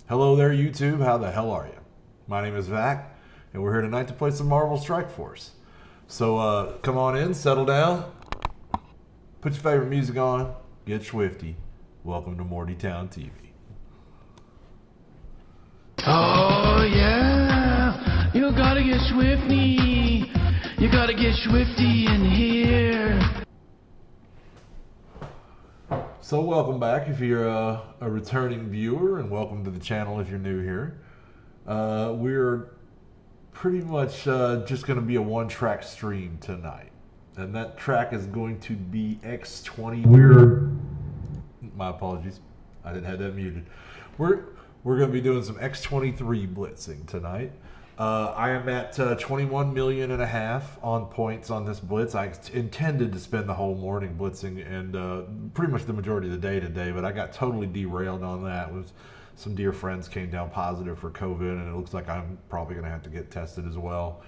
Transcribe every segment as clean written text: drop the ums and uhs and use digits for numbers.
Hello there, YouTube. How the hell are you? My name is Vac, and we're here tonight to play some Marvel Strike Force. So come on in, settle down, put your favorite music on, get swifty. Welcome to Mortytown TV. Oh yeah, you gotta get swifty. You gotta get swifty in here. So welcome back if you're a returning viewer, and welcome to the channel if you're new here. We're pretty much just going to be a one-track stream tonight, and that track is going to be X20. My apologies, I didn't have that muted. We're going to be doing some X23 blitzing tonight. I am at 21 million and a half on points on this blitz. I intended to spend the whole morning blitzing and pretty much the majority of the day today, but I got totally derailed on that. With some dear friends came down positive for COVID, and it looks like I'm probably going to have to get tested as well.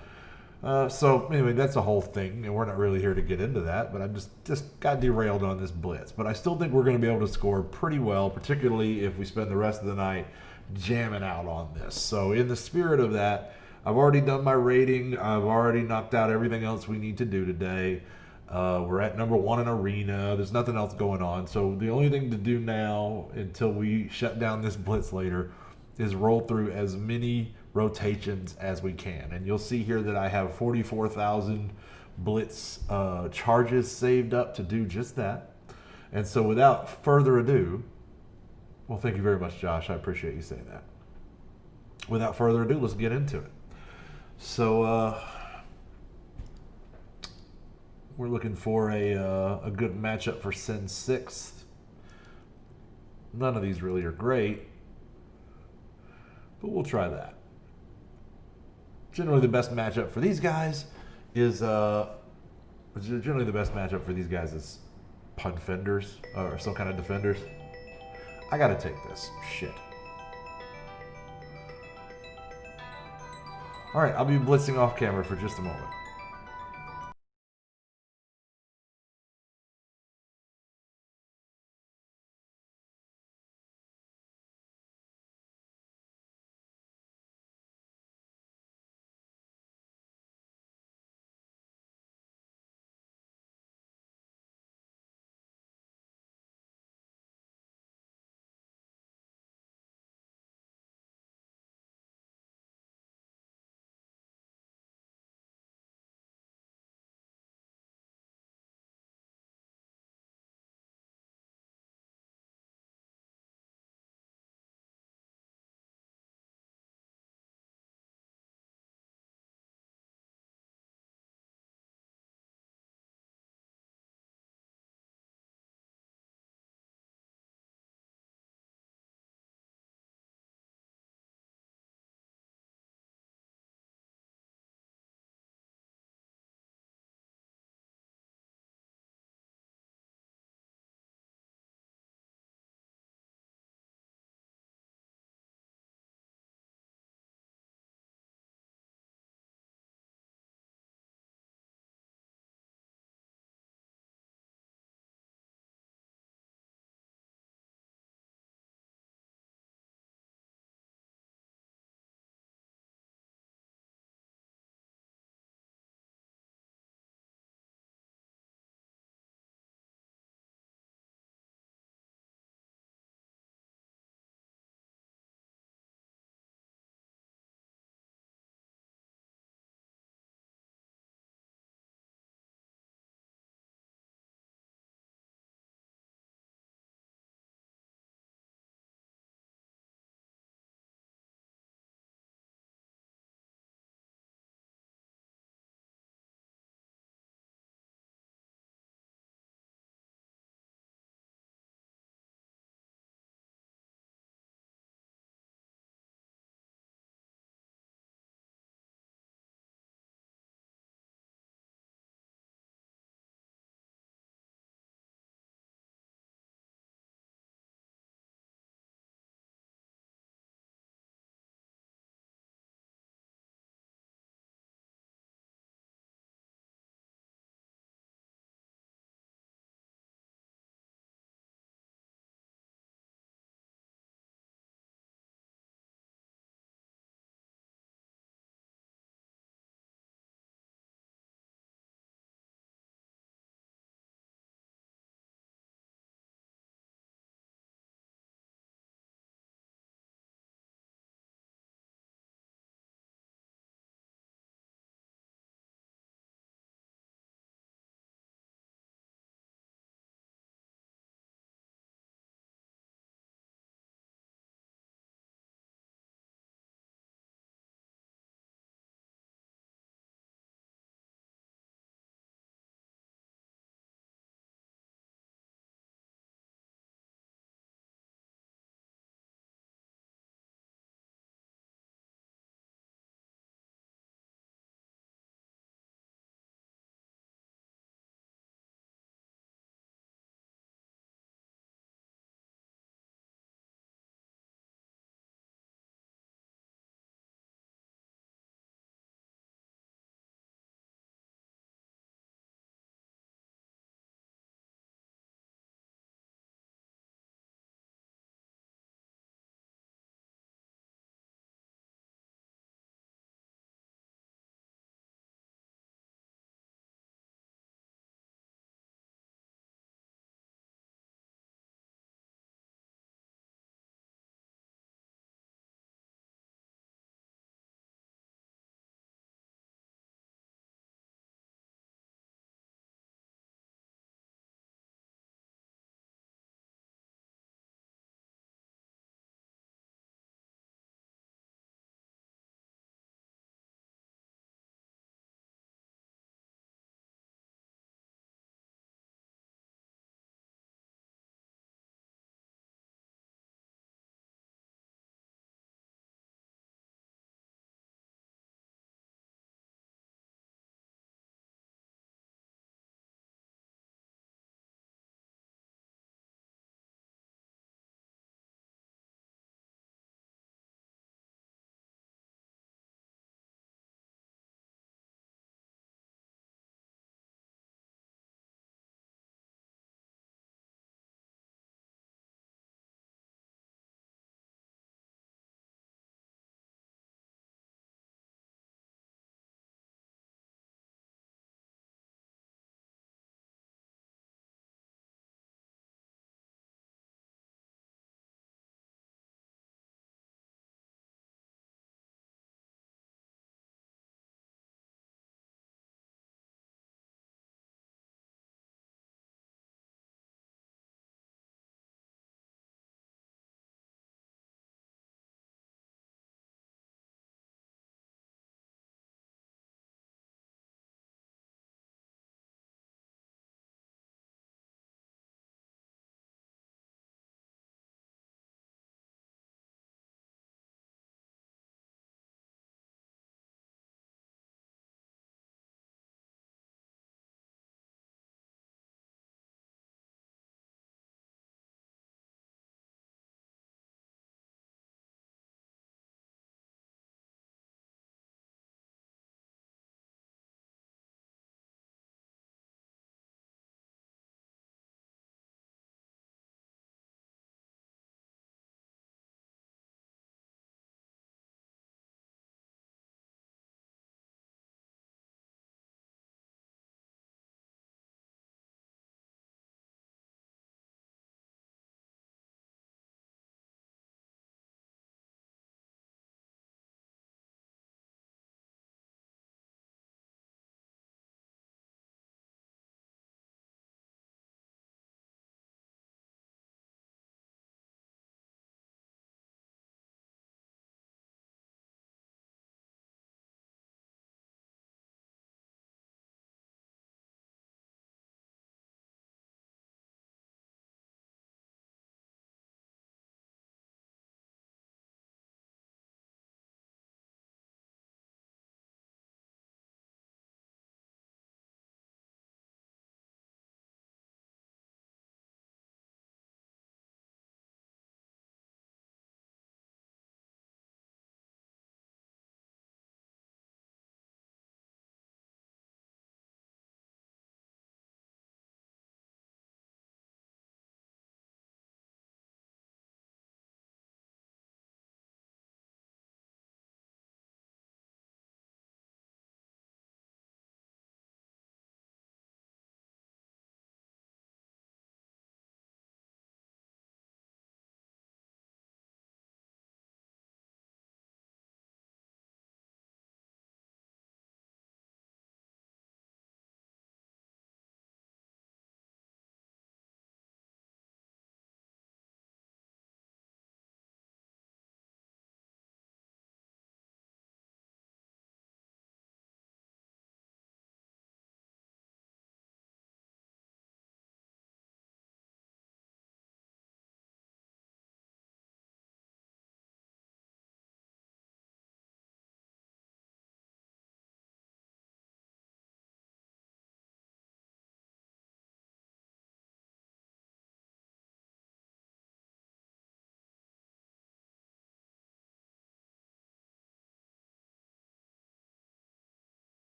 So anyway, that's the whole thing, and we're not really here to get into that, but I just got derailed on this blitz. But I still think we're going to be able to score pretty well, particularly if we spend the rest of the night jamming out on this. So in the spirit of that, I've already done my rating. I've already knocked out everything else we need to do today. We're at number 1 in arena. There's nothing else going on. So the only thing to do now until we shut down this blitz later is roll through as many rotations as we can. And you'll see here that I have 44,000 blitz charges saved up to do just that. And so without further ado, well, thank you very much, Josh. I appreciate you saying that. Without further ado, let's get into it. So we're looking for a good matchup for Sin 6th. None of these really are great, but we'll try that. Generally, the best matchup for these guys is punt fenders or some kind of defenders. I gotta take this shit. All right, I'll be blitzing off camera for just a moment.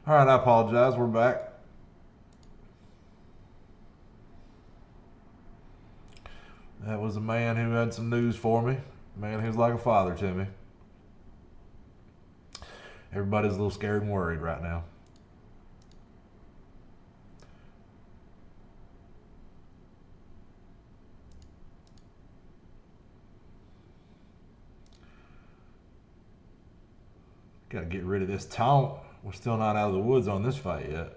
All right, I apologize. We're back. That was a man who had some news for me. A man who's like a father to me. Everybody's a little scared and worried right now. Got to get rid of this taunt. We're still not out of the woods on this fight yet.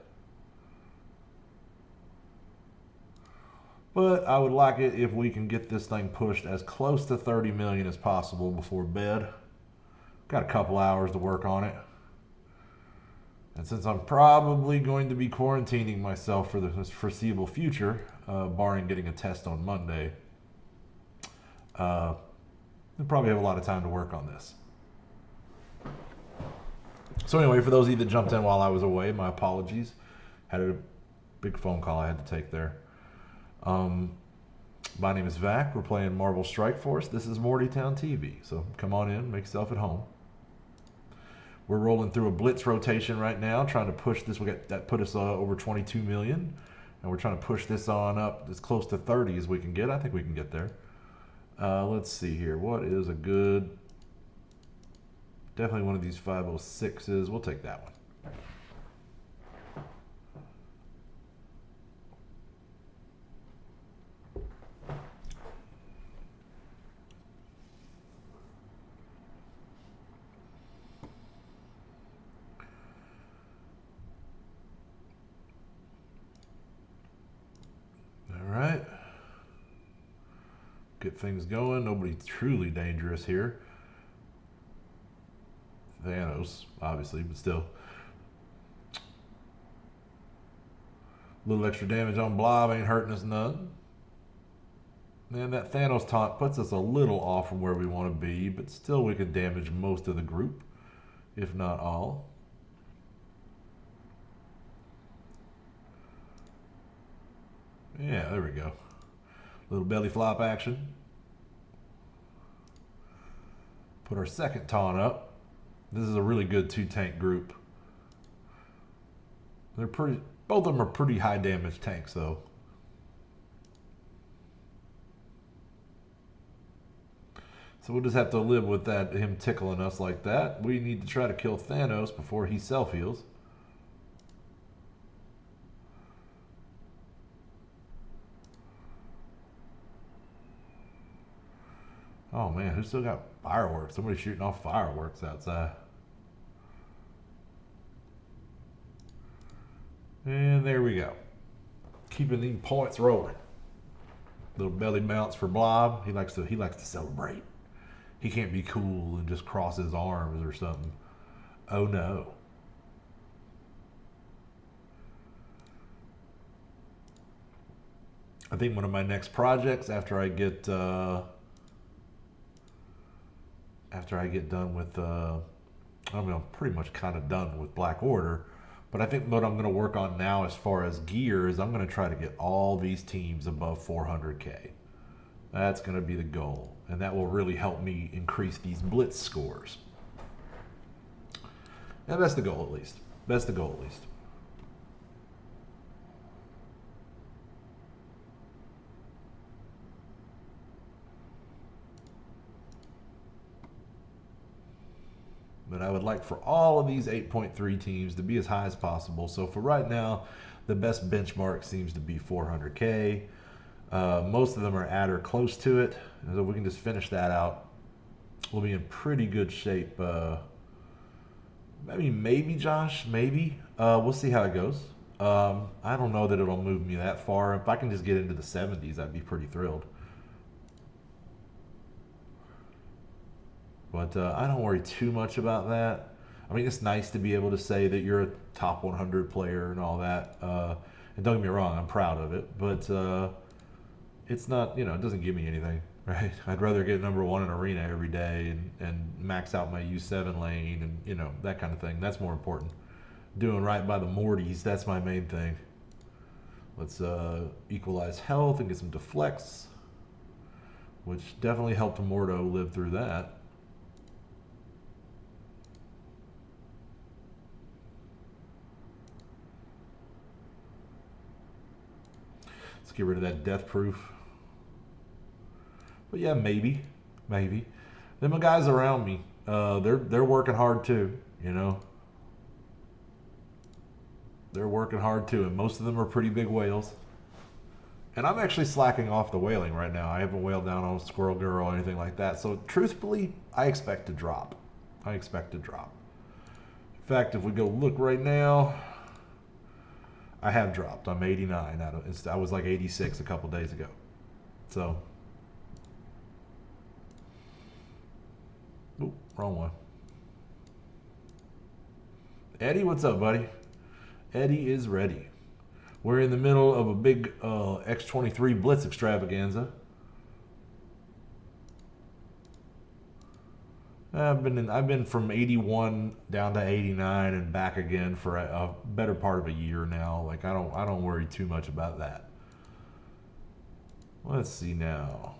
But I would like it if we can get this thing pushed as close to 30 million as possible before bed. Got a couple hours to work on it. And since I'm probably going to be quarantining myself for the foreseeable future, barring getting a test on Monday, I'll probably have a lot of time to work on this. So anyway, for those of you that jumped in while I was away, my apologies. Had a big phone call I had to take there. My name is Vac. We're playing Marvel Strike Force. This is Mortytown TV. So come on in, make yourself at home. We're rolling through a blitz rotation right now, trying to push this. We got that put us over 22 million, and we're trying to push this on up as close to 30 as we can get. I think we can get there. Let's see here. What is a good? Definitely one of these 506s. We'll take that one. All right. Get things going. Nobody truly dangerous here. Thanos, obviously, but still. A little extra damage on Blob ain't hurting us none. And that Thanos taunt puts us a little off from where we want to be, but still we could damage most of the group, if not all. Yeah, there we go. Little belly flop action. Put our second taunt up. This is a really good two-tank group. They're pretty. Both of them are pretty high damage tanks, though. So we'll just have to live with that, him tickling us like that. We need to try to kill Thanos before he self-heals. Oh man, who's still got fireworks? Somebody's shooting off fireworks outside. And there we go. Keeping these points rolling. Little belly bounce for Blob. He likes to celebrate. He can't be cool and just cross his arms or something. Oh no. I think one of my next projects after I get done with I'm pretty much kind of done with Black Order, but I think what I'm going to work on now as far as gear is I'm going to try to get all these teams above 400k. That's going to be the goal, and that will really help me increase these blitz scores. And that's the goal at least. That's the goal at least. But I would like for all of these 8.3 teams to be as high as possible. So for right now, the best benchmark seems to be 400k. Most of them are at or close to it. And so we can just finish that out. We'll be in pretty good shape. Maybe Josh, maybe. We'll see how it goes. I don't know that it'll move me that far. If I can just get into the 70s, I'd be pretty thrilled. But I don't worry too much about that. I mean, it's nice to be able to say that you're a top 100 player and all that. And don't get me wrong, I'm proud of it. But it's not, it doesn't give me anything, right? I'd rather get number one in arena every day and max out my U7 lane and, that kind of thing. That's more important. Doing right by the Mortys, that's my main thing. Let's equalize health and get some deflects, which definitely helped Mordo live through that. Let's get rid of that death proof. But yeah, maybe. Then my guys around me, they're working hard too, you know. They're working hard too, and most of them are pretty big whales. And I'm actually slacking off the whaling right now. I haven't whaled down on Squirrel Girl or anything like that. So truthfully, I expect to drop. In fact, if we go look right now, I have dropped. I'm 89 out of. I was like 86 a couple days ago. So, oop, wrong one. Eddie, what's up, buddy? Eddie is ready. We're in the middle of a big X-23 Blitz extravaganza. I've been from 81 down to 89 and back again for a better part of a year now. Like I don't worry too much about that. Let's see now.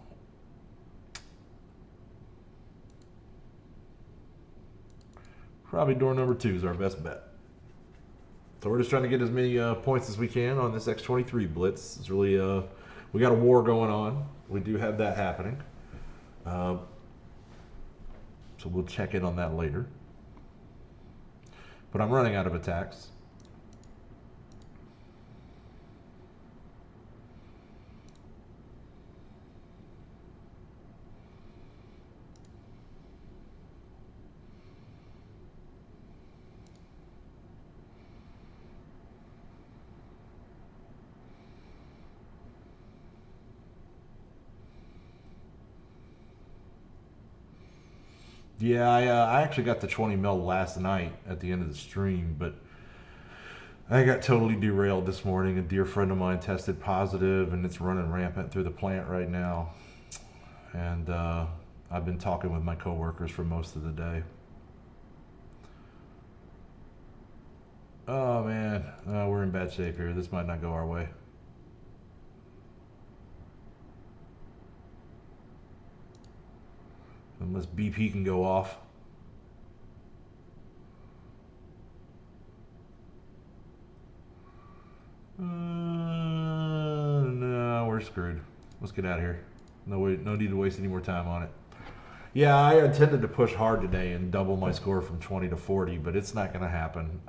Probably door number 2 is our best bet. So we're just trying to get as many points as we can on this X-23 Blitz. It's really, we got a war going on. We do have that happening. So we'll check in on that later. But I'm running out of attacks. Yeah, I actually got the 20 mil last night at the end of the stream, but I got totally derailed this morning. A dear friend of mine tested positive, and it's running rampant through the plant right now. And I've been talking with my coworkers for most of the day. Oh man, we're in bad shape here. This might not go our way. Unless BP can go off. No, we're screwed. Let's get out of here. No need to waste any more time on it. Yeah, I intended to push hard today and double my score from 20 to 40, but it's not going to happen.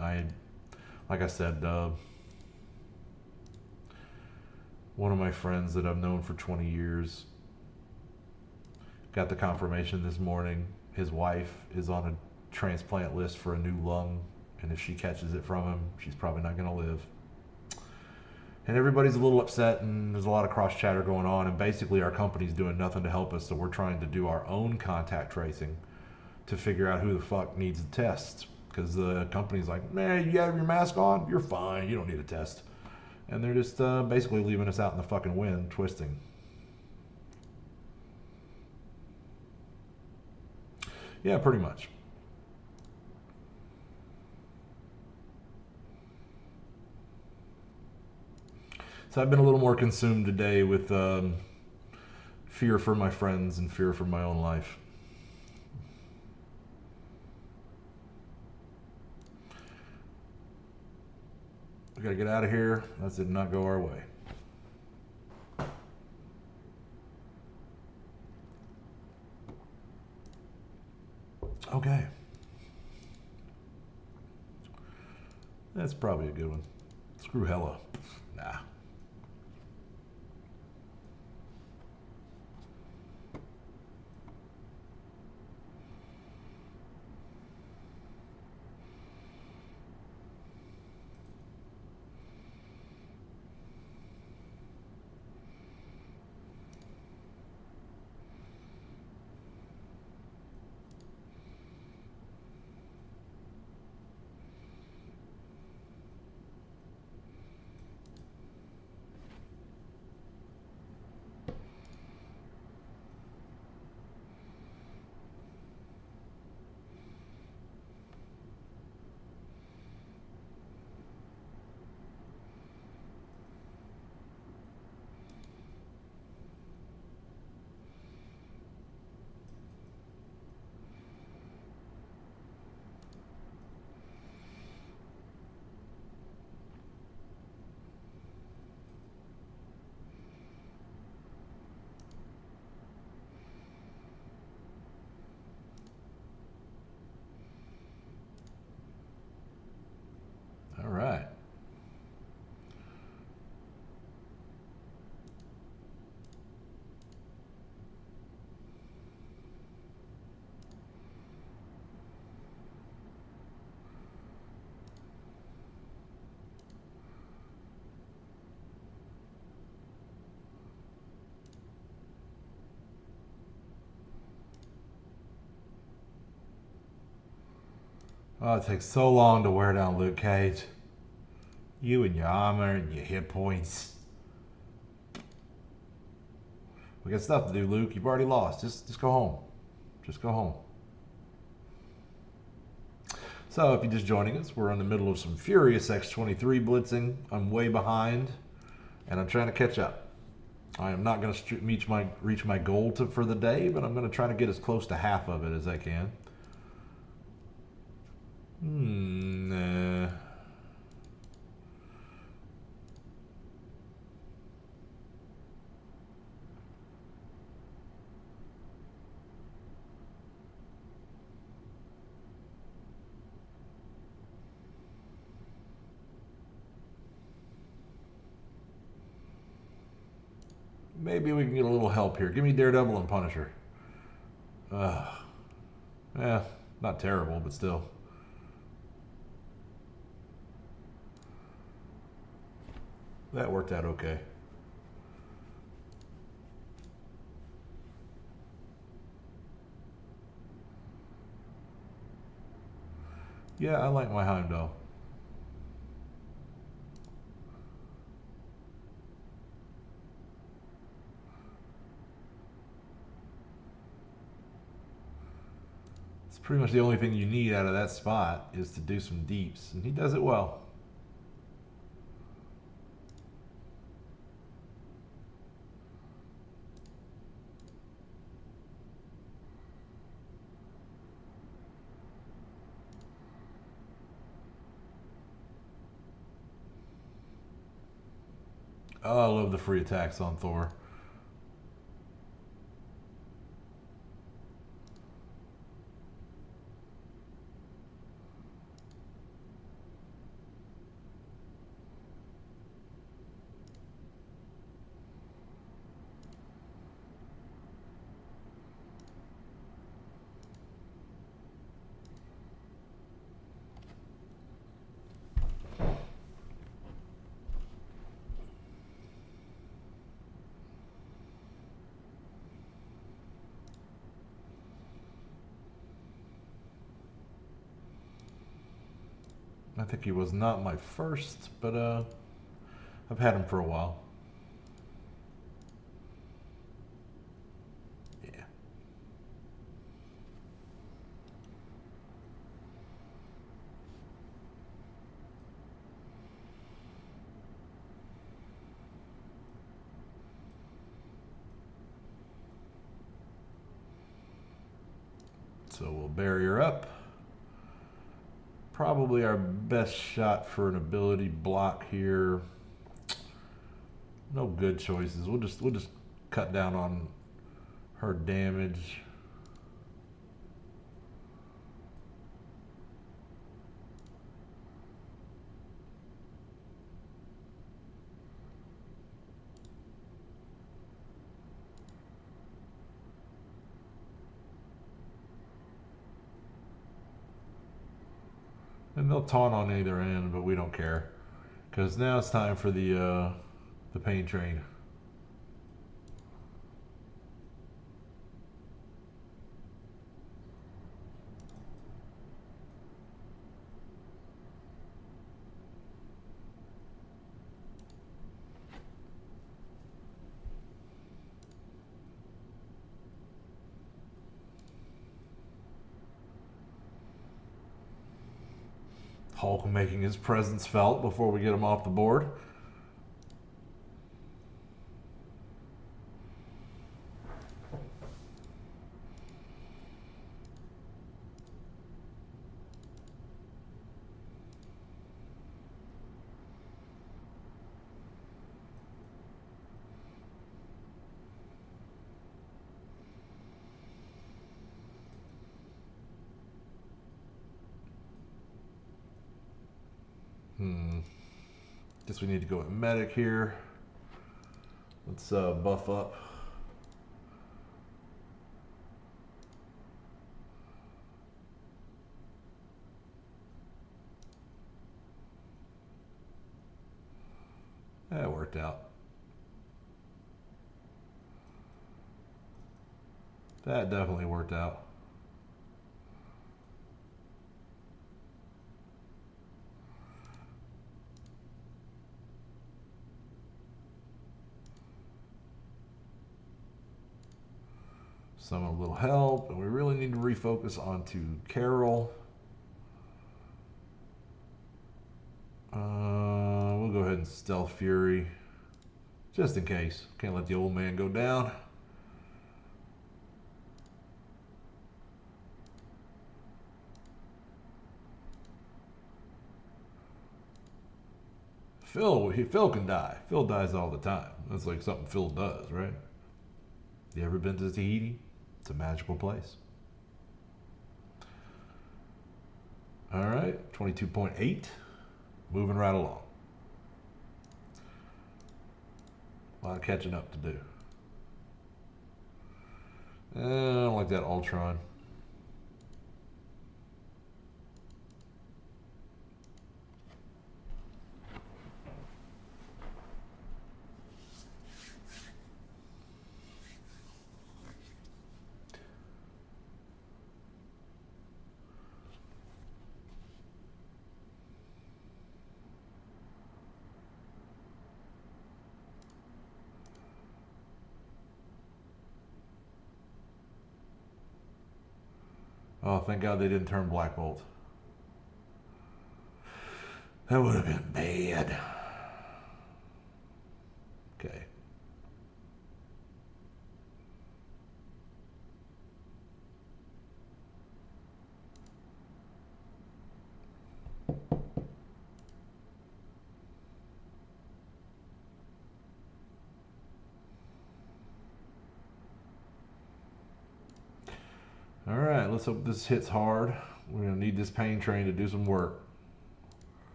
Like I said, one of my friends that I've known for 20 years got the confirmation this morning. His wife is on a transplant list for a new lung, and if she catches it from him, she's probably not going to live. And everybody's a little upset, and there's a lot of cross chatter going on, and basically our company's doing nothing to help us, so we're trying to do our own contact tracing to figure out who the fuck needs a test. Because the company's like, man, you have your mask on? You're fine. You don't need a test. And they're just basically leaving us out in the fucking wind, twisting. Yeah, pretty much. So I've been a little more consumed today with fear for my friends and fear for my own life. We gotta get out of here. That did not go our way. Okay. That's probably a good one. Screw Hella. Nah. Oh, it takes so long to wear down Luke Cage. You and your armor and your hit points. We got stuff to do, Luke. You've already lost. Just go home. Just go home. So if you're just joining us, we're in the middle of some furious X-23 blitzing. I'm way behind, and I'm trying to catch up. I am not going to reach my goal for the day, but I'm going to try to get as close to half of it as I can. Nah. Maybe we can get a little help here. Give me Daredevil and Punisher. Yeah, not terrible, but still. That worked out okay. Yeah, I like my Heimdall. Pretty much the only thing you need out of that spot is to do some deeps, and he does it well. Oh, I love the free attacks on Thor. I think he was not my first, but I've had him for a while. Yeah. So we'll barrier up. Probably our best shot for an ability block here. No good choices. We'll just cut down on her damage. And they'll taunt on either end, but we don't care, because now it's time for the pain train. Hulk making his presence felt before we get him off the board. Guess we need to go with medic here. Let's buff up. That worked out. That definitely worked out. Some a little help, and we really need to refocus onto Carol. We'll go ahead and Stealth Fury, just in case. Can't let the old man go down. Phil can die. Phil dies all the time. That's like something Phil does, right? You ever been to Tahiti? It's a magical place. All right, 22.8. Moving right along. A lot of catching up to do. I don't like that Ultron. Oh, thank God they didn't turn Black Bolt. That would have been bad. Okay. All right, let's hope this hits hard. We're going to need this pain train to do some work.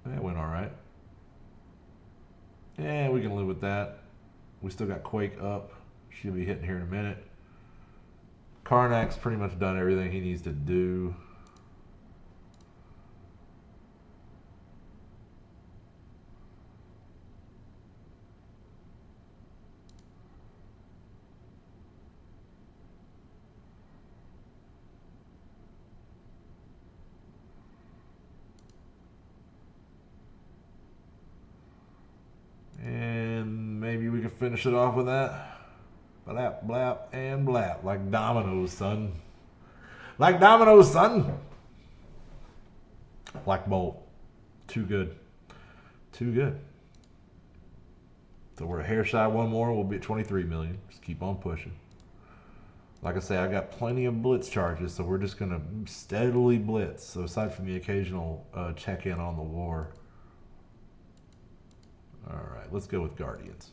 That went all right. Yeah, we can live with that. We still got Quake up. She'll be hitting here in a minute. Karnak's pretty much done everything he needs to do. And maybe we can finish it off with that. Blap, blap, and blap. Like dominoes, son. Like dominoes, son. Black Bolt. Too good. Too good. So we're a hair shy one more. We'll be at 23 million. Just keep on pushing. Like I say, I got plenty of blitz charges, so we're just going to steadily blitz. So aside from the occasional check-in on the war. All right, let's go with Guardians.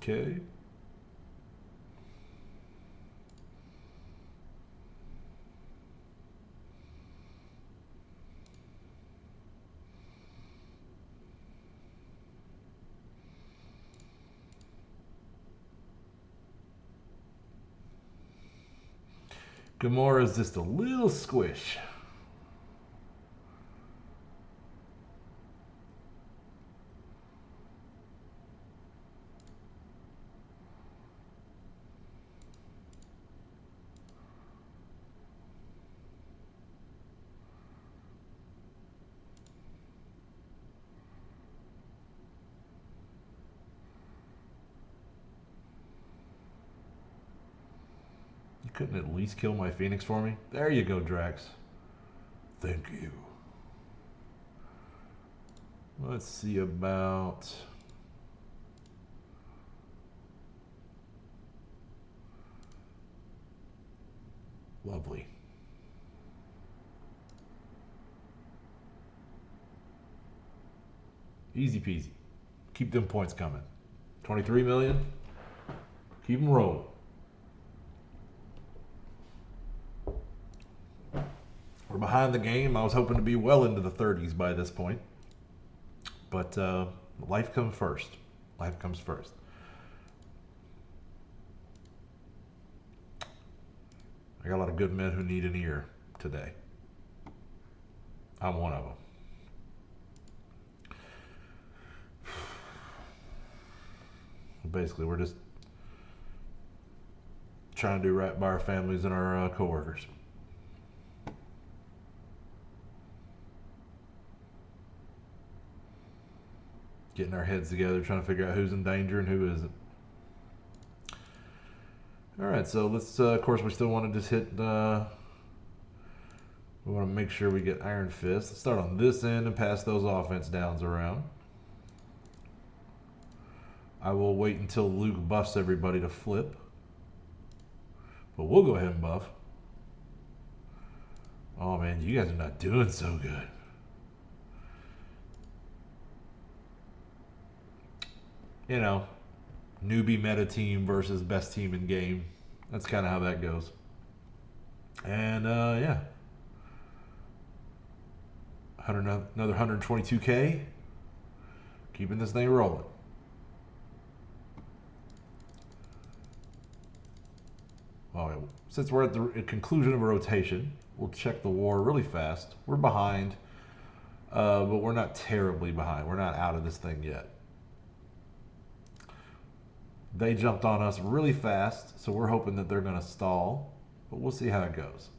Okay. Gamora's just a little squish. Couldn't at least kill my Phoenix for me? There you go, Drax. Thank you. Let's see about... Lovely. Easy peasy. Keep them points coming. 23 million. Keep them rolling. We're behind the game. I was hoping to be well into the 30s by this point. But life comes first. Life comes first. I got a lot of good men who need an ear today. I'm one of them. Basically, we're just trying to do right by our families and our coworkers. Getting our heads together, trying to figure out who's in danger and who isn't. All right, so let's, of course, we still want to just hit, we want to make sure we get Iron Fist. Let's start on this end and pass those offense downs around. I will wait until Luke buffs everybody to flip. But we'll go ahead and buff. Oh man, you guys are not doing so good. You know, newbie meta team versus best team in game. That's kind of how that goes. And yeah. Another 122K. Keeping this thing rolling. Oh, since we're at the conclusion of a rotation, we'll check the war really fast. We're behind, but we're not terribly behind. We're not out of this thing yet. They jumped on us really fast, so we're hoping that they're going to stall, but we'll see how it goes.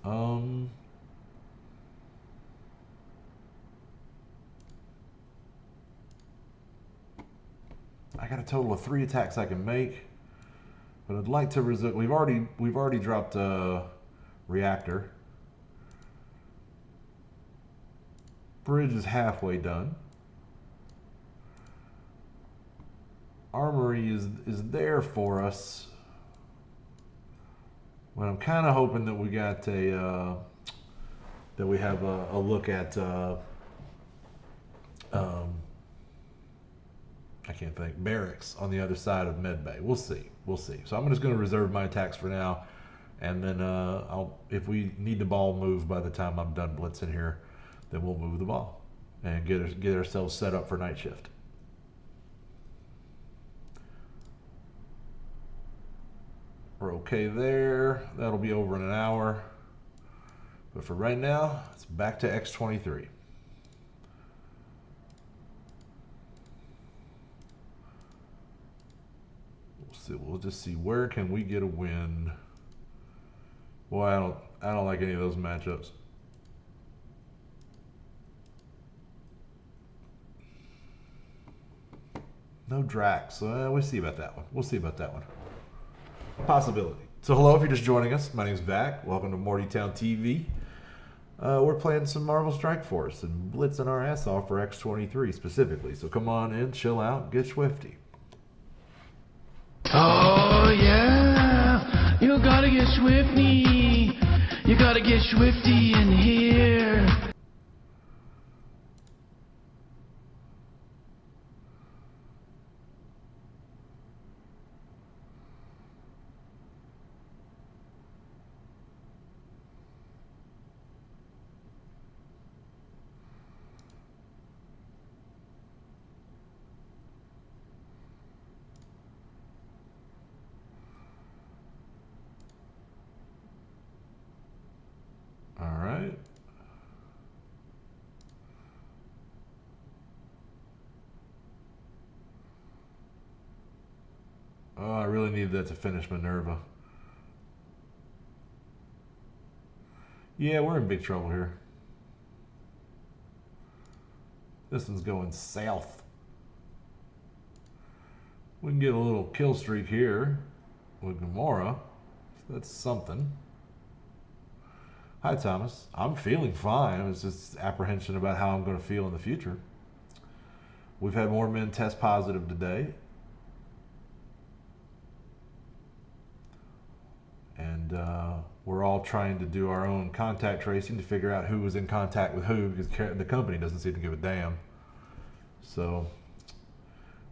I got a total of 3 attacks I can make. But I'd like to resist. We've already dropped a reactor. Bridge is halfway done. Armory is there for us. But I'm kind of hoping that we got a that we have a look at I can't think, barracks on the other side of medbay. We'll see. We'll see. So I'm just going to reserve my attacks for now, and then if we need the ball moved by the time I'm done blitzing here, then we'll move the ball and get ourselves set up for night shift. We're okay there. That'll be over in an hour. But for right now, it's back to X23. We'll just see, where can we get a win. Boy, I don't like any of those matchups. No Drax. We'll see about that one. We'll see about that one. Possibility. So hello, if you're just joining us, my name's Vac. Welcome to Mortytown TV. We're playing some Marvel Strike Force and blitzing our ass off for X23 specifically. So come on in, chill out, get swifty. Oh yeah, you gotta get swifty. You gotta get swifty in here. All right. Oh, I really needed that to finish Minerva. Yeah, we're in big trouble here. This one's going south. We can get a little kill streak here with Gamora. That's something. Hi, Thomas. I'm feeling fine. It's just apprehension about how I'm going to feel in the future. We've had more men test positive today. And we're all trying to do our own contact tracing to figure out who was in contact with who, because the company doesn't seem to give a damn. So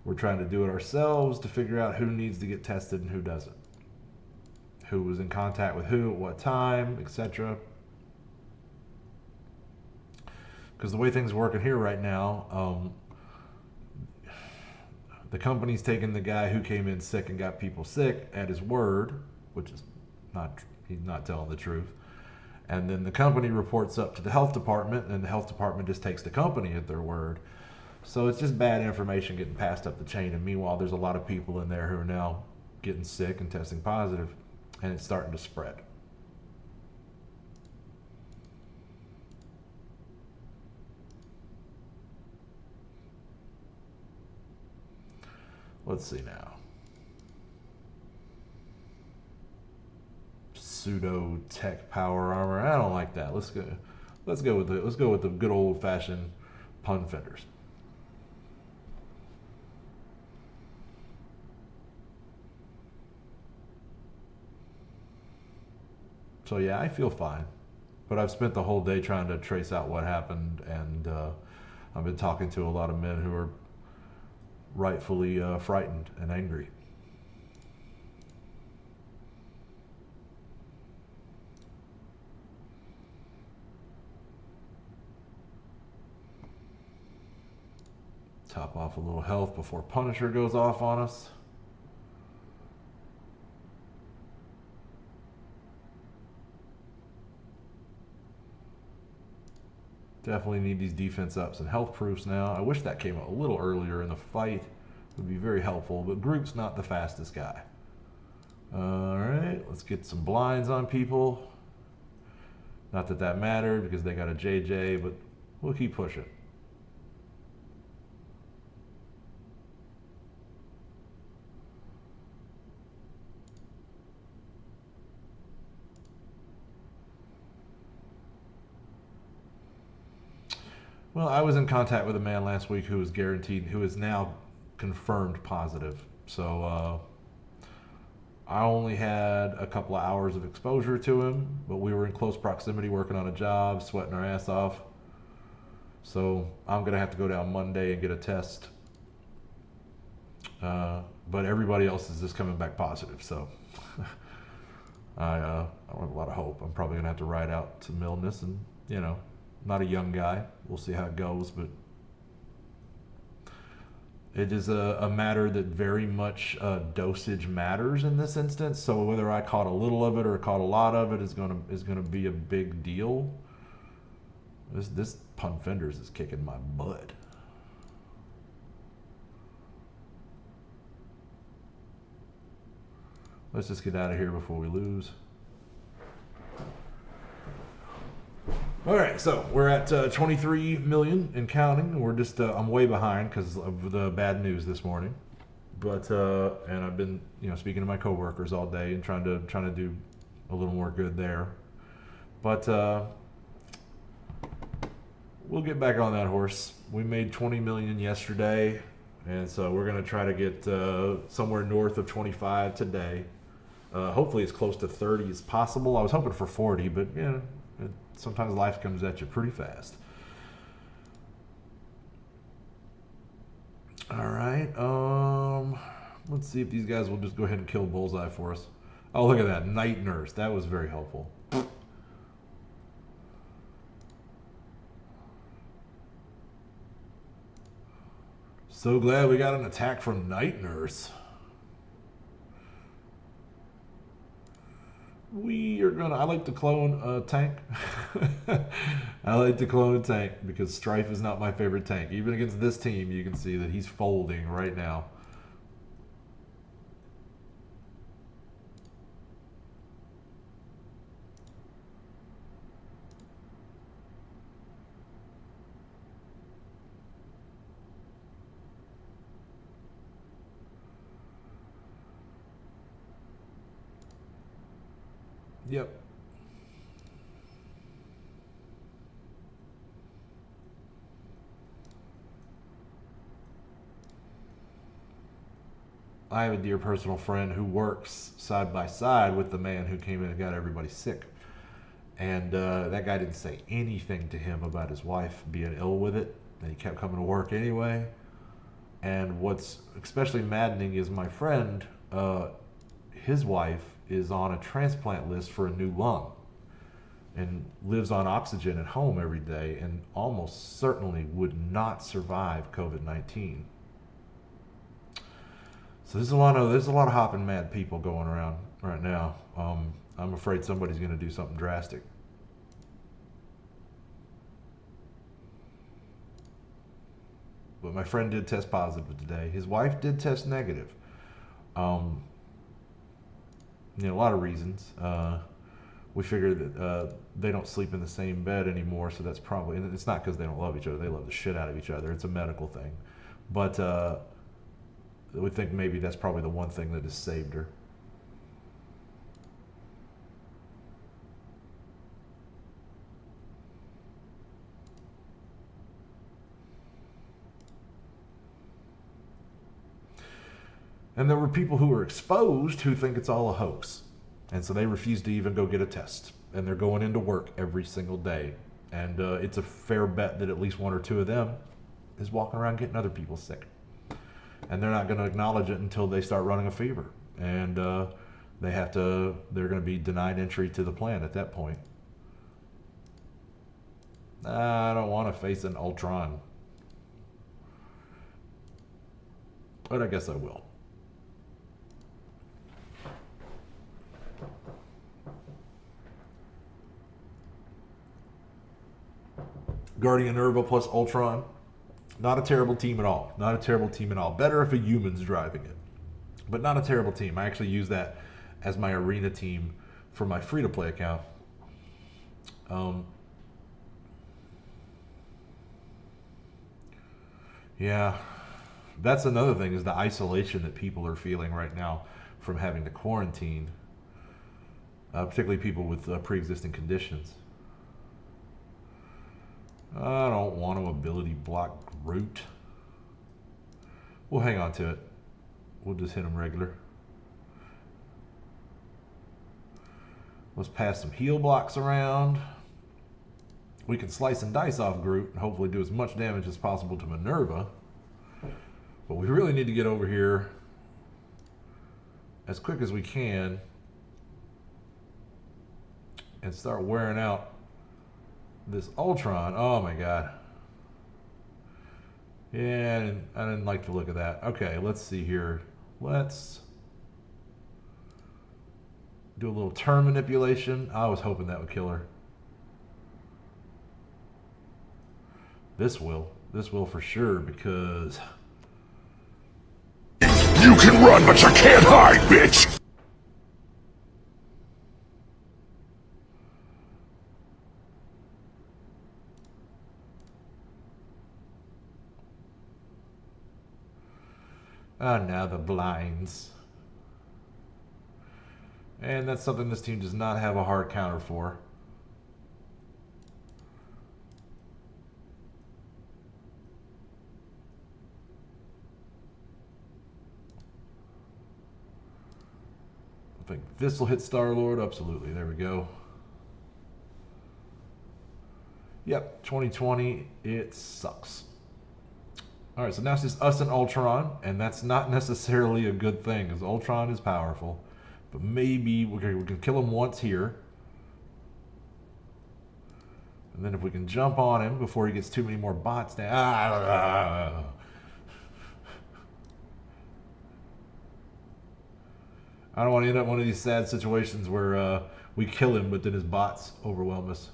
we're trying to do it ourselves to figure out who needs to get tested and who doesn't. Who was in contact with who at what time, etc. Because the way things are working here right now, the company's taking the guy who came in sick and got people sick at his word, which is he's not telling the truth. And then the company reports up to the health department, and the health department just takes the company at their word. So it's just bad information getting passed up the chain. And meanwhile, there's a lot of people in there who are now getting sick and testing positive, and it's starting to spread. Let's see now. Pseudo tech power armor. I don't like that. Let's go with the good old fashioned pun fenders. So yeah, I feel fine, but I've spent the whole day trying to trace out what happened, and I've been talking to a lot of men who are rightfully frightened and angry. Top off a little health before Punisher goes off on us. Definitely need these defense ups and health proofs now. I wish that came a little earlier in the fight. It would be very helpful, but Groot's not the fastest guy. All right, let's get some blinds on people. Not that that mattered because they got a JJ, but we'll keep pushing. Well, I was in contact with a man last week who is now confirmed positive. So I only had a couple of hours of exposure to him, but we were in close proximity working on a job, sweating our ass off. So I'm going to have to go down Monday and get a test. But everybody else is just coming back positive. So I don't have a lot of hope. I'm probably going to have to ride out some illness and, not a young guy. We'll see how it goes, but it is a matter that very much dosage matters in this instance. So whether I caught a little of it or caught a lot of it is gonna be a big deal. This pun fenders is kicking my butt. Let's just get out of here before we lose. All right, so we're at 23 million and counting. We're just I'm way behind because of the bad news this morning, but and I've been speaking to my coworkers all day and trying to do a little more good there, but we'll get back on that horse. We made 20 million yesterday, and so we're gonna try to get somewhere north of 25 today. Hopefully as close to 30 as possible. I was hoping for 40, but sometimes life comes at you pretty fast. All right. Let's see if these guys will just go ahead and kill Bullseye for us. Oh, look at that. Night Nurse. That was very helpful. So glad we got an attack from Night Nurse. I like to clone a tank. I like to clone a tank because Strife is not my favorite tank. Even against this team, you can see that he's folding right now. Yep. I have a dear personal friend who works side by side with the man who came in and got everybody sick. And that guy didn't say anything to him about his wife being ill with it. And he kept coming to work anyway. And what's especially maddening is my friend, his wife is on a transplant list for a new lung and lives on oxygen at home every day and almost certainly would not survive COVID-19. So there's a lot of hopping mad people going around right now. I'm afraid somebody's going to do something drastic. But my friend did test positive today. His wife did test negative. You know, a lot of reasons. We figured that they don't sleep in the same bed anymore, so that's probably, and it's not because they don't love each other. They love the shit out of each other. It's a medical thing. But we think maybe that's probably the one thing that has saved her. And there were people who were exposed who think it's all a hoax. And so they refuse to even go get a test. And they're going into work every single day. And it's a fair bet that at least one or two of them is walking around getting other people sick. And they're not going to acknowledge it until they start running a fever. And they're going to be denied entry to the plan at that point. I don't want to face an Ultron. But I guess I will. Guardian Nerva plus Ultron. Not a terrible team at all. Not a terrible team at all. Better if a human's driving it. But not a terrible team. I actually use that as my arena team for my free-to-play account. Yeah. That's another thing, is the isolation that people are feeling right now from having to quarantine. Particularly people with pre-existing conditions. I don't want to ability block Groot. We'll hang on to it. We'll just hit him regular. Let's pass some heal blocks around. We can slice and dice off Groot and hopefully do as much damage as possible to Minerva. But we really need to get over here as quick as we can and start wearing out this Ultron. Oh my god. Yeah, I didn't like the look of that. Okay, let's see here. Let's do a little turn manipulation. I was hoping that would kill her. This will for sure, because you can run, but you can't hide, bitch! Ah, now the blinds. And that's something this team does not have a hard counter for. I think this will hit Star-Lord. Absolutely. There we go. Yep, 2020. It sucks. All right, so now it's just us and Ultron, and that's not necessarily a good thing, because Ultron is powerful. But maybe we can kill him once here. And then if we can jump on him before he gets too many more bots down. I don't want to end up in one of these sad situations where we kill him, but then his bots overwhelm us.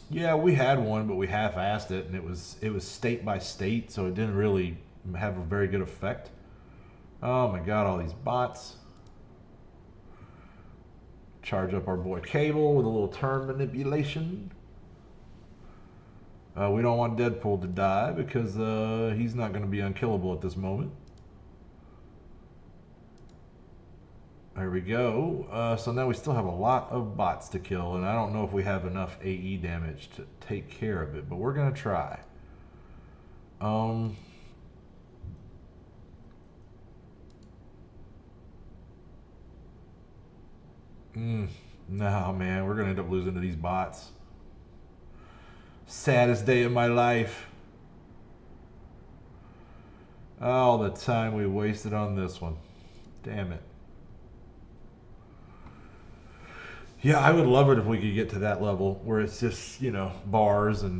Yeah, we had one, but we half-assed it, and it was state by state, so it didn't really have a very good effect. Oh my god, all these bots. Charge up our boy Cable with a little turn manipulation. We don't want Deadpool to die because he's not going to be unkillable at this moment. There we go. So now we still have a lot of bots to kill, and I don't know if we have enough AE damage to take care of it, but we're going to try. No, man, we're going to end up losing to these bots. Saddest day of my life. All the time we wasted on this one. Damn it. Yeah, I would love it if we could get to that level where it's just, you know, bars and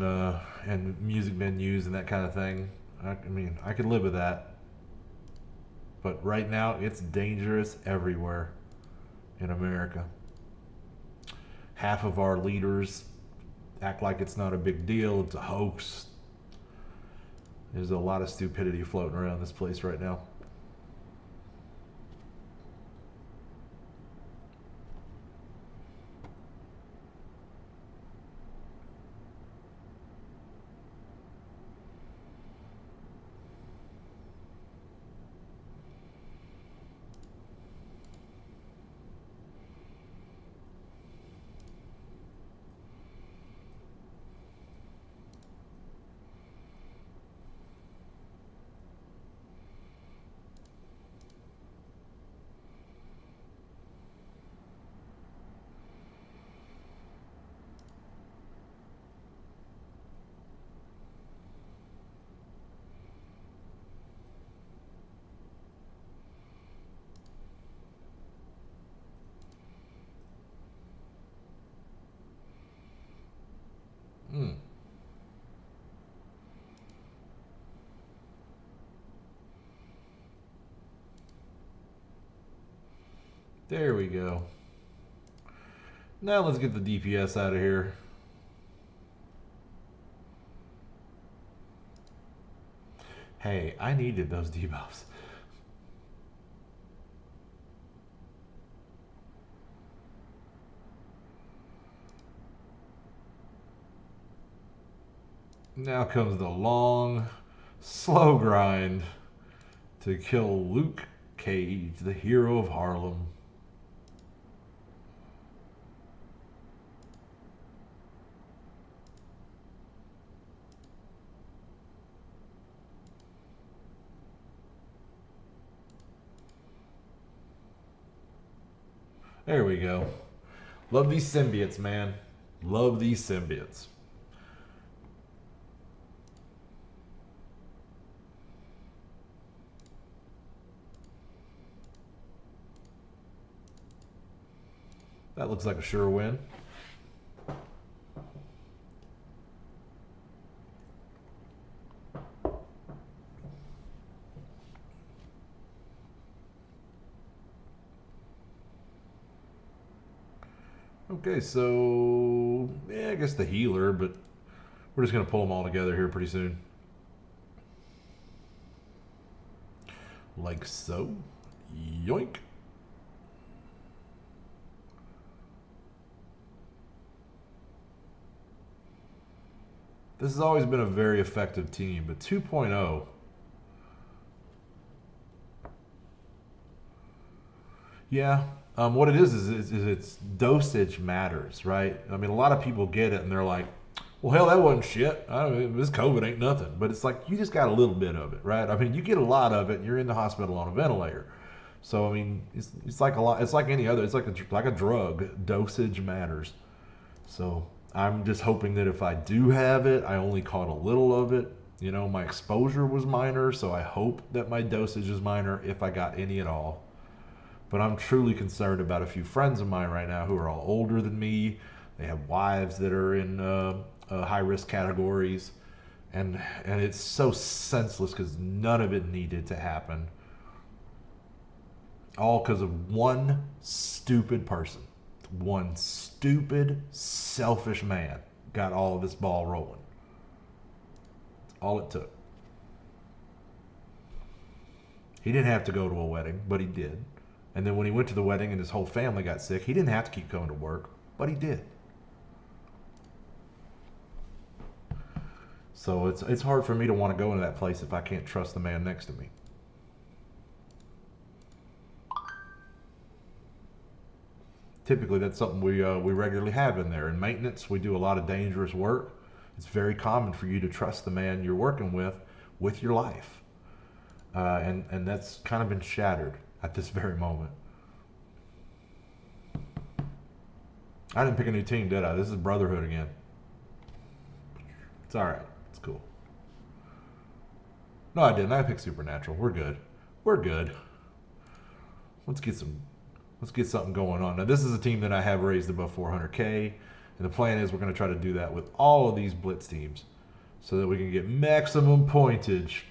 music venues and that kind of thing. I mean, I could live with that. But right now, it's dangerous everywhere in America. Half of our leaders act like it's not a big deal. It's a hoax. There's a lot of stupidity floating around this place right now. Hmm. There we go. Now let's get the DPS out of here. Hey, I needed those debuffs. Now comes the long, slow grind to kill Luke Cage, the hero of Harlem. There we go. Love these symbiotes, man. Love these symbiotes. That looks like a sure win. Okay, so yeah, I guess the healer, but we're just gonna pull them all together here pretty soon. Like so. Yoink. This has always been a very effective team, but 2.0. Yeah, what it is it's dosage matters, right? I mean, a lot of people get it and they're like, well, hell, that wasn't shit. I mean, this COVID ain't nothing. But it's like, you just got a little bit of it, right? I mean, you get a lot of it and you're in the hospital on a ventilator. So, I mean, it's like a lot. It's like any other. It's like a drug. Dosage matters. So I'm just hoping that if I do have it, I only caught a little of it. You know, my exposure was minor, so I hope that my dosage is minor if I got any at all. But I'm truly concerned about a few friends of mine right now who are all older than me. They have wives that are in high-risk categories. And it's so senseless because none of it needed to happen. All because of one stupid person. One stupid, selfish man got all of this ball rolling. That's all it took. He didn't have to go to a wedding, but he did. And then when he went to the wedding and his whole family got sick, he didn't have to keep going to work, but he did. So it's hard for me to want to go into that place if I can't trust the man next to me. Typically, that's something we regularly have in there. In maintenance, we do a lot of dangerous work. It's very common for you to trust the man you're working with your life. And that's kind of been shattered at this very moment. I didn't pick a new team, did I? This is Brotherhood again. It's all right. It's cool. No, I didn't. I picked Supernatural. We're good. We're good. Let's get some Let's get something going on. Now, this is a team that I have raised above 400K, and the plan is we're going to try to do that with all of these blitz teams so that we can get maximum pointage.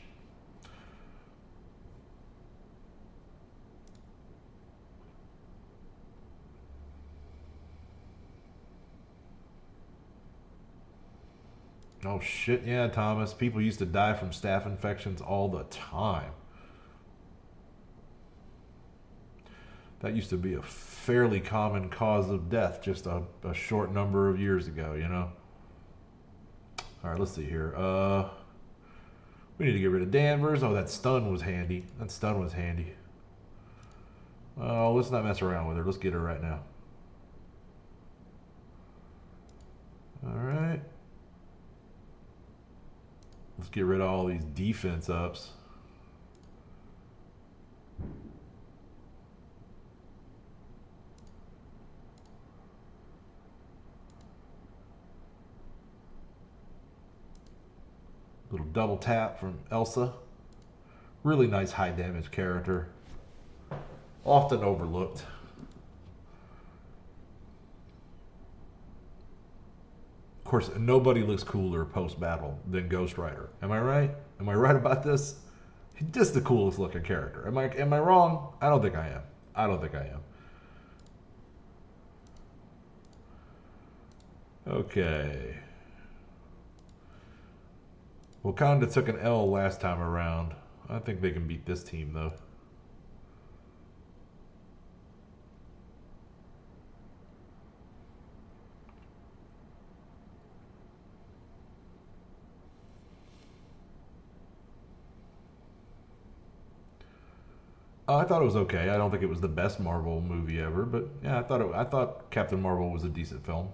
Oh, shit, yeah, Thomas. People used to die from staph infections all the time. That used to be a fairly common cause of death just a short number of years ago, you know? All right, let's see here. We need to get rid of Danvers. Oh, that stun was handy. That stun was handy. Oh, let's not mess around with her. Let's get her right now. All right. Let's get rid of all these defense ups. Little double tap from Elsa. Really nice high damage character. Often overlooked. Of course, nobody looks cooler post-battle than Ghost Rider. Am I right? Am I right about this? He's just the coolest looking character. Am I wrong? I don't think I am. I don't think I am. Okay. Wakanda took an L last time around. I think they can beat this team, though. I thought it was okay. I don't think it was the best Marvel movie ever, but yeah, I thought Captain Marvel was a decent film.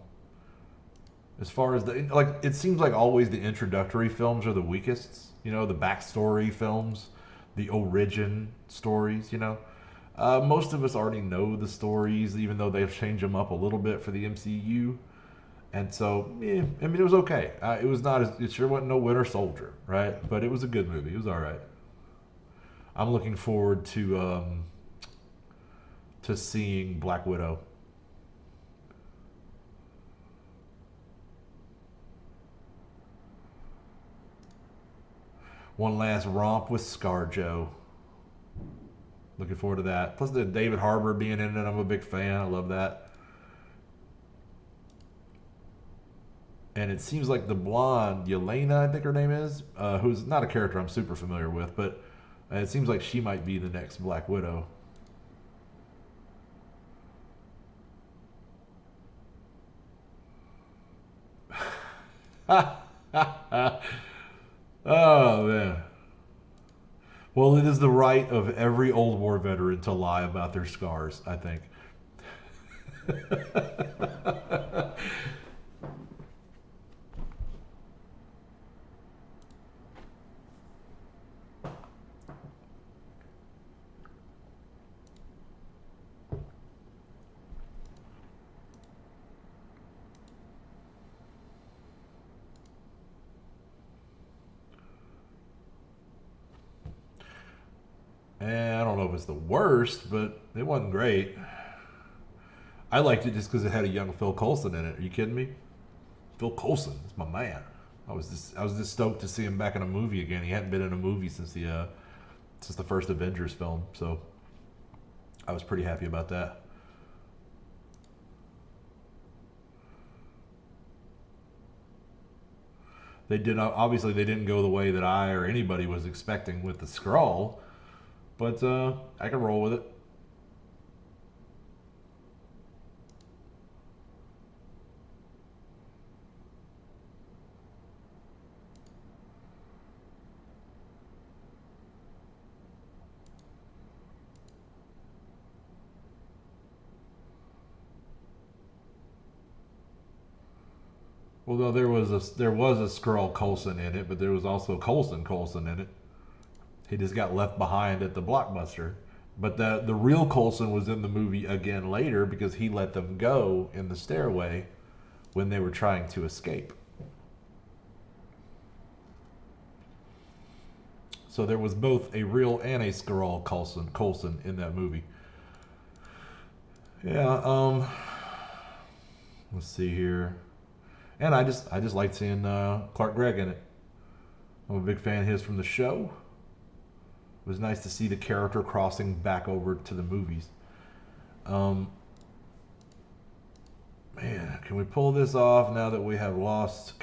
As far as it seems like always the introductory films are the weakest. You know, the backstory films, the origin stories. You know, most of us already know the stories, even though they've changed them up a little bit for the MCU. And so, yeah, I mean, it was okay. It was not as it sure wasn't no Winter Soldier, right? But it was a good movie. It was all right. I'm looking forward to seeing Black Widow. One last romp with ScarJo. Looking forward to that. Plus the David Harbour being in it, I'm a big fan. I love that. And it seems like the blonde, Yelena, I think her name is, who's not a character I'm super familiar with, but it seems like she might be the next Black Widow. Oh, man. Well, it is the right of every old war veteran to lie about their scars, I think. And I don't know if it's the worst, but it wasn't great. I liked it just because it had a young Phil Coulson in it. Are you kidding me? Phil Coulson is my man. I was just stoked to see him back in a movie again. He hadn't been in a movie since the first Avengers film, so I was pretty happy about that. They did not, obviously they didn't go the way that I or anybody was expecting with the Skrull. But I can roll with it. Although there was a Skrull Coulson in it, but there was also Coulson in it. He just got left behind at the blockbuster. But the real Coulson was in the movie again later because he let them go in the stairway when they were trying to escape. So there was both a real and a Skrull Coulson in that movie. Yeah. Let's see here. And I just liked seeing Clark Gregg in it. I'm a big fan of his from the show. It was nice to see the character crossing back over to the movies. Man, can we pull this off now that we have lost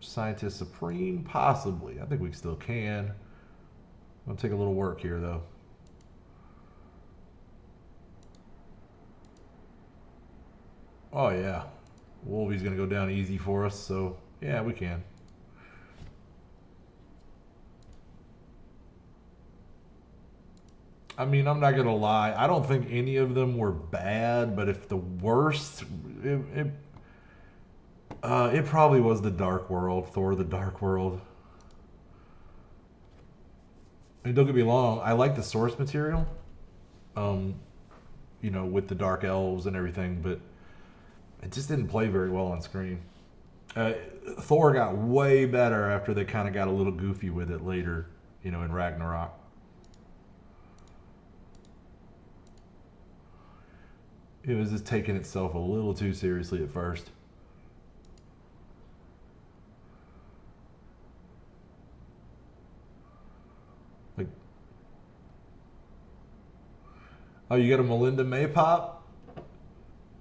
Scientist Supreme? Possibly. I think we still can. It'll take a little work here, though. Oh, yeah. Wolvie's going to go down easy for us, so yeah, we can. I mean, I'm not going to lie. I don't think any of them were bad, but if the worst, it probably was the Dark World, Thor the Dark World. And don't get me wrong, I like the source material, you know, with the Dark Elves and everything, but it just didn't play very well on screen. Thor got way better after they kind of got a little goofy with it later, you know, in Ragnarok. It was just taking itself a little too seriously at first. Like, oh, you got a Melinda May pop?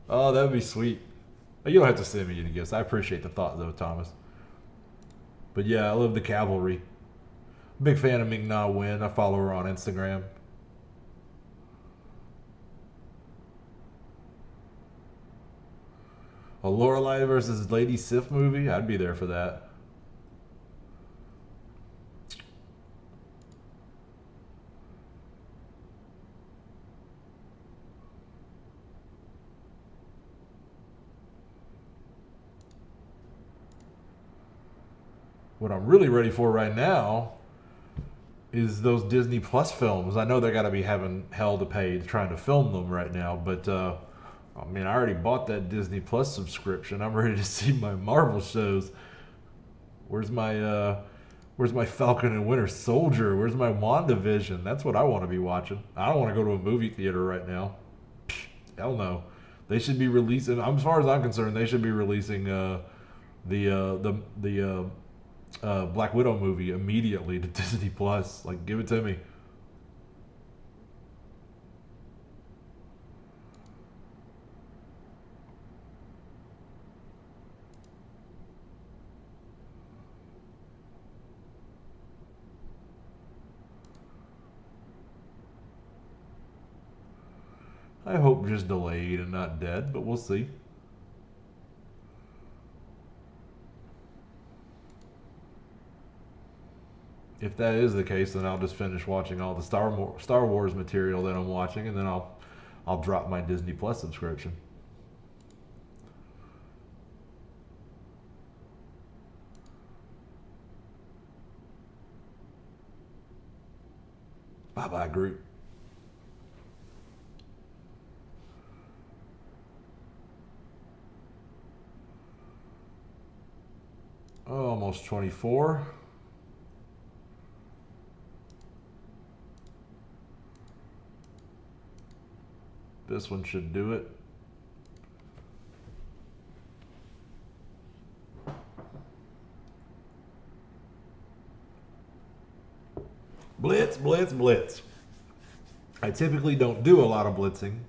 Oh, that would be sweet. You don't have to send me any gifts. I appreciate the thought, though, Thomas. But yeah, I love the Cavalry. Big fan of Ming Na Wen. I follow her on Instagram. A Lorelai versus Lady Sif movie? I'd be there for that. What I'm really ready for right now is those Disney Plus films. I know they got to be having hell to pay trying to film them right now, but I mean, I already bought that Disney Plus subscription. I'm ready to see my Marvel shows. Where's my Falcon and Winter Soldier? Where's my WandaVision? That's what I want to be watching. I don't want to go to a movie theater right now. Hell no. They should be releasing. As far as I'm concerned, they should be releasing the Black Widow movie immediately to Disney Plus. Like, give it to me. I hope just delayed and not dead, but we'll see. If that is the case, then I'll just finish watching all the Star Wars material that I'm watching, and then I'll drop my Disney Plus subscription. Bye-bye, Groot. Oh, almost 24. This one should do it. Blitz, blitz, blitz. I typically don't do a lot of blitzing,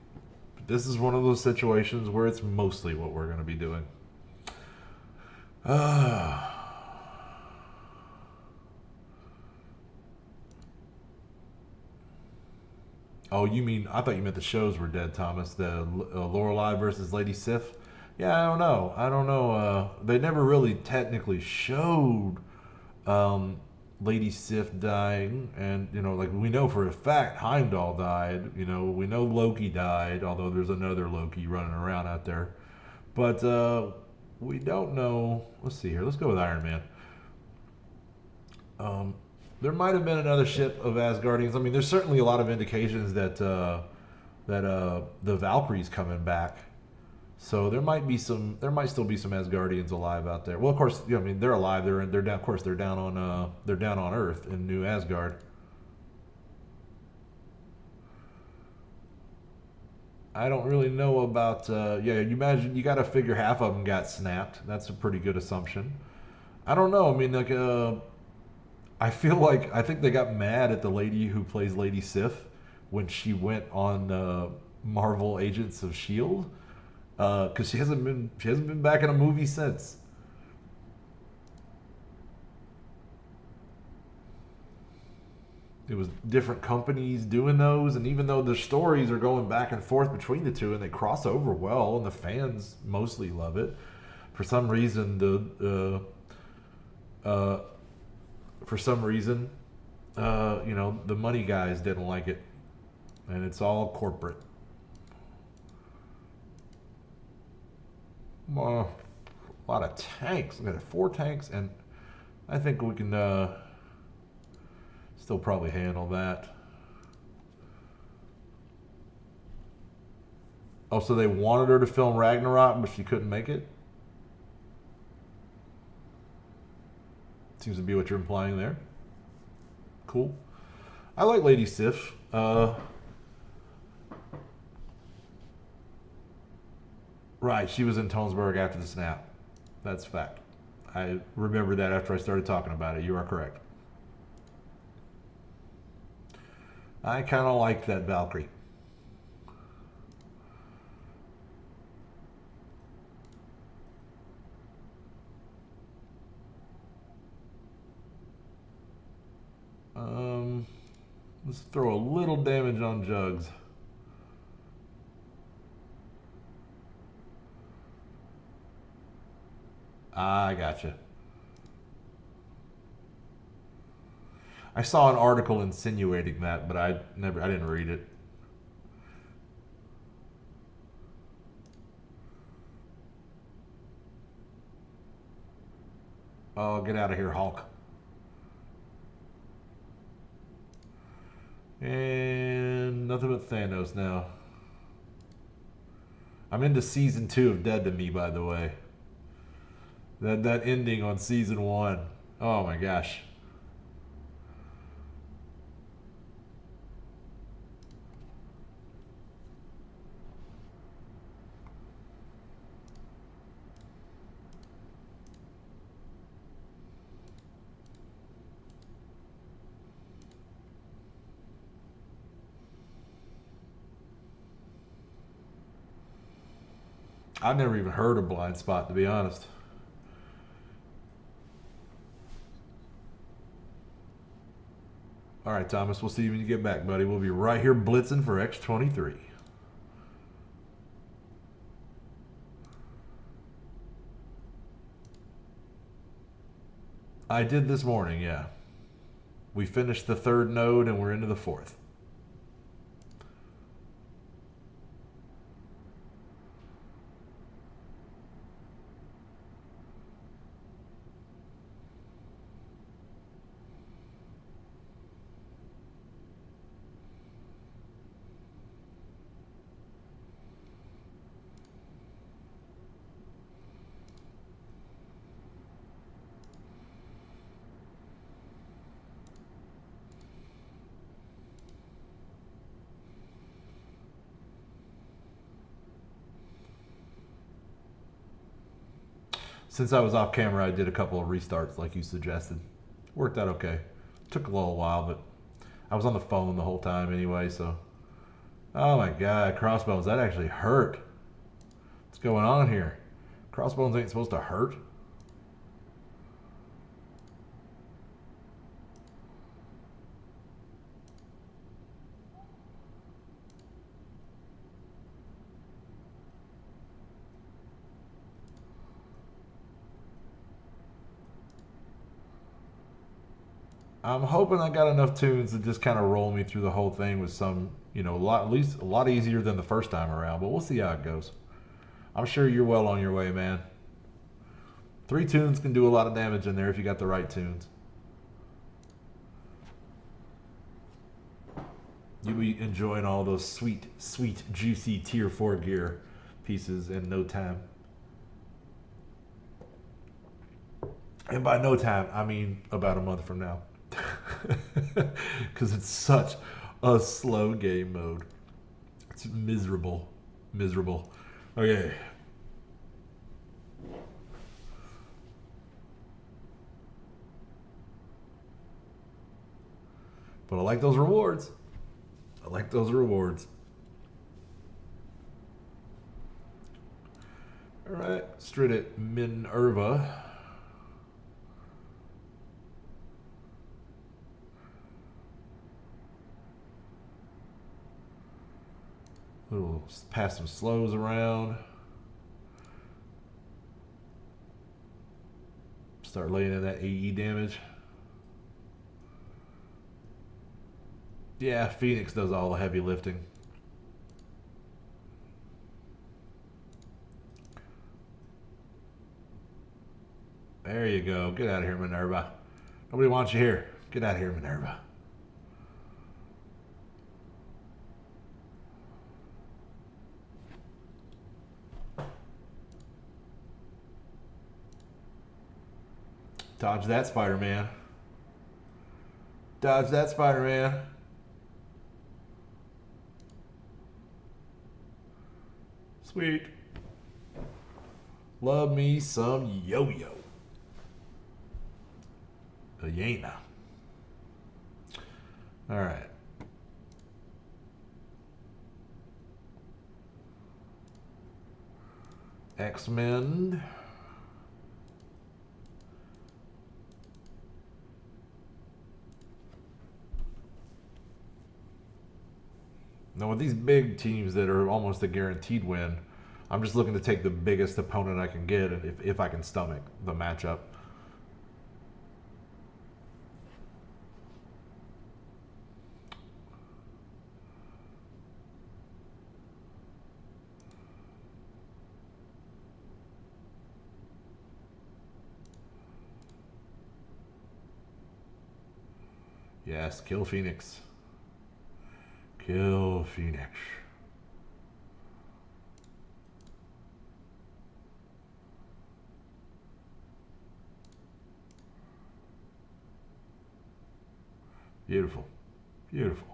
but this is one of those situations where it's mostly what we're going to be doing. Oh, you mean, I thought you meant the shows were dead, Thomas. The Lorelai versus Lady Sif. Yeah, I don't know. I don't know. They never really technically showed Lady Sif dying. And, you know, like, we know for a fact Heimdall died. You know, we know Loki died, although there's another Loki running around out there. But we don't know. Let's see here. Let's go with Iron Man. There might have been another ship of Asgardians. I mean, there's certainly a lot of indications that the Valkyrie's coming back. So there might still be some Asgardians alive out there. Well, of course, you know, I mean, they're alive. They're down. Of course, they're down on Earth in New Asgard. I don't really know about. Yeah, you imagine you got to figure half of them got snapped. That's a pretty good assumption. I don't know. I mean, like, I feel like I think they got mad at the lady who plays Lady Sif when she went on Marvel Agents of Shield because she hasn't been back in a movie since. It was different companies doing those, and even though the stories are going back and forth between the two, and they cross over well, and the fans mostly love it, for some reason the money guys didn't like it, and it's all corporate. A lot of tanks. We got 4 tanks, and I think we can still probably handle that. Oh, so they wanted her to film Ragnarok, but she couldn't make it? Seems to be what you're implying there. Cool. I like Lady Sif. Right, she was in Tonesburg after the snap. That's fact. I remember that after I started talking about it. You are correct. I kind of like that Valkyrie. Let's throw a little damage on Jugs. I gotcha. I saw an article insinuating that, but I didn't read it. Oh, get out of here, Hulk. And nothing but Thanos now. I'm into season 2 of Dead to Me, by the way. That ending on season 1. Oh my gosh. I've never even heard of Blind Spot, to be honest. All right, Thomas, we'll see you when you get back, buddy. We'll be right here blitzing for X-23. I did this morning, yeah. We finished the 3rd node and we're into the 4th. Since I was off camera, I did a couple of restarts like you suggested. Worked out okay. Took a little while, but I was on the phone the whole time anyway, so. Oh my God, Crossbones, that actually hurt. What's going on here? Crossbones ain't supposed to hurt. I'm hoping I got enough tunes to just kind of roll me through the whole thing with some, at least a lot easier than the first time around, but we'll see how it goes. I'm sure you're well on your way, man. 3 tunes can do a lot of damage in there if you got the right tunes. You'll be enjoying all those sweet, sweet, juicy tier 4 gear pieces in no time. And by no time, I mean about a month from now. Because it's such a slow game mode. It's miserable. Miserable. Okay. But I like those rewards. I like those rewards. All right, straight at Minerva. Little pass some slows around. Start laying in that AE damage. Yeah, Phoenix does all the heavy lifting. There you go. Get out of here, Minerva. Nobody wants you here. Get out of here, Minerva. Dodge that, Spider-Man. Dodge that, Spider-Man. Sweet. Love me some yo-yo. A Yena. All right. X-Men. Now with these big teams that are almost a guaranteed win, I'm just looking to take the biggest opponent I can get, and if I can stomach the matchup. Yes, kill Phoenix. Kill Phoenix. Beautiful. Beautiful.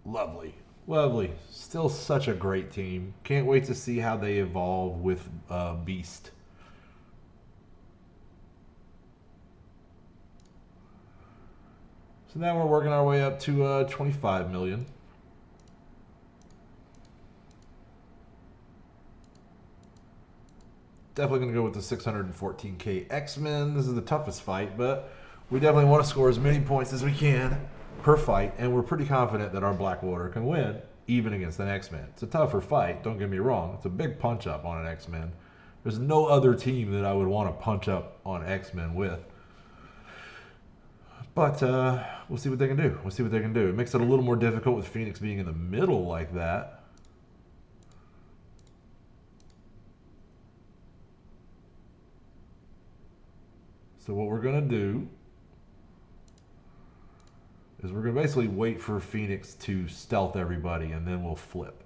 Lovely. Lovely. Still such a great team. Can't wait to see how they evolve with Beast. So now we're working our way up to 25 million. Definitely going to go with the 614K X-Men. This is the toughest fight, but we definitely want to score as many points as we can per fight, and we're pretty confident that our Blackwater can win, even against an X-Men. It's a tougher fight, don't get me wrong. It's a big punch-up on an X-Men. There's no other team that I would want to punch up on X-Men with. But we'll see what they can do. We'll see what they can do. It makes it a little more difficult with Phoenix being in the middle like that. So what we're going to do is we're going to basically wait for Phoenix to stealth everybody, and then we'll flip.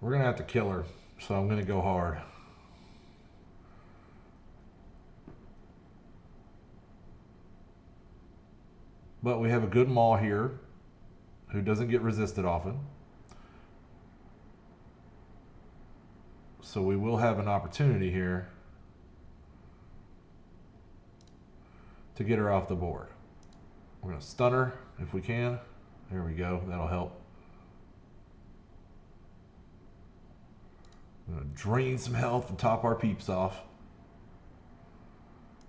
We're going to have to kill her, so I'm going to go hard. But we have a good Maw here who doesn't get resisted often. So we will have an opportunity here to get her off the board. We're going to stun her if we can. There we go. That'll help. I'm going to drain some health and top our peeps off.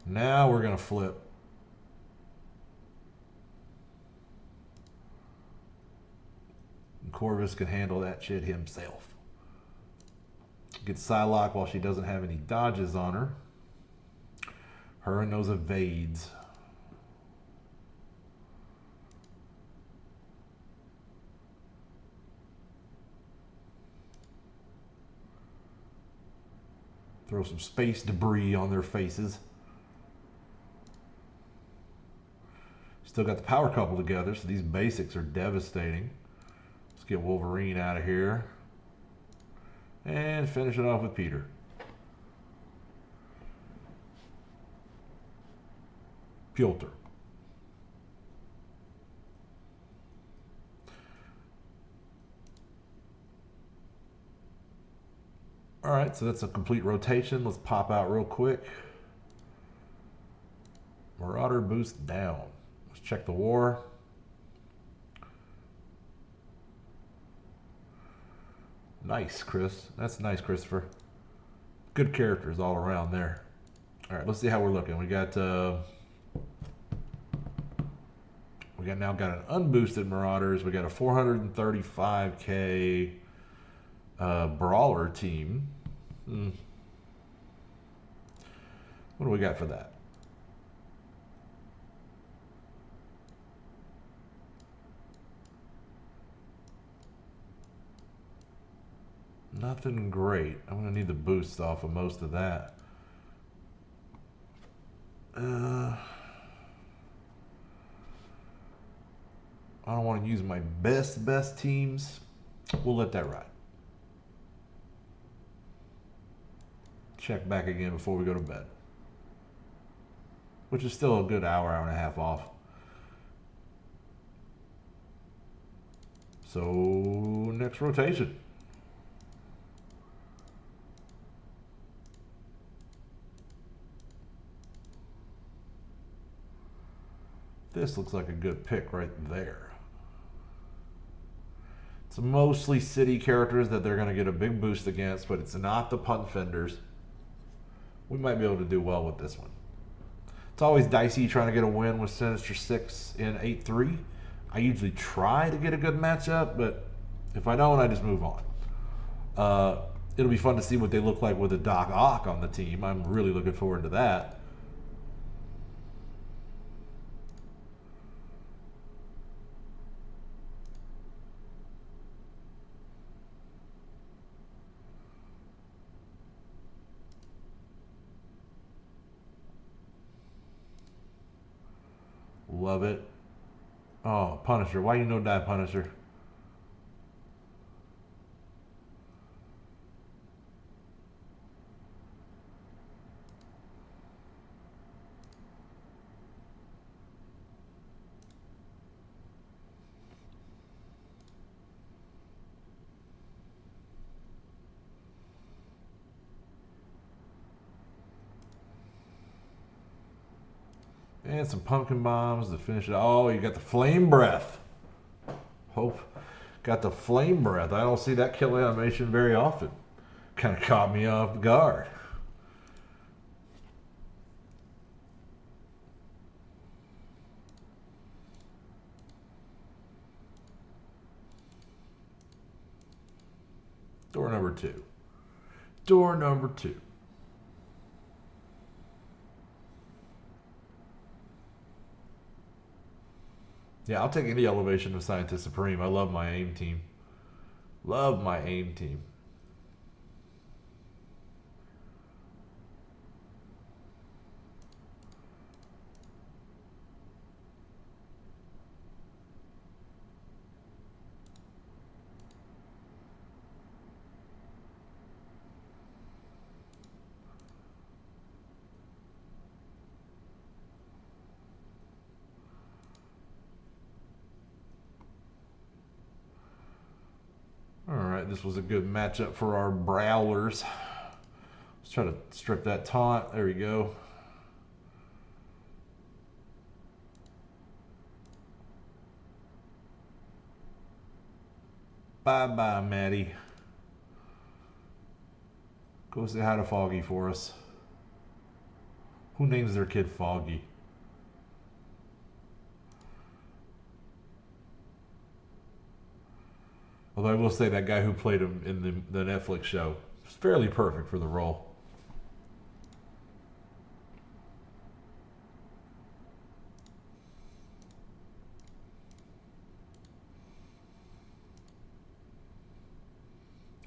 Now we're going to flip. Corvus can handle that shit himself. Gets Psylocke while she doesn't have any dodges on her. Her and those evades. Throw some space debris on their faces. Still got the power couple together, so these basics are devastating. Let's get Wolverine out of here. And finish it off with Peter. Piotr. Alright, so that's a complete rotation. Let's pop out real quick. Marauder boost down. Let's check the war. Nice, Chris. That's nice, Christopher. Good characters all around there. Alright, let's see how we're looking. We got now got an unboosted Marauders. We got a 435k brawler team. What do we got for that? Nothing great. I'm going to need the boost off of most of that. I don't want to use my best teams. We'll let that ride. Check back again before we go to bed. Which is still a good hour and a half off. So, next rotation. This looks like a good pick right there. It's mostly city characters that they're going to get a big boost against, but it's not the punt fenders. We might be able to do well with this one. It's always dicey trying to get a win with Sinister Six in 8-3. I usually try to get a good matchup, but if I don't, I just move on. It'll be fun to see what they look like with a Doc Ock on the team. I'm really looking forward to that. Love it. Oh, Punisher. Why you no die, Punisher? And some pumpkin bombs to finish it. Oh, you got the flame breath. Hope got the flame breath. I don't see that kill animation very often. Kind of caught me off guard. Door number 2. Door number 2. Yeah, I'll take any elevation of Scientist Supreme. I love my AIM team. Love my AIM team. Alright, this was a good matchup for our Brawlers. Let's try to strip that taunt. There we go. Bye-bye, Maddie. Go say hi to Foggy for us. Who names their kid Foggy? Although I will say that guy who played him in the Netflix show was fairly perfect for the role.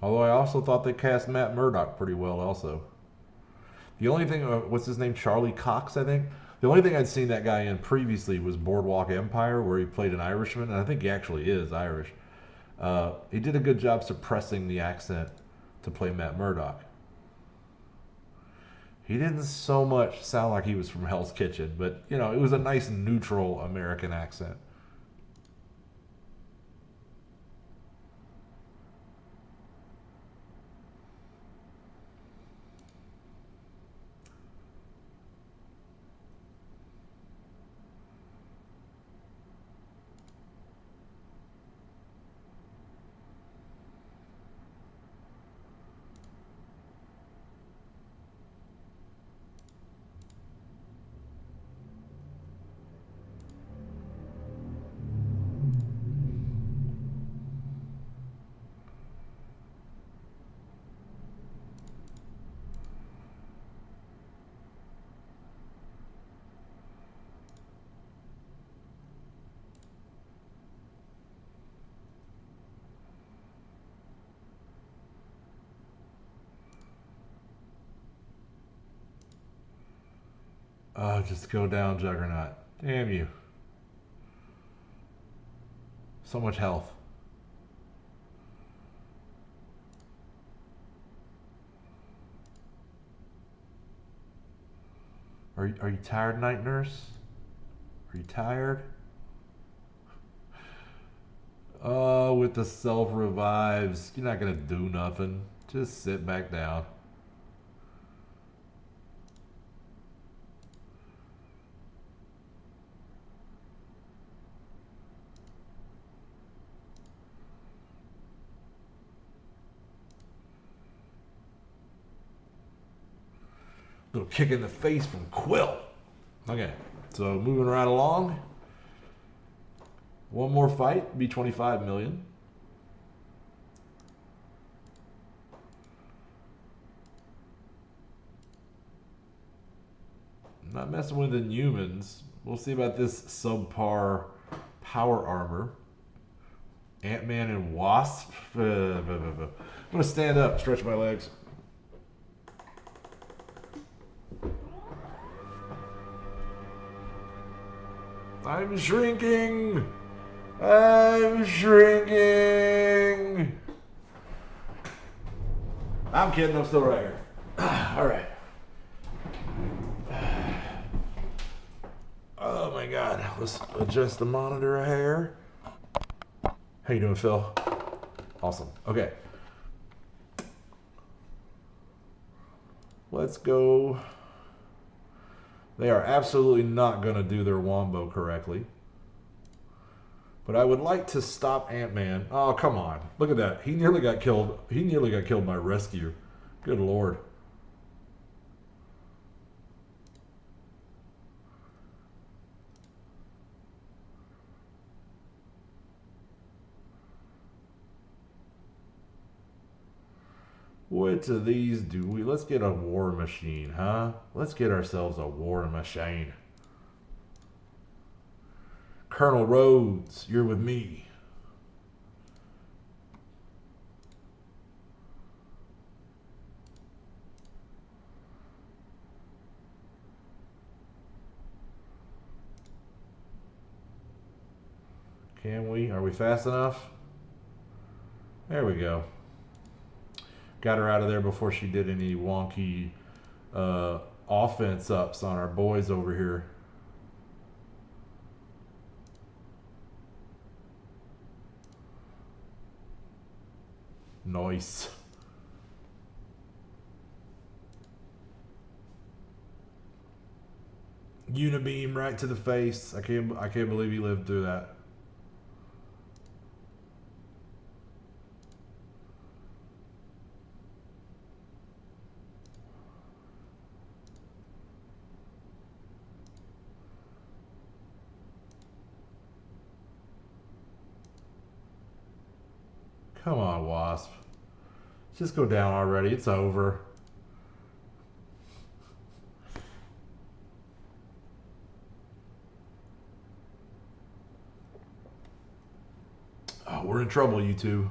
Although I also thought they cast Matt Murdock pretty well also. The only thing, what's his name? Charlie Cox, I think. The only thing I'd seen that guy in previously was Boardwalk Empire, where he played an Irishman, and I think he actually is Irish. He did a good job suppressing the accent to play Matt Murdock. He didn't so much sound like he was from Hell's Kitchen, but, you know, it was a nice neutral American accent. Oh, just go down, Juggernaut. Damn you. So much health. Are you tired, night nurse? Are you tired? Oh, with the self-revives, you're not going to do nothing. Just sit back down. Little kick in the face from Quill. Okay, so moving right along. One more fight, be 25 million. I'm not messing with Inhumans. We'll see about this subpar power armor. Ant-Man and Wasp. I'm gonna stand up, stretch my legs. I'm shrinking. I'm shrinking. I'm kidding. I'm still right here. All right. Oh my God. Let's adjust the monitor a hair. How you doing, Phil? Awesome. Okay. Let's go. They are absolutely not going to do their wombo correctly. But I would like to stop Ant-Man. Oh, come on. Look at that. He nearly got killed. He nearly got killed by rescue. Good Lord. Which of these do we... Let's get a war machine, huh? Let's get ourselves a war machine. Colonel Rhodes, you're with me. Can we? Are we fast enough? There we go. Got her out of there before she did any wonky offense ups on our boys over here. Nice. Unibeam right to the face. I can't believe he lived through that. Come on, Wasp. Just go down already. It's over. Oh, we're in trouble, YouTube.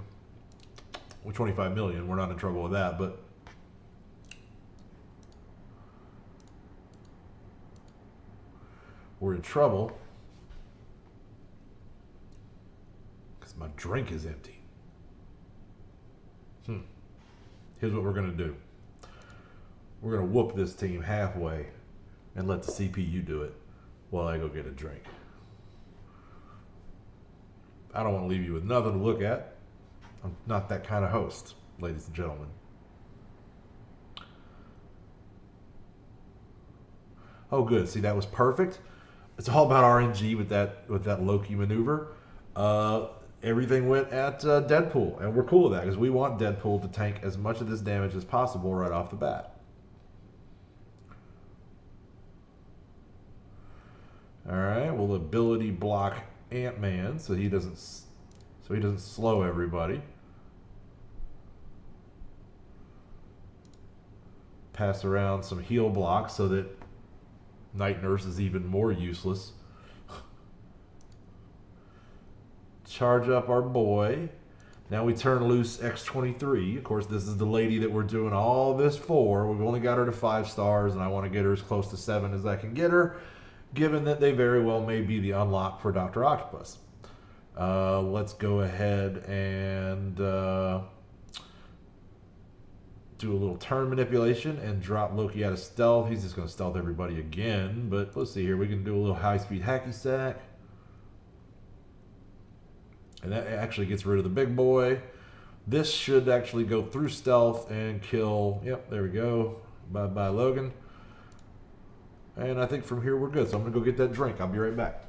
We're 25 million. We're not in trouble with that, but we're in trouble because my drink is empty. Here's what we're going to do. We're going to whoop this team halfway and let the CPU do it while I go get a drink. I don't want to leave you with nothing to look at. I'm not that kind of host, ladies and gentlemen. Oh, good. See, that was perfect. It's all about RNG with that Loki maneuver. Everything went at Deadpool, and we're cool with that because we want Deadpool to tank as much of this damage as possible right off the bat. All right, we'll ability block Ant-Man so he doesn't slow everybody. Pass around some heal blocks so that Night Nurse is even more useless. Charge up our boy. Now we turn loose X-23. Of course, this is the lady that we're doing all this for. We've only got her to 5 stars, and I want to get her as close to 7 as I can get her, given that they very well may be the unlock for Dr. Octopus. Let's go ahead and do a little turn manipulation and drop Loki out of stealth. He's just going to stealth everybody again, but let's see here. We can do a little high-speed hacky sack. And that actually gets rid of the big boy. This should actually go through stealth and kill. Yep, there we go. Bye-bye, Logan. And I think from here we're good. So I'm going to go get that drink. I'll be right back.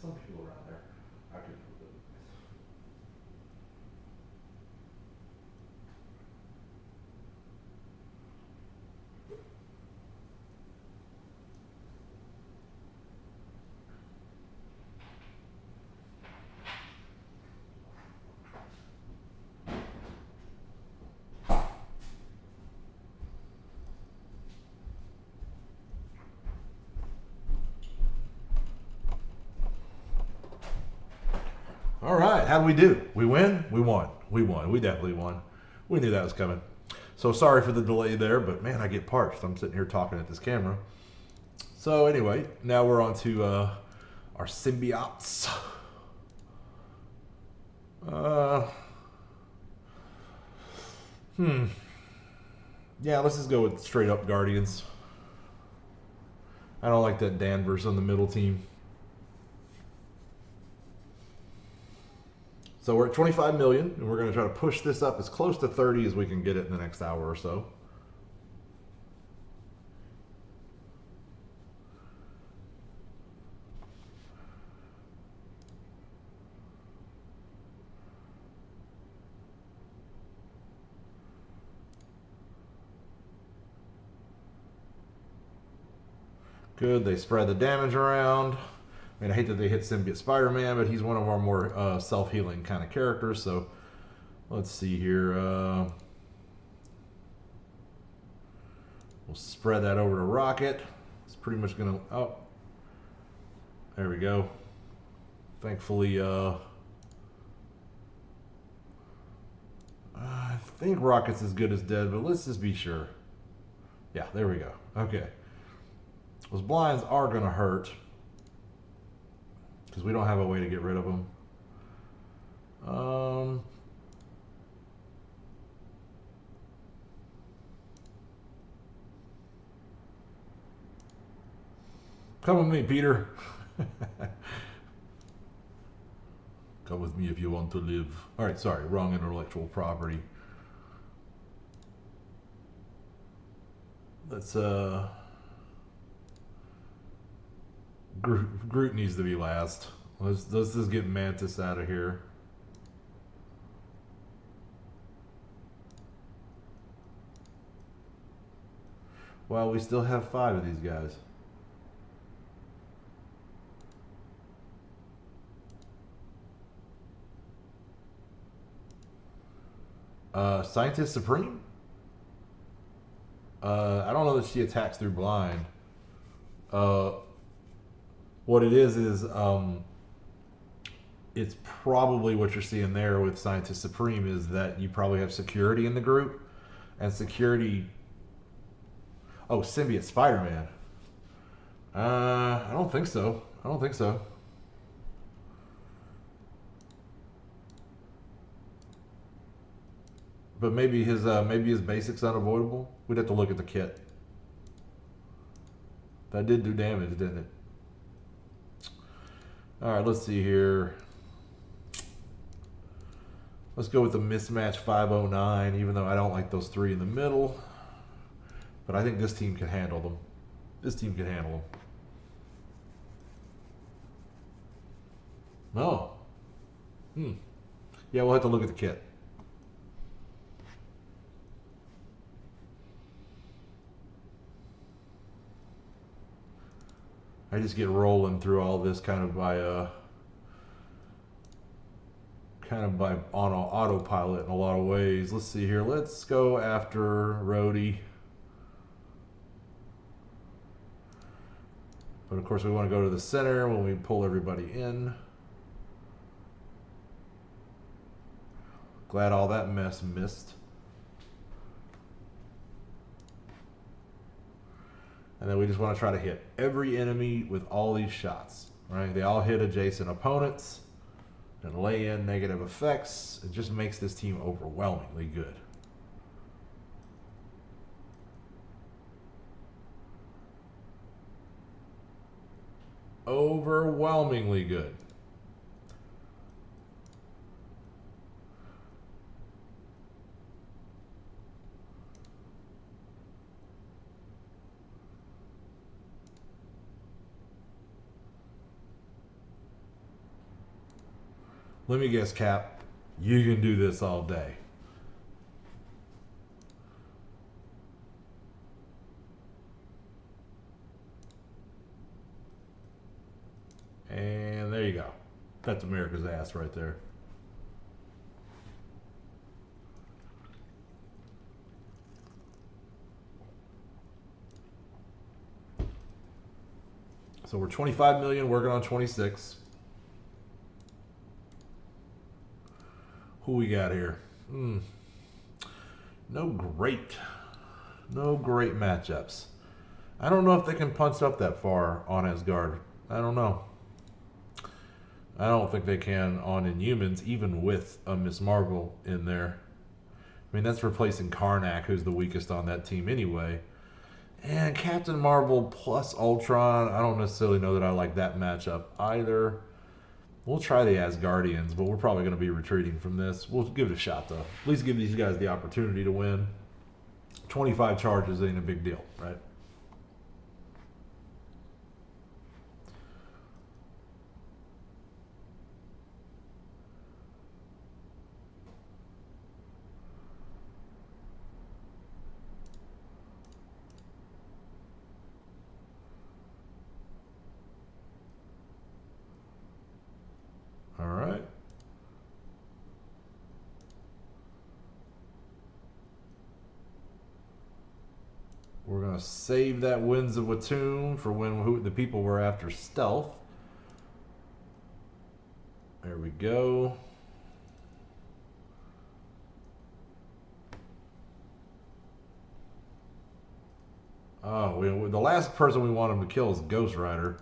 Some people around there, I could live with this. All right, how do we do? We win? We won. We won. We definitely won. We knew that was coming. So sorry for the delay there, but man, I get parched. I'm sitting here talking at this camera. So anyway, now we're on to our symbiotes. Yeah, let's just go with straight up Guardians. I don't like that Danvers on the middle team. So we're at 25 million, and we're going to try to push this up as close to 30 as we can get it in the next hour or so. Good, they spread the damage around. I mean, I hate that they hit Symbiote Spider-Man, but he's one of our more self-healing kind of characters. So let's see here. We'll spread that over to Rocket. It's pretty much going to... Oh, there we go. Thankfully, I think Rocket's as good as dead, but let's just be sure. Yeah, there we go. Okay. Those blinds are going to hurt, because we don't have a way to get rid of them. Come with me, Peter. Come Come with me if you want to live. All right, sorry, wrong intellectual property. Let's Groot needs to be last. Let's just get Mantis out of here. Well, we still have 5 of these guys. Scientist Supreme? I don't know that she attacks through blind. What it is it's probably what you're seeing there with Scientist Supreme is that you probably have security in the group, and security. Oh, Symbiote Spider-Man. I don't think so. I don't think so. But maybe his basic's unavoidable. We'd have to look at the kit. That did do damage, didn't it? All right, let's see here. Let's go with the mismatch 509, even though I don't like those 3 in the middle. But I think this team can handle them. This team can handle them. No. Yeah, we'll have to look at the kit. I just get rolling through all this kind of by on autopilot in a lot of ways. Let's see here. Let's go after Rhodey. But of course we want to go to the center when we pull everybody in. Glad all that mess missed. And then we just want to try to hit every enemy with all these shots, right? They all hit adjacent opponents and lay in negative effects. It just makes this team overwhelmingly good. Overwhelmingly good. Let me guess, Cap, you can do this all day. And there you go. That's America's ass right there. So we're 25 million, working on 26. Who we got here? No great matchups. I don't know if they can punch up that far on Asgard. I don't know. I don't think they can on Inhumans, even with a Miss Marvel in there. I mean, that's replacing Karnak, who's the weakest on that team anyway. And Captain Marvel plus Ultron, I don't necessarily know that I like that matchup either. We'll try the Asgardians, but we're probably going to be retreating from this. We'll give it a shot, though. At least give these guys the opportunity to win. 25 charges ain't a big deal, right? All right. We're going to save that Winds of Watoomb for when the people were after stealth. There we go. Oh, the last person we want him to kill is Ghost Rider.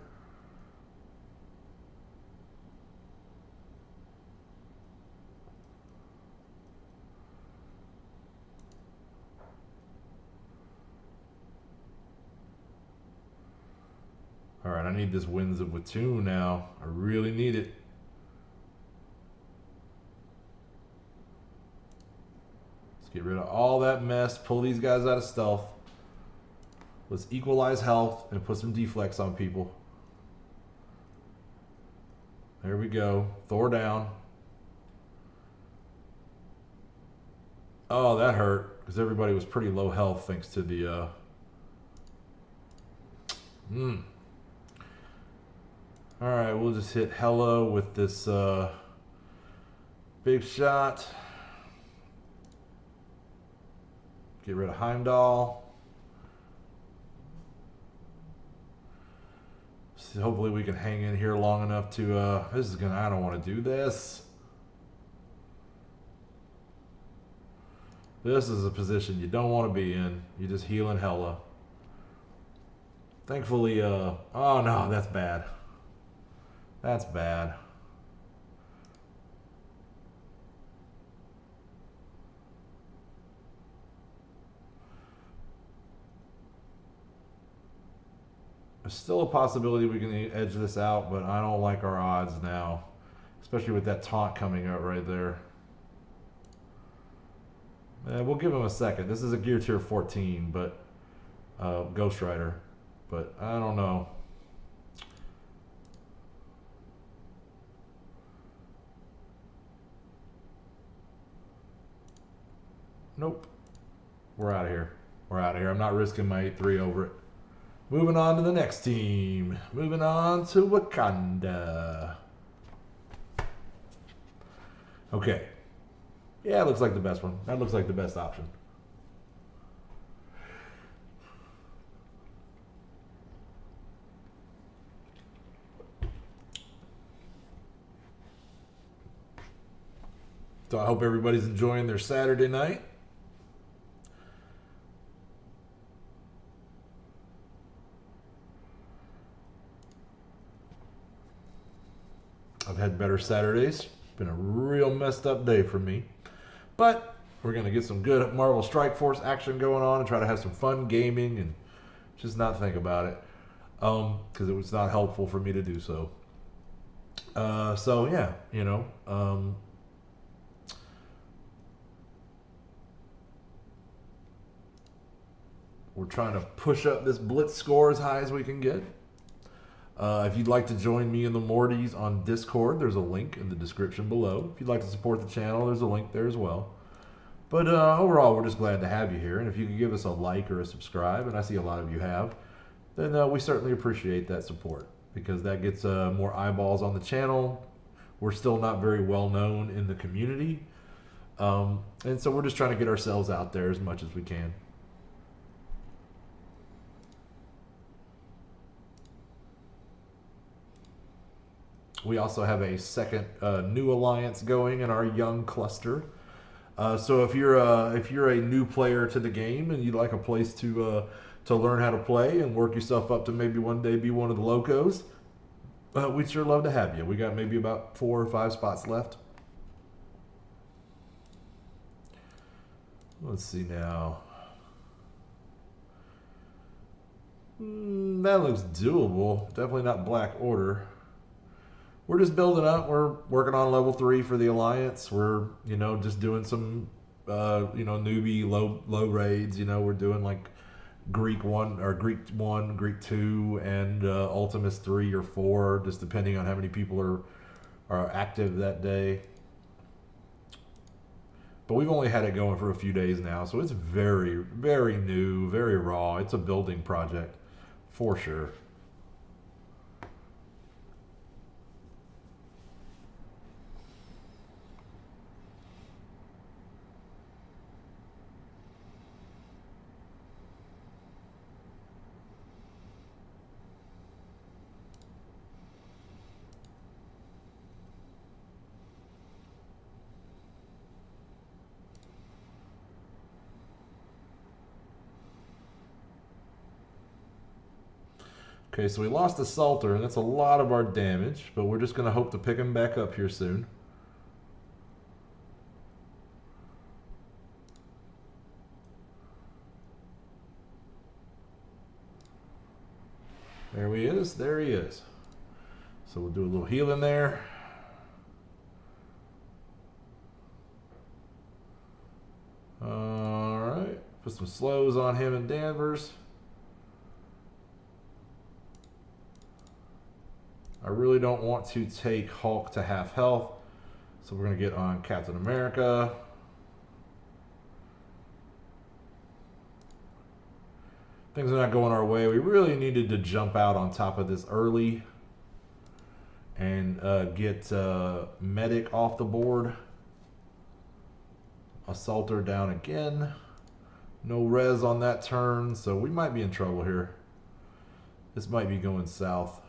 All right, I need this Winds of Watoomb now. I really need it. get rid of all that mess. Pull these guys out of stealth. Let's equalize health and put some deflex on people. There we go. Thor down. Oh, that hurt because everybody was pretty low health thanks to the Alright, we'll just hit Hella with this big shot. Get rid of Heimdall. So hopefully we can hang in here long enough to I don't want to do this. This is a position you don't want to be in. You're just healing Hella. Thankfully, oh no, that's bad. That's bad. There's still a possibility we can edge this out, but I don't like our odds now. Especially with that taunt coming out right there. We'll give him a second. This is a gear tier 14, but Ghost Rider. But I don't know. Nope. We're out of here. We're out of here. I'm not risking my 8-3 over it. Moving on to the next team. Moving on to Wakanda. Okay. Yeah, it looks like the best one. That looks like the best option. So I hope everybody's enjoying their Saturday night. I've had better Saturdays. Been a real messed up day for me. But we're going to get some good Marvel Strike Force action going on and try to have some fun gaming and just not think about it. Because it was not helpful for me to do so. So yeah, you know. We're trying to push up this blitz score as high as we can get. If you'd like to join me and the Mortys on Discord, there's a link in the description below. If you'd like to support the channel, there's a link there as well. But overall, we're just glad to have you here. And if you could give us a like or a subscribe, and I see a lot of you have, then we certainly appreciate that support because that gets more eyeballs on the channel. We're still not very well known in the community. And so we're just trying to get ourselves out there as much as we can. We also have a second new alliance going in our young cluster. So if you're a new player to the game and you'd like a place to learn how to play and work yourself up to maybe one day be one of the locos, we'd sure love to have you. We got maybe about 4 or 5 spots left. Let's see now. That looks doable. Definitely not Black Order. We're just building up. We're working on level 3 for the Alliance. We're, just doing some, newbie low raids. We're doing like Greek 1 or Greek 1, Greek 2, and Ultimus 3 or 4, just depending on how many people are active that day. But we've only had it going for a few days now, so it's very, very new, very raw. It's a building project for sure. Okay, so we lost the Salter, and that's a lot of our damage, but we're just going to hope to pick him back up here soon. There he is. There he is. So we'll do a little healing there. Put some slows on him and Danvers. I really don't want to take Hulk to half health, so we're going to get on Captain America. Things are not going our way. We really needed to jump out on top of this early and get Medic off the board. Assaulter down again. No res on that turn, so we might be in trouble here. This might be going south.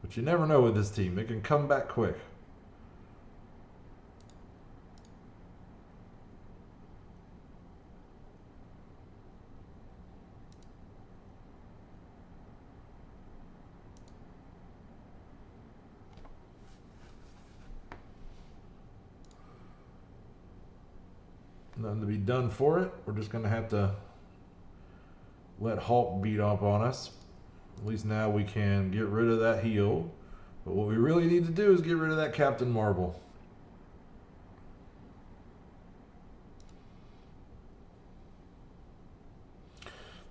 But you never know with this team. It can come back quick. Nothing to be done for it. We're just going to have to let Hulk beat up on us. At least now we can get rid of that heal. But what we really need to do is get rid of that Captain Marvel.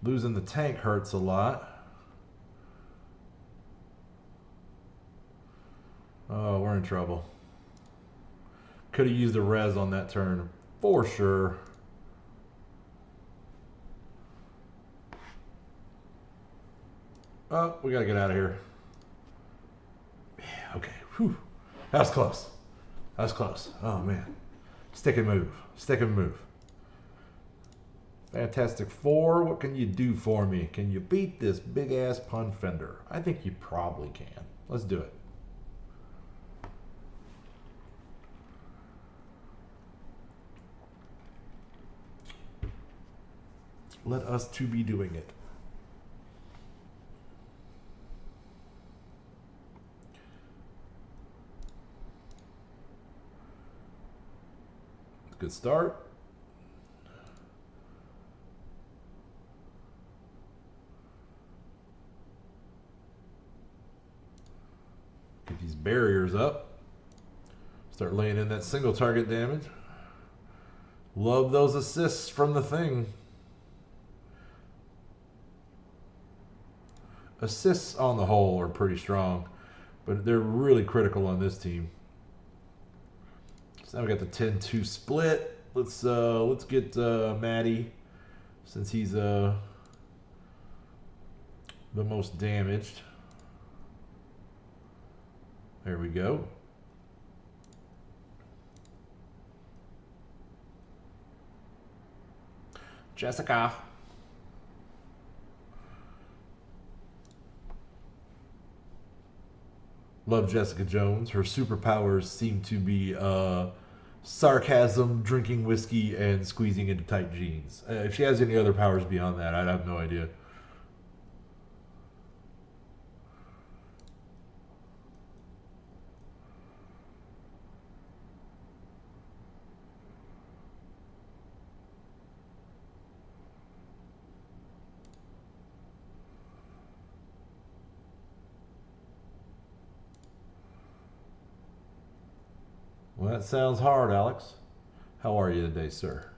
Losing the tank hurts a lot. Oh, we're in trouble. Could have used a res on that turn for sure. Oh, we gotta get out of here. Yeah, okay. Whew. That was close. That was close. Oh man. Stick and move. Stick and move. Fantastic Four, what can you do for me? Can you beat this big ass pun fender? I think you probably can. Let's do it. Let us to be doing it. Good start. Get these barriers up. Start laying in that single target damage. Love those assists from the Thing. Assists on the whole are pretty strong, but they're really critical on this team. So now we got the 10-2 split. Let's get Maddie, since he's the most damaged. There we go. Jessica. Love Jessica Jones. Her superpowers seem to be sarcasm, drinking whiskey, and squeezing into tight jeans. If she has any other powers beyond that, I have no idea. Well, that sounds hard, Alex. How are you today, sir?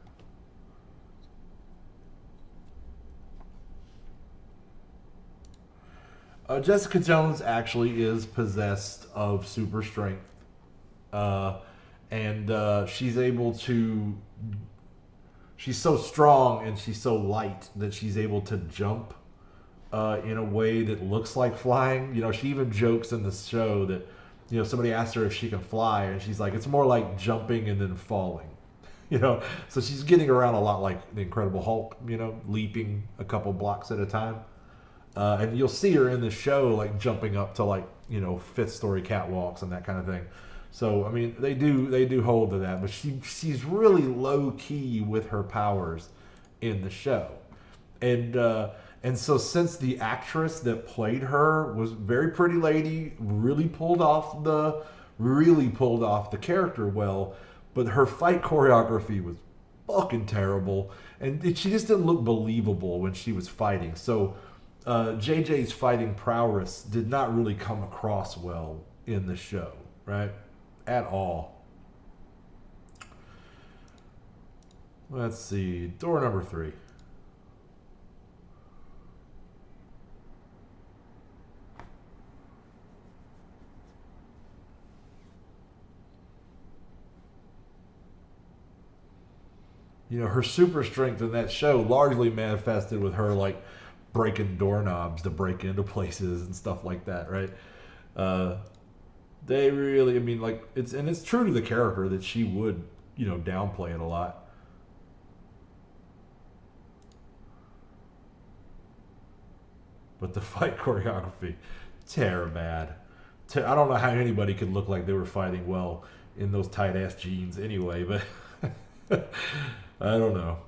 Jessica Jones actually is possessed of super strength. And she's able to... She's so strong and she's so light that she's able to jump in a way that looks like flying. You know, she even jokes in the show that, you know, somebody asked her if she can fly, and she's like, it's more like jumping and then falling. You know, so she's getting around a lot like the Incredible Hulk, you know, leaping a couple blocks at a time. And you'll see her in the show, like, jumping up to, like, you know, fifth story catwalks and that kind of thing. So, I mean, they do hold to that, but she's really low key with her powers in the show. And so since the actress that played her was a very pretty lady, really pulled off the character well, but her fight choreography was fucking terrible, and she just didn't look believable when she was fighting. So JJ's fighting prowess did not really come across well in the show, right? at all. Let's see. Door number 3. You know, her super strength in that show largely manifested with her, like, breaking doorknobs to break into places and stuff like that, right? They really, I mean, like, it's true to the character that she would, you know, downplay it a lot. But the fight choreography, bad. I don't know how anybody could look like they were fighting well in those tight ass jeans anyway, but I don't know.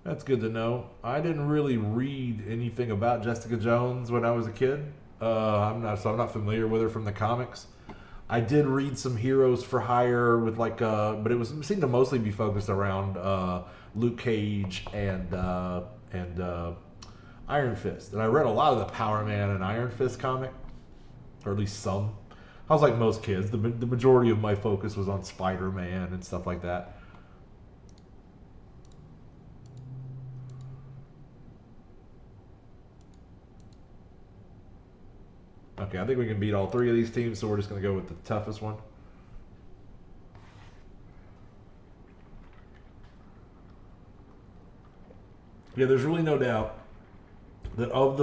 That's good to know. I didn't really read anything about Jessica Jones when I was a kid. I'm not familiar with her from the comics. I did read some Heroes for Hire with but it seemed to mostly be focused around Luke Cage and Iron Fist. And I read a lot of the Power Man and Iron Fist comic, or at least some. I was like most kids. The majority of my focus was on Spider-Man and stuff like that. Okay, I think we can beat all 3 of these teams, so we're just going to go with the toughest one. Yeah, there's really no doubt that of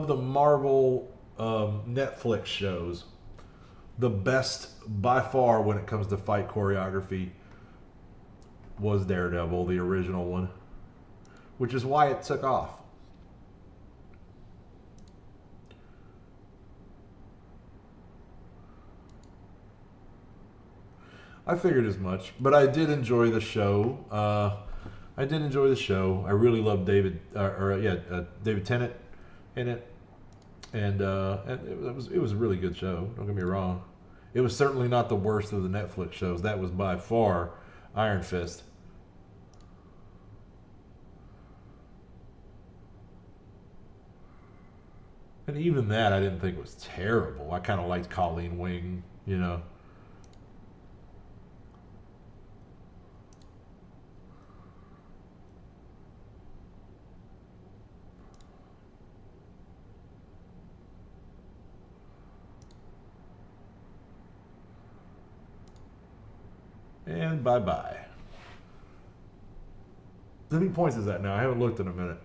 the Marvel Netflix shows, the best by far when it comes to fight choreography was Daredevil, the original one, which is why it took off. I figured as much, but I did enjoy the show. I really loved David Tennant in it, and it was a really good show. Don't get me wrong. It was certainly not the worst of the Netflix shows. That was by far Iron Fist. And even that I didn't think was terrible. I kind of liked Colleen Wing, you know. And bye-bye. How many points is that now? I haven't looked in a minute.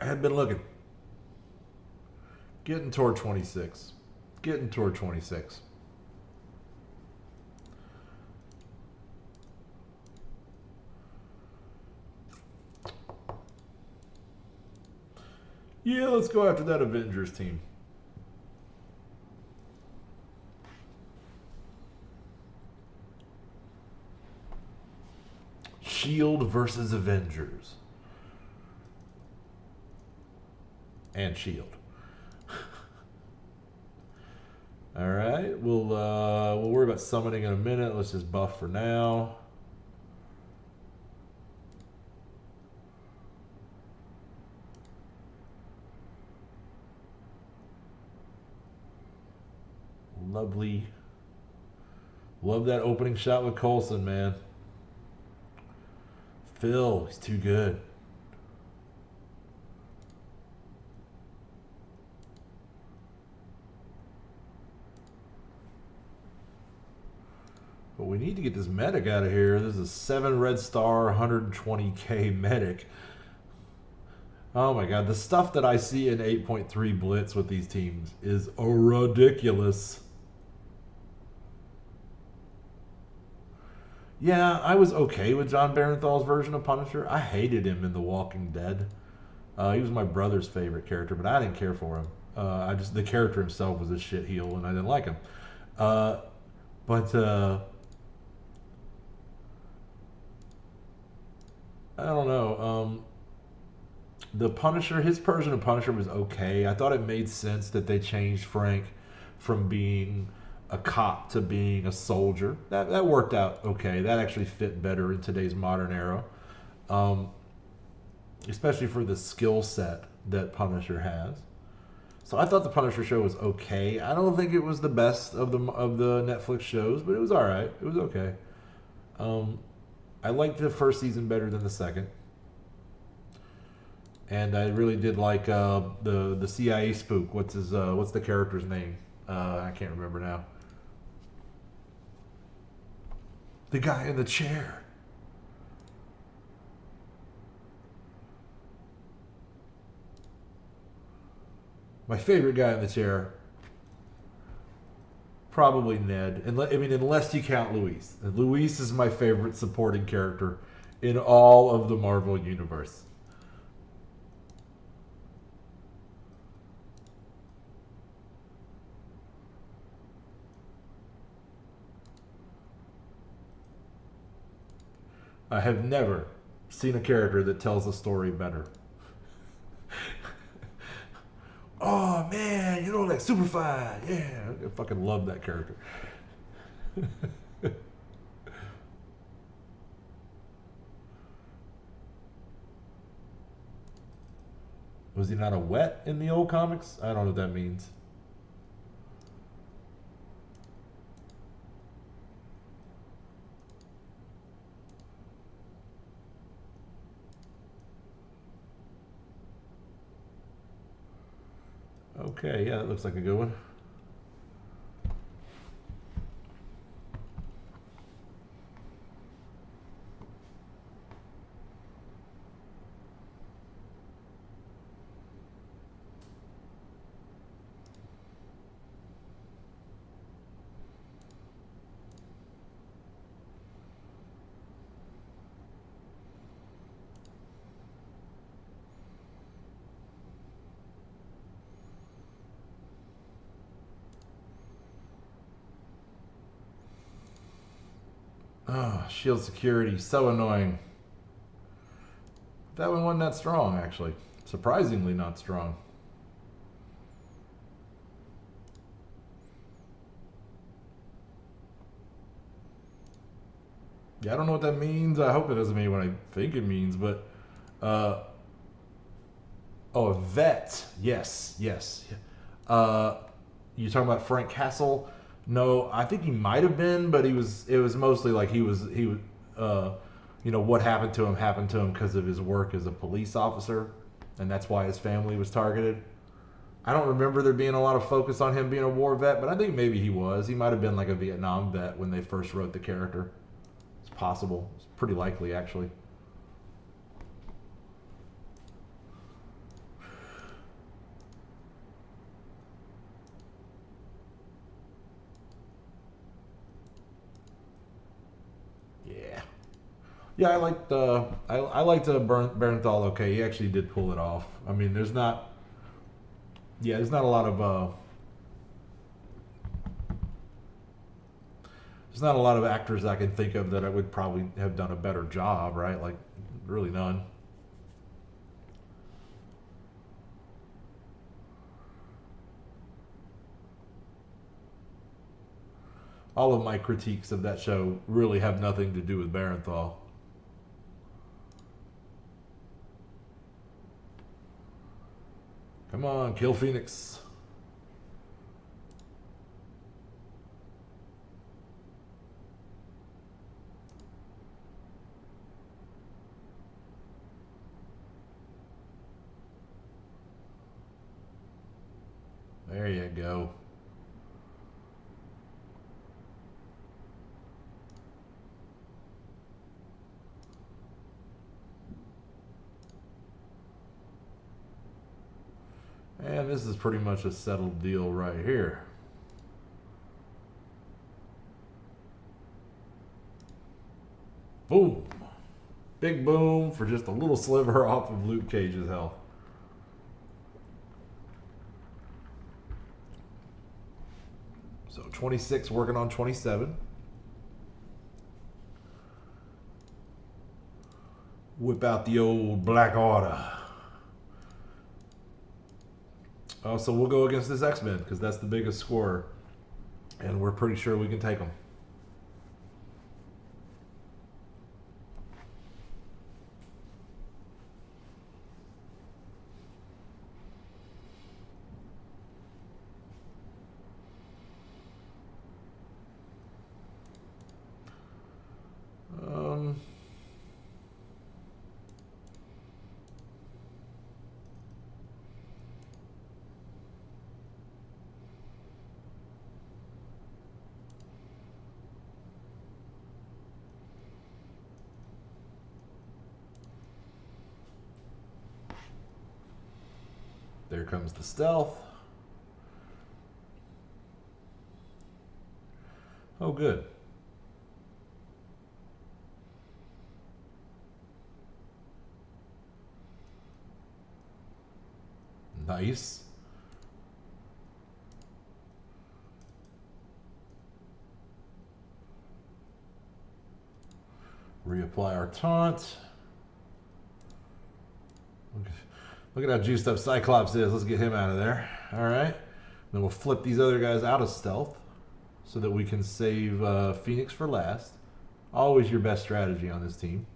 I had been looking. Getting toward 26. Yeah, let's go after that Avengers team. Shield versus Avengers. And Shield. All right, we'll worry about summoning in a minute. Let's just buff for now. Lovely. Love that opening shot with Coulson, man. Phil, he's too good. But we need to get this medic out of here. This is a 7 red star, 120k medic. Oh my god, the stuff that I see in 8.3 Blitz with these teams is ridiculous. Yeah, I was okay with John Barenthal's version of Punisher. I hated him in The Walking Dead. He was my brother's favorite character, but I didn't care for him. The character himself was a shitheel, and I didn't like him. I don't know. The Punisher, his version of Punisher was okay. I thought it made sense that they changed Frank from being a cop to being a soldier. That worked out okay. That actually fit better in today's modern era, especially for the skill set that Punisher has. So I thought the Punisher show was okay. I don't think it was the best of the Netflix shows, but it was all right. It was okay. I liked the first season better than the second, and I really did like the CIA spook. What's the character's name? I can't remember now. The guy in the chair. My favorite guy in the chair, probably Ned. Unless you count Luis. And Luis is my favorite supporting character in all of the Marvel universe. I have never seen a character that tells a story better. Oh man, like super fine. Yeah, I fucking love that character. Was he not a wet in the old comics? I don't know what that means. Okay, yeah, that looks like a good one. Oh, shield security, so annoying. That one wasn't that strong, actually. Surprisingly not strong. Yeah, I don't know what that means. I hope it doesn't mean what I think it means, but... oh, a vet. Yes. You talking about Frank Castle? No, I think he might have been, but it was mostly like he was what happened to him because of his work as a police officer, and that's why his family was targeted. I don't remember there being a lot of focus on him being a war vet, but I think maybe he was. He might have been like a Vietnam vet when they first wrote the character. It's possible. It's pretty likely, actually. Yeah, I liked Bernthal. Okay, he actually did pull it off. I mean, there's not a lot of actors I can think of that I would probably have done a better job, right? Like, really none. All of my critiques of that show really have nothing to do with Bernthal. Come on, kill Phoenix. There you go. And this is pretty much a settled deal right here. Boom. Big boom for just a little sliver off of Luke Cage's health. So 26 working on 27. Whip out the old Black Order. Oh, so we'll go against this X-Men because that's the biggest scorer, and we're pretty sure we can take them. There comes the stealth. Oh, good. Nice. Reapply our taunt. Look at how juiced up Cyclops is. Let's get him out of there. All right. Then we'll flip these other guys out of stealth so that we can save Phoenix for last. Always your best strategy on this team.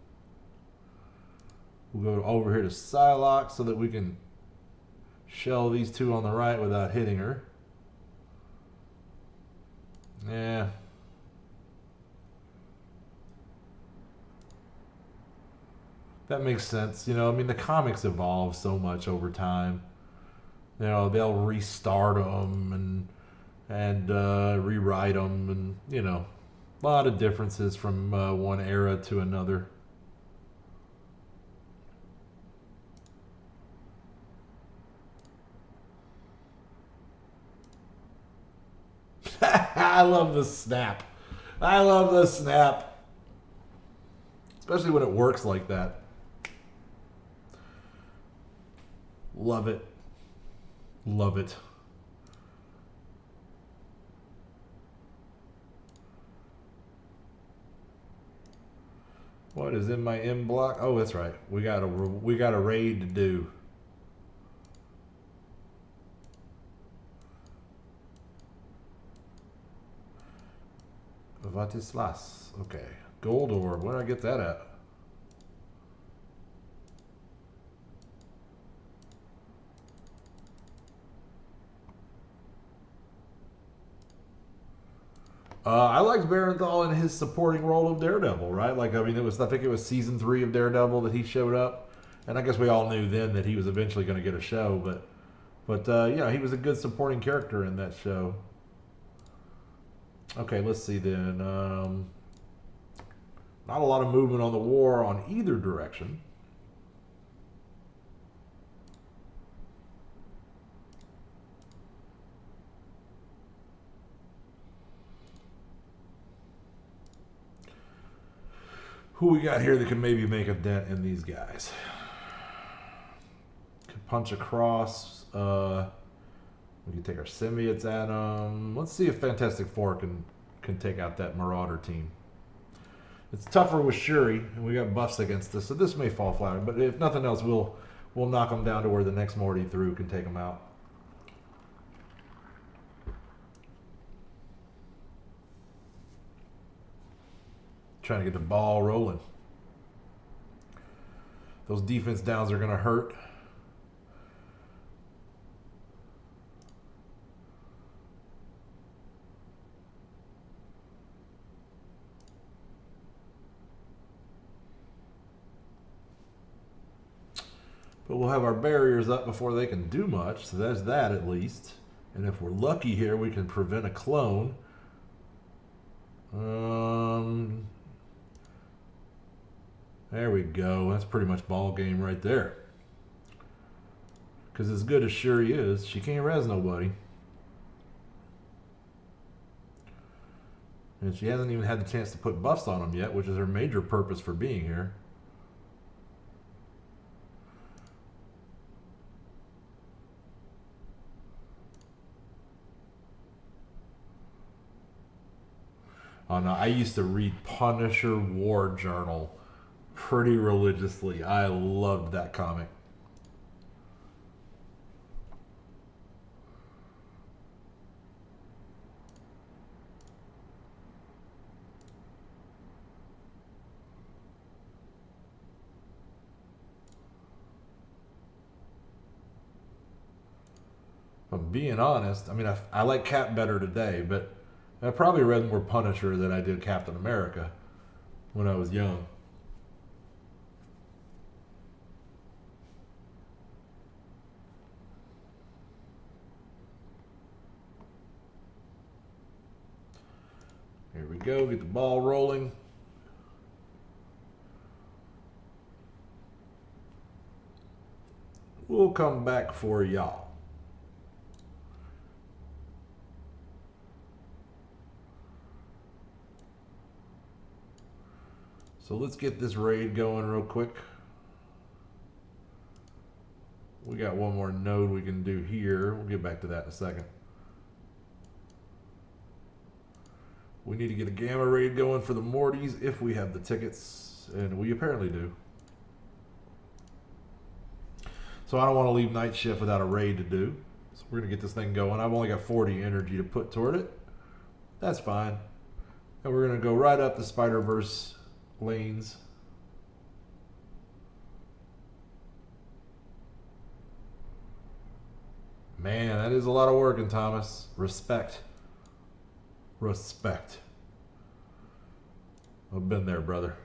We'll go over here to Psylocke so that we can shell these two on the right without hitting her. Yeah. That makes sense. You know, I mean, the comics evolve so much over time. You know, they'll restart them and rewrite them, and you know, a lot of differences from one era to another. I love the snap. I love the snap, especially when it works like that. Love it. Love it. What is in my M block? Oh, that's right. We got a raid to do. What is last? Okay. Gold orb. Where did I get that at? I liked Barenthal in his supporting role of Daredevil, right? Like, I mean, I think it was season 3 of Daredevil that he showed up, and I guess we all knew then that he was eventually going to get a show, but yeah, he was a good supporting character in that show. Okay, let's see then. Not a lot of movement on the war on either direction. Who we got here that can maybe make a dent in these guys? Could punch across. We can take our symbiotes at them. Let's see if Fantastic Four can take out that Marauder team. It's tougher with Shuri, and we got buffs against us, so this may fall flat. But if nothing else, we'll knock them down to where the next Morty through can take them out. Trying to get the ball rolling. Those defense downs are going to hurt. But we'll have our barriers up before they can do much, so there's that at least. And if we're lucky here, we can prevent a clone. There we go. That's pretty much ball game right there. Because as good as Shuri is, she can't res nobody. And she hasn't even had the chance to put buffs on them yet, which is her major purpose for being here. Oh no, I used to read Punisher War Journal pretty religiously. I loved that comic. I'm being honest, I mean, I like Cap better today, but I probably read more Punisher than I did Captain America when I was young. Here we go, get the ball rolling. We'll come back for y'all. So let's get this raid going real quick. We got one more node we can do here. We'll get back to that in a second. We need to get a gamma raid going for the Mortys if we have the tickets, and we apparently do. So I don't want to leave night shift without a raid to do. So we're going to get this thing going. I've only got 40 energy to put toward it. That's fine. And we're going to go right up the Spider-Verse lanes. Man, that is a lot of work, Thomas. Respect. Respect. I've been there, brother.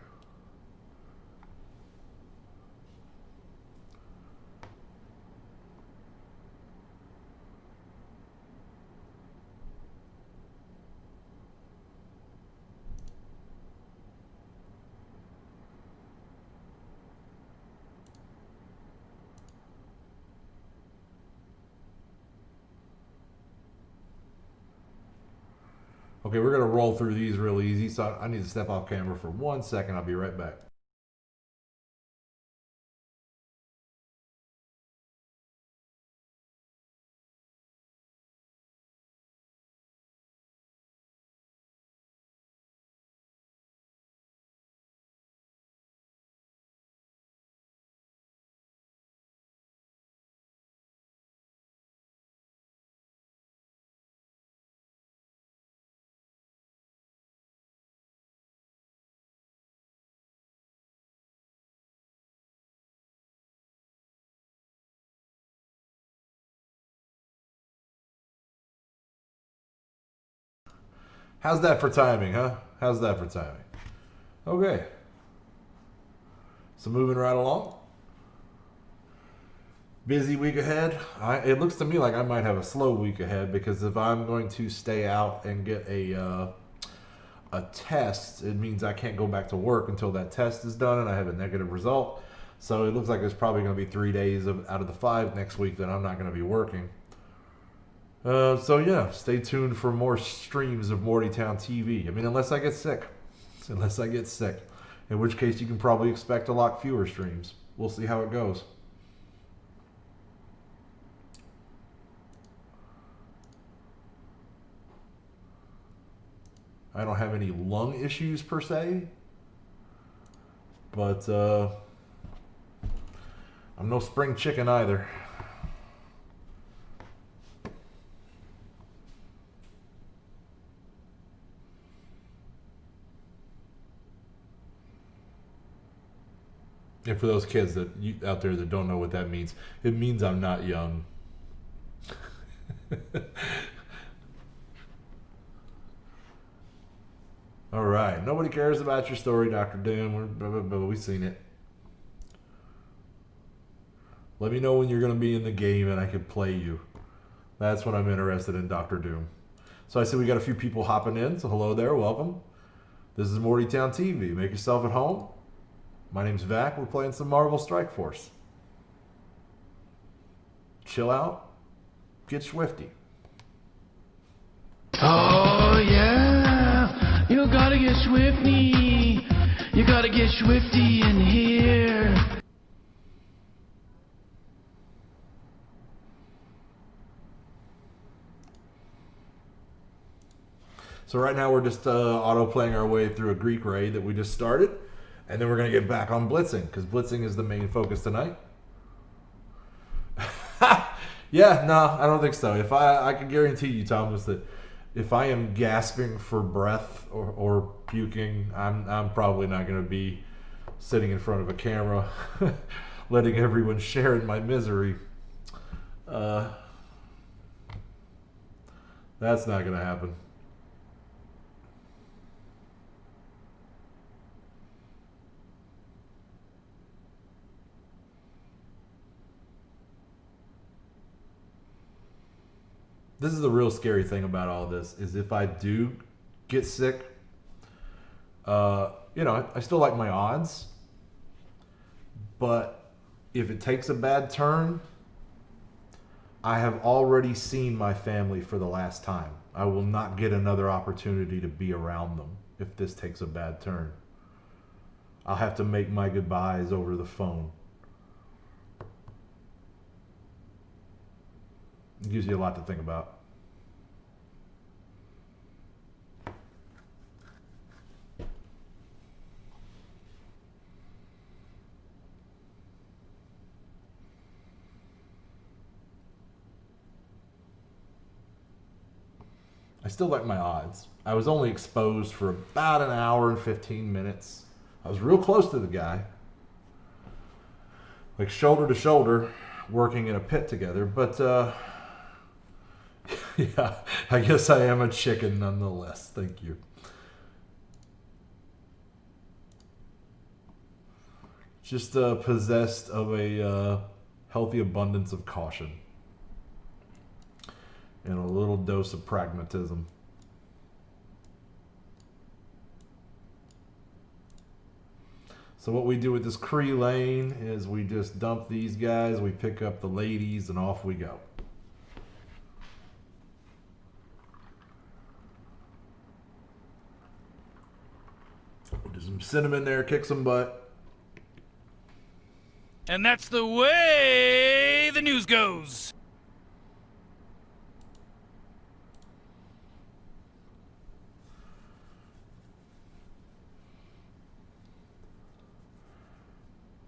Okay, we're going to roll through these real easy, so I need to step off camera for 1 second. I'll be right back. How's that for timing, huh? How's that for timing? Okay. So moving right along. Busy week ahead. It looks to me like I might have a slow week ahead, because if I'm going to stay out and get a test, it means I can't go back to work until that test is done and I have a negative result. So it looks like there's probably going to be 3 days out of the 5 next week that I'm not going to be working. So yeah, stay tuned for more streams of Mortytown TV. I mean, unless I get sick. Unless I get sick. In which case you can probably expect a lot fewer streams. We'll see how it goes. I don't have any lung issues per se. But I'm no spring chicken either. And for those kids out there that don't know what that means, it means I'm not young. All right. Nobody cares about your story, Dr. Doom. We've seen it. Let me know when you're going to be in the game and I can play you. That's what I'm interested in, Dr. Doom. So I see we got a few people hopping in. So hello there. Welcome. This is Mortytown TV. Make yourself at home. My name's Vac. We're playing some Marvel Strike Force. Chill out. Get swifty. Oh yeah, you gotta get swifty. You gotta get swifty in here. So right now we're just auto playing our way through a Greek raid that we just started. And then we're going to get back on blitzing, because blitzing is the main focus tonight. Yeah, no, I don't think so. If I can guarantee you, Thomas, that if I am gasping for breath or puking, I'm probably not going to be sitting in front of a camera, letting everyone share in my misery. That's not going to happen. This is the real scary thing about all this, is if I do get sick, you know, I still like my odds, but if it takes a bad turn, I have already seen my family for the last time. I will not get another opportunity to be around them if this takes a bad turn. I'll have to make my goodbyes over the phone. It gives you a lot to think about. I still like my odds. I was only exposed for about an hour and 15 minutes. I was real close to the guy. Like shoulder to shoulder, working in a pit together. But, yeah, I guess I am a chicken nonetheless. Thank you. Just possessed of a healthy abundance of caution. And a little dose of pragmatism. So what we do with this Cree lane is we just dump these guys, we pick up the ladies, and off we go. We'll do some cinnamon there, kick some butt. And that's the way the news goes.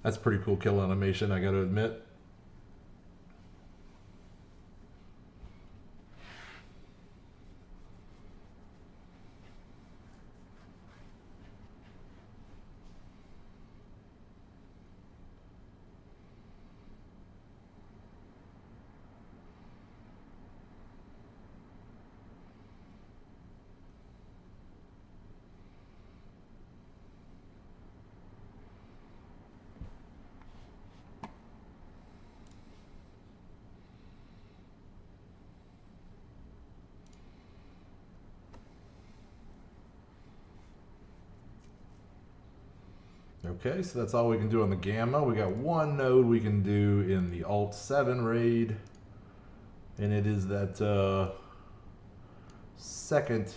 That's pretty cool kill animation, I gotta admit. Okay, so that's all we can do on the Gamma. We got one node we can do in the Alt 7 raid. And it is that second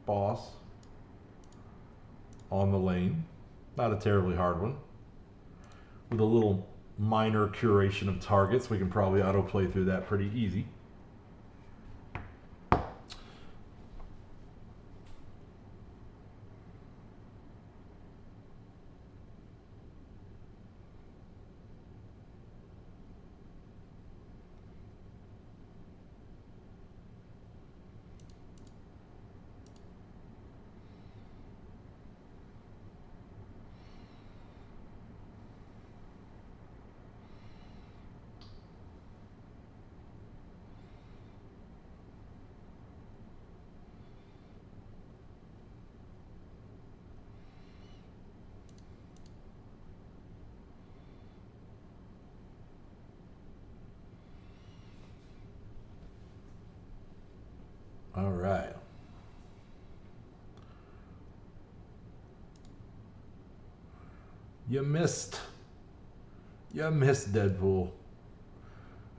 boss on the lane. Not a terribly hard one. With a little minor curation of targets, we can probably autoplay through that pretty easy. All right. You missed. You missed, Deadpool. All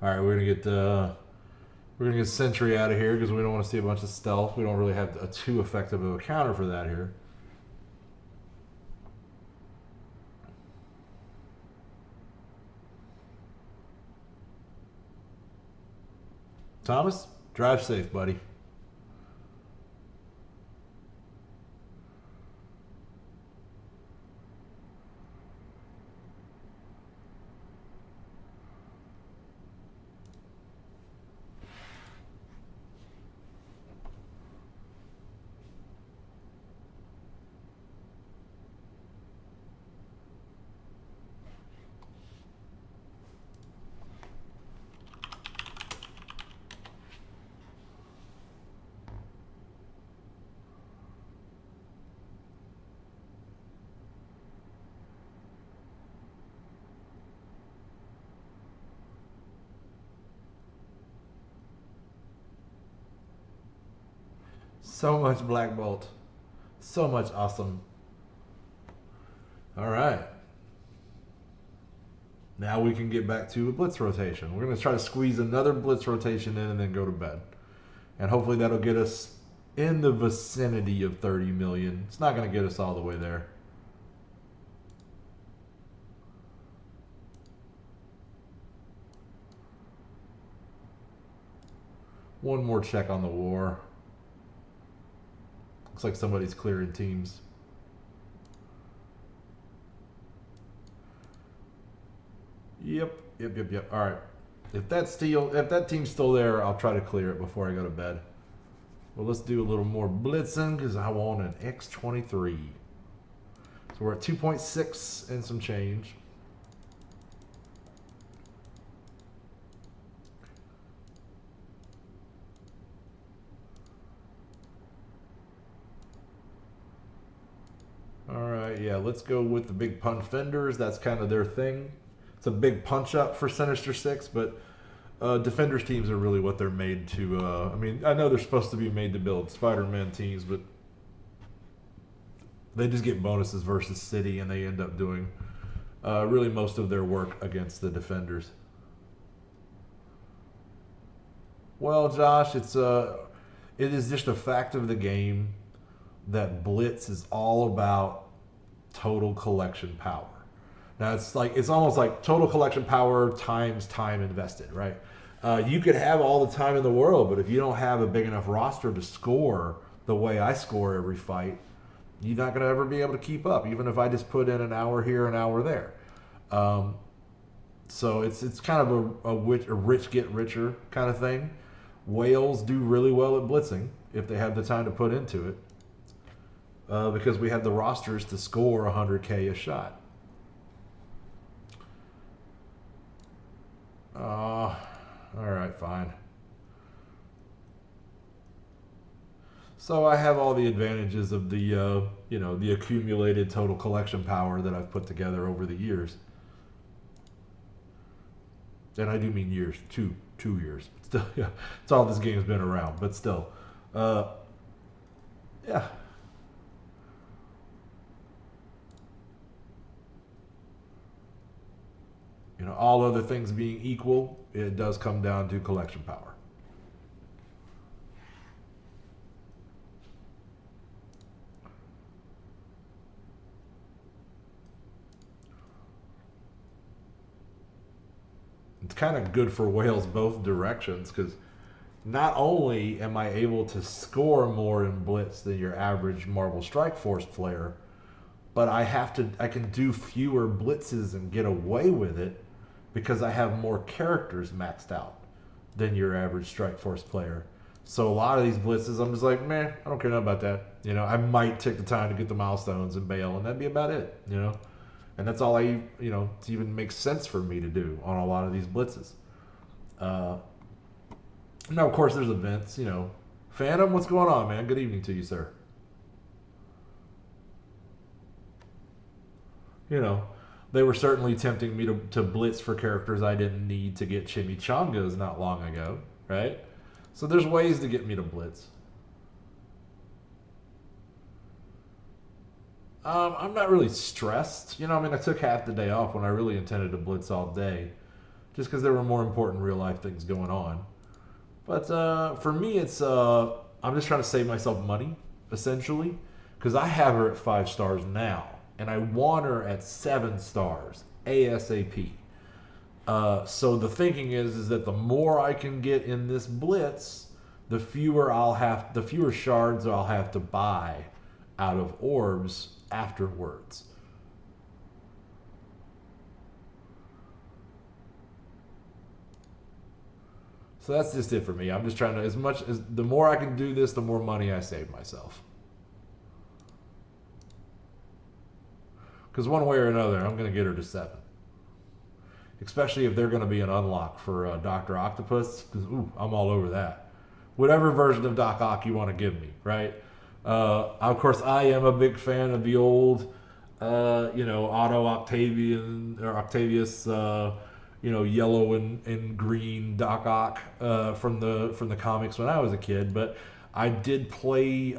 right, we're gonna get Sentry out of here because we don't want to see a bunch of stealth. We don't really have a too effective of a counter for that here. Thomas, drive safe, buddy. So much Black Bolt. So much awesome. All right. Now we can get back to a blitz rotation. We're going to try to squeeze another blitz rotation in and then go to bed. And hopefully that'll get us in the vicinity of 30 million. It's not going to get us all the way there. One more check on the war. Looks like somebody's clearing teams. Yep. All right. If that team's still there, I'll try to clear it before I go to bed. Well, let's do a little more blitzing because I want an X-23. So we're at 2.6 and some change. All right, yeah, let's go with the big punch fenders. That's kind of their thing. It's a big punch up for Sinister Six, but Defenders teams are really what they're made to. I mean, I know they're supposed to be made to build Spider-Man teams, but they just get bonuses versus City, and they end up doing really most of their work against the Defenders. Well, Josh, it is just a fact of the game that Blitz is all about total collection power. Now it's almost like total collection power times time invested, right? You could have all the time in the world, but if you don't have a big enough roster to score the way I score every fight, you're not going to ever be able to keep up, even if I just put in an hour here, an hour there. So it's kind of a rich get richer kind of thing. Whales do really well at blitzing if they have the time to put into it, because we have the rosters to score 100K a shot. All right, fine. So I have all the advantages of the, the accumulated total collection power that I've put together over the years. And I do mean years, two years. Still, yeah, it's all this game's been around, but still, yeah. All other things being equal, it does come down to collection power. It's kind of good for Wales both directions, because not only am I able to score more in Blitz than your average Marvel Strike Force player, but I can do fewer blitzes and get away with it because I have more characters maxed out than your average Strike Force player. So a lot of these blitzes, I'm just like, man, I don't care nothing about that. I might take the time to get the milestones and bail, and that'd be about it, And that's all to even make sense for me to do on a lot of these blitzes. Now, of course, there's events, Phantom, what's going on, man? Good evening to you, sir. They were certainly tempting me to blitz for characters I didn't need to get chimichangas not long ago, right? So there's ways to get me to blitz. I'm not really stressed. I took half the day off when I really intended to blitz all day, just because there were more important real life things going on. But for me, it's I'm just trying to save myself money, essentially, because I have her at 5 stars now. And I want her at 7 stars ASAP. So the thinking is that the more I can get in this blitz, the fewer shards I'll have to buy out of orbs afterwards. So that's just it for me. I'm just trying to, the more I can do this, the more money I save myself. Because one way or another, I'm going to get her to 7. Especially if they're going to be an unlock for Dr. Octopus. Because, I'm all over that. Whatever version of Doc Ock you want to give me, right? Of course, I am a big fan of the old, Otto Octavian, or Octavius, yellow and green Doc Ock from the comics when I was a kid. But I did play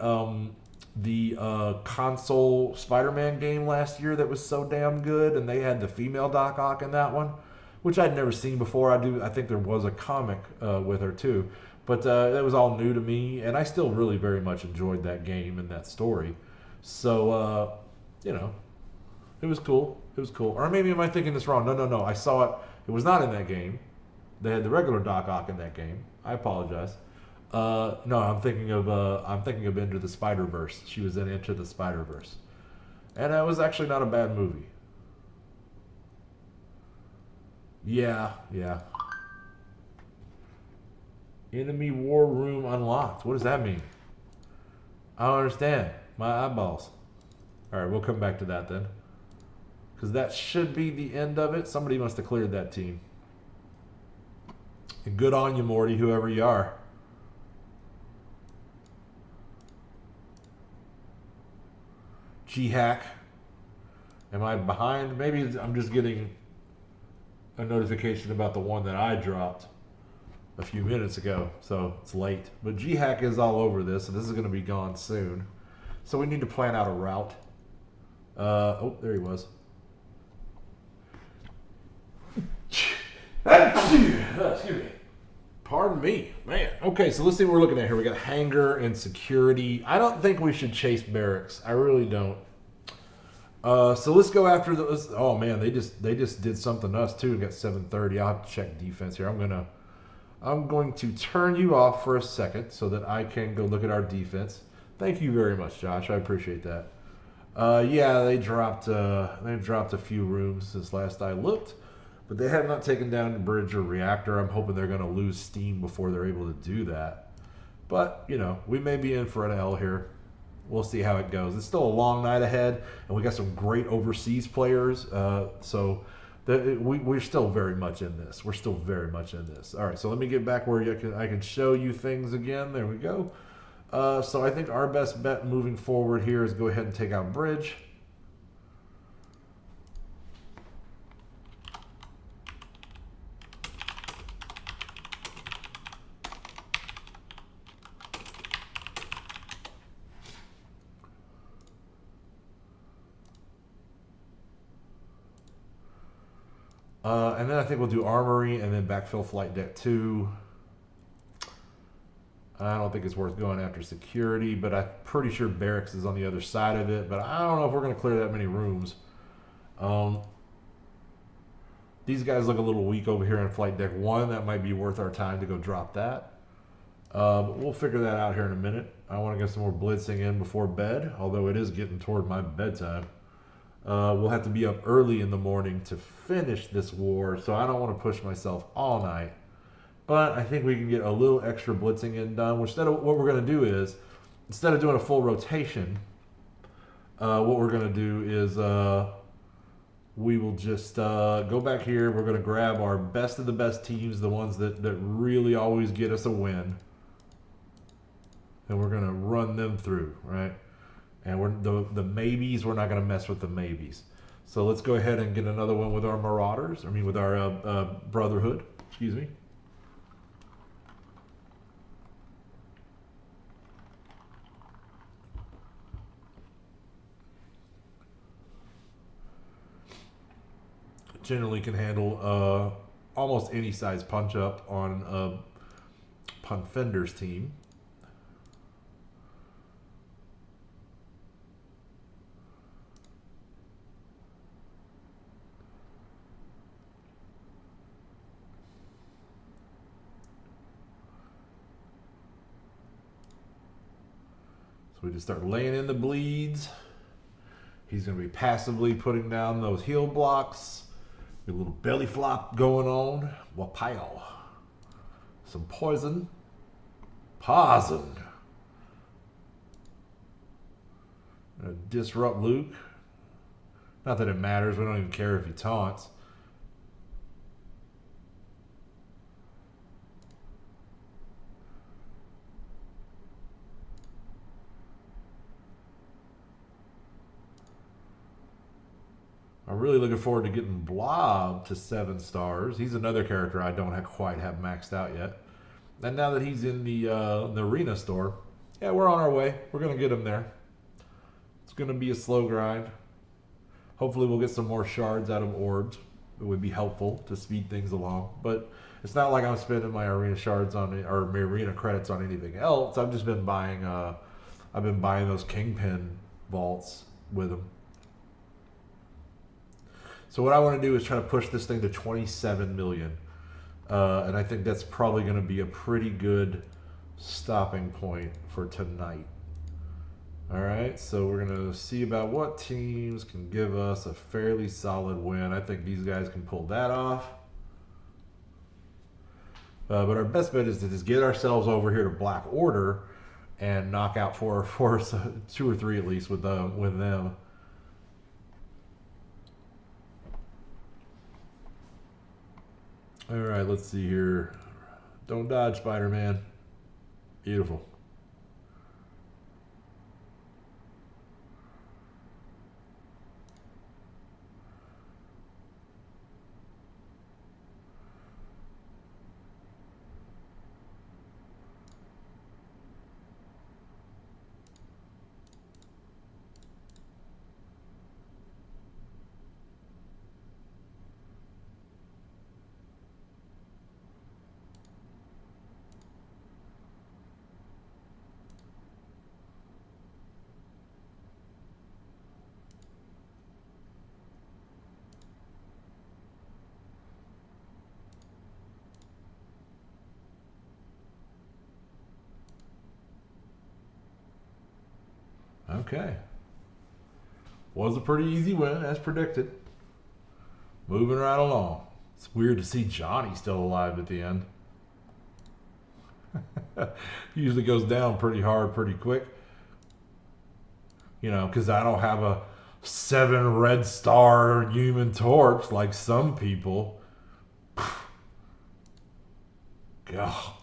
the console Spider-Man game last year that was so damn good, and they had the female Doc Ock in that one, which I'd never seen before. I think there was a comic with her too, but that was all new to me, and I still really very much enjoyed that game and that story. So you know, it was cool. It was cool. Or maybe am I thinking this wrong? No. I saw it. It was not in that game. They had the regular Doc Ock in that game. I apologize. No, I'm thinking of Into the Spider-Verse. She was in Into the Spider-Verse, and it was actually not a bad movie. Yeah. Enemy war room unlocked. What does that mean? I don't understand. My eyeballs. All right, we'll come back to that then, because that should be the end of it. Somebody must have cleared that team. And good on you, Morty, whoever you are. G-Hack. Am I behind? Maybe I'm just getting a notification about the one that I dropped a few minutes ago, so it's late. But G-Hack is all over this, and this is going to be gone soon. So we need to plan out a route. Oh, there he was. Excuse me. Pardon me, man. Okay, so let's see what we're looking at here. We got hangar and security. I don't think we should chase barracks. I really don't. So let's go after those. Oh man, they just did something to us too. We got 7:30. I'll have to check defense here. I'm going to turn you off for a second so that I can go look at our defense. Thank you very much, Josh. I appreciate that. Yeah, they dropped a few rooms since last I looked. But they have not taken down the bridge or reactor. I'm hoping they're going to lose steam before they're able to do that. But, you know, we may be in for an L here. We'll see how it goes. It's still a long night ahead, and we got some great overseas players. So we're still very much in this. We're still very much in this. All right, so let me get back where I can show you things again. There we go. So I think our best bet moving forward here is go ahead and take out bridge. And then I think we'll do armory and then backfill flight deck 2. I don't think it's worth going after security, but I'm pretty sure barracks is on the other side of it. But I don't know if we're going to clear that many rooms. These guys look a little weak over here in flight deck 1. That might be worth our time to go drop that. But we'll figure that out here in a minute. I want to get some more blitzing in before bed, although it is getting toward my bedtime. We'll have to be up early in the morning to finish this war, so I don't want to push myself all night. But I think we can get a little extra blitzing in done. Instead of what we're going to do is, instead of doing a full rotation, what we're going to do is we will just go back here. We're going to grab our best of the best teams, the ones that really always get us a win, and we're going to run them through, right? And the maybes, we're not going to mess with the maybes. So let's go ahead and get another one with our Marauders. I mean, with our Brotherhood. Excuse me. Generally can handle almost any size punch up on Punfender's team. So we just start laying in the bleeds. He's going to be passively putting down those heal blocks. A little belly flop going on. Wapow. Some poison. Poison. Disrupt Luke. Not that it matters. We don't even care if he taunts. I'm really looking forward to getting Blob to 7 stars. He's another character I don't quite have maxed out yet. And now that he's in the arena store, Yeah, we're on our way. We're going to get them there. It's going to be a slow grind. Hopefully we'll get some more shards out of orbs. It would be helpful to speed things along. But it's not like I'm spending my arena shards on it, or my arena credits on anything else. I've just been buying those Kingpin vaults with them. So what I want to do is try to push this thing to 27 million. And I think that's probably going to be a pretty good stopping point for tonight. All right, so we're going to see about what teams can give us a fairly solid win. I think these guys can pull that off. But our best bet is to just get ourselves over here to Black Order and knock out 2 or 3 at least with them. All right, let's see here. Don't dodge, Spider-Man. Beautiful. Okay. Was a pretty easy win, as predicted. Moving right along. It's weird to see Johnny still alive at the end. Usually goes down pretty hard, pretty quick. You know, because I don't have a 7 red star Human Torch like some people. God.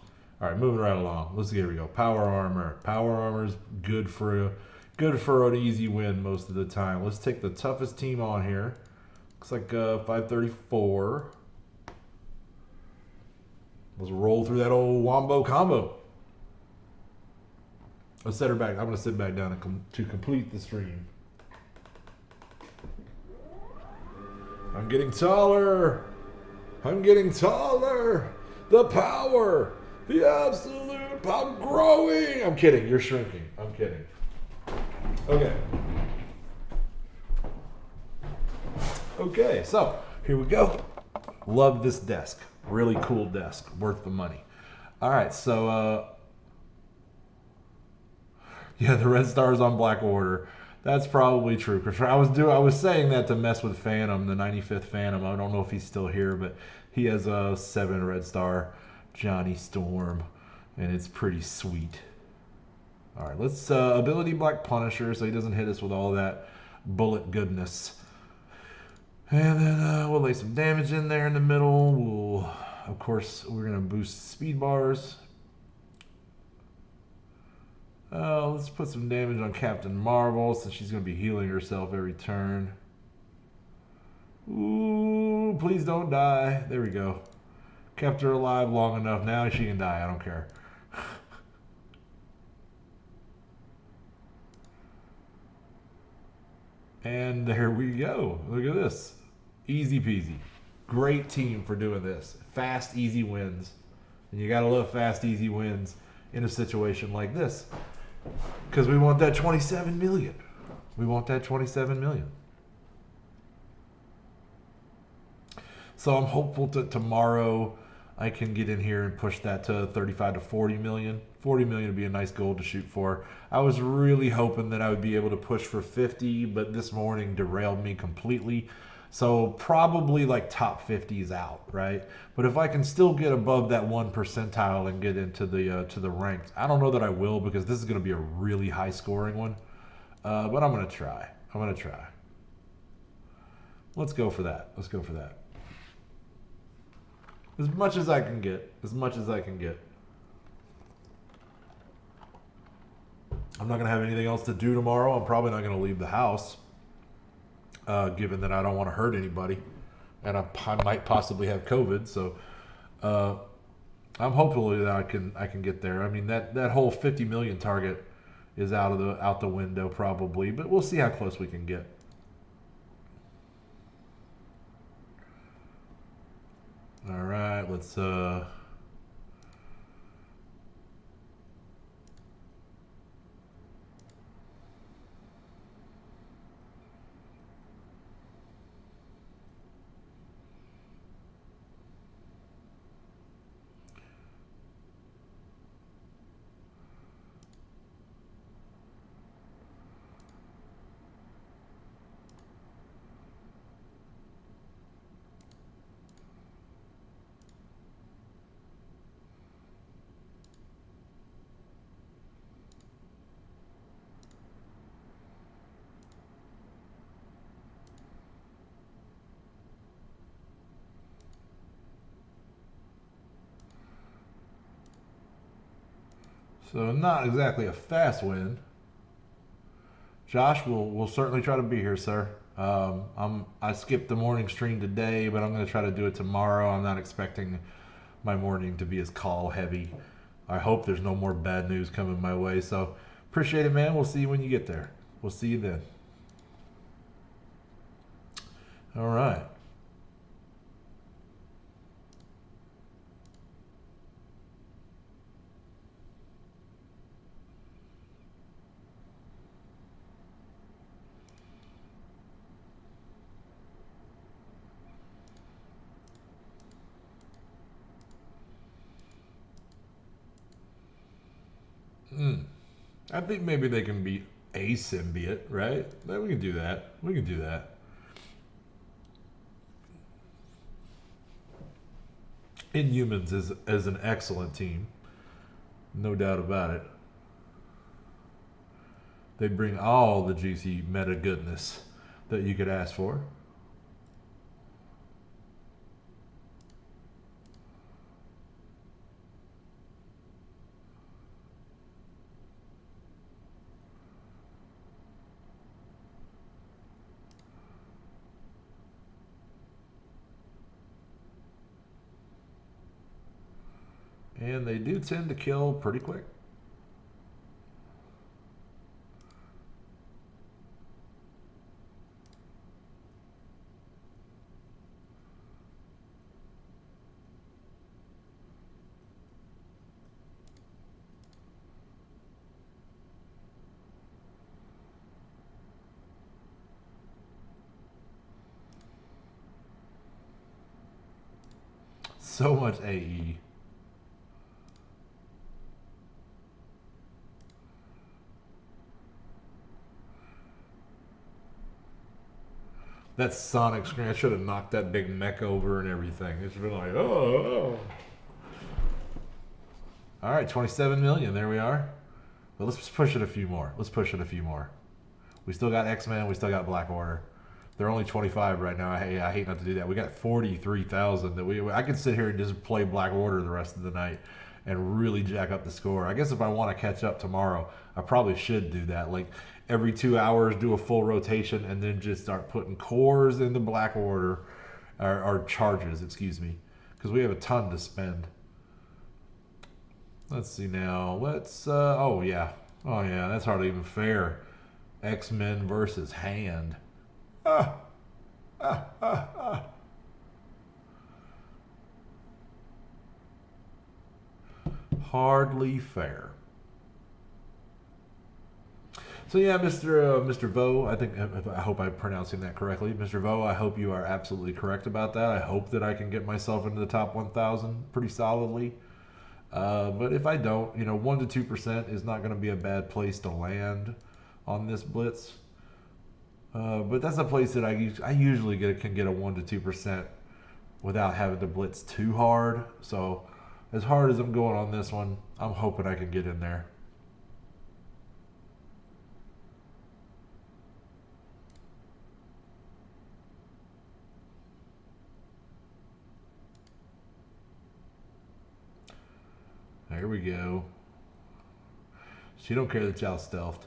All right, moving right along. Let's see, here we go. Power armor. Power armor is good for an easy win most of the time. Let's take the toughest team on here. Looks like 534. Let's roll through that old wombo combo. Let's set her back. I'm going to sit back down to complete the stream. I'm getting taller. I'm getting taller. The power. The absolute. I'm growing. I'm kidding. You're shrinking. I'm kidding. Okay. Okay, so here we go. Love this desk. Really cool desk. Worth the money. All right, so yeah, the red stars on Black Order. That's probably true. I was saying that to mess with Phantom, the 95th Phantom. I don't know if he's still here, but he has a 7 red star Johnny Storm, and it's pretty sweet. All right, let's ability Black Punisher so he doesn't hit us with all that bullet goodness. And then we'll lay some damage in there in the middle. Of course, we're going to boost speed bars. Let's put some damage on Captain Marvel since she's going to be healing herself every turn. Ooh, please don't die. There we go. Kept her alive long enough. Now she can die. I don't care. And there we go. Look at this. Easy peasy. Great team for doing this. Fast, easy wins. And you got to love fast, easy wins in a situation like this. Because we want that 27 million. We want that 27 million. So I'm hopeful that tomorrow I can get in here and push that to 35 to 40 million. 40 million would be a nice goal to shoot for. I was really hoping that I would be able to push for 50, but this morning derailed me completely. So probably like top 50 is out, right? But if I can still get above that 1 percentile and get into the to the ranked, I don't know that I will because this is going to be a really high scoring one. But I'm going to try. I'm going to try. Let's go for that. Let's go for that. As much as I can get. As much as I can get. I'm not going to have anything else to do tomorrow. I'm probably not going to leave the house. Given that I don't want to hurt anybody. And I might possibly have COVID. So I'm hopeful that I can get there. I mean that whole 50 million target is out the window probably, but we'll see how close we can get. All right, let's so not exactly a fast win. Josh will certainly try to be here, sir. I skipped the morning stream today, but I'm going to try to do it tomorrow. I'm not expecting my morning to be as call heavy. I hope there's no more bad news coming my way. So appreciate it, man. We'll see you when you get there. We'll see you then. All right. I think maybe they can be a symbiote, right? We can do that. We can do that. Inhumans is an excellent team. No doubt about it. They bring all the juicy meta goodness that you could ask for. And they do tend to kill pretty quick. So much AE. That Sonic screen, I should have knocked that big mech over and everything. It's been like, oh. All right, 27 million, there we are. But let's push it a few more. Let's push it a few more. We still got X-Men, we still got Black Order. They're only 25 right now. I hate not to do that. We got 43,000 that I could sit here and just play Black Order the rest of the night and really jack up the score. I guess if I want to catch up tomorrow, I probably should do that. Like every 2 hours, do a full rotation and then just start putting cores into Black Order, or charges, excuse me, because we have a ton to spend. Let's see now. Let's, oh yeah, that's hardly even fair. X-Men versus Hand. Hardly fair. So yeah, Mr. Vo, I hope I'm pronouncing that correctly. Mr. Vo, I hope you are absolutely correct about that. I hope that I can get myself into the top 1,000 pretty solidly. But if I don't, 1 to 2% is not going to be a bad place to land on this blitz. But that's a place that I usually can get a 1 to 2% without having to blitz too hard. So as hard as I'm going on this one, I'm hoping I can get in there. There we go. She don't care that y'all stealthed.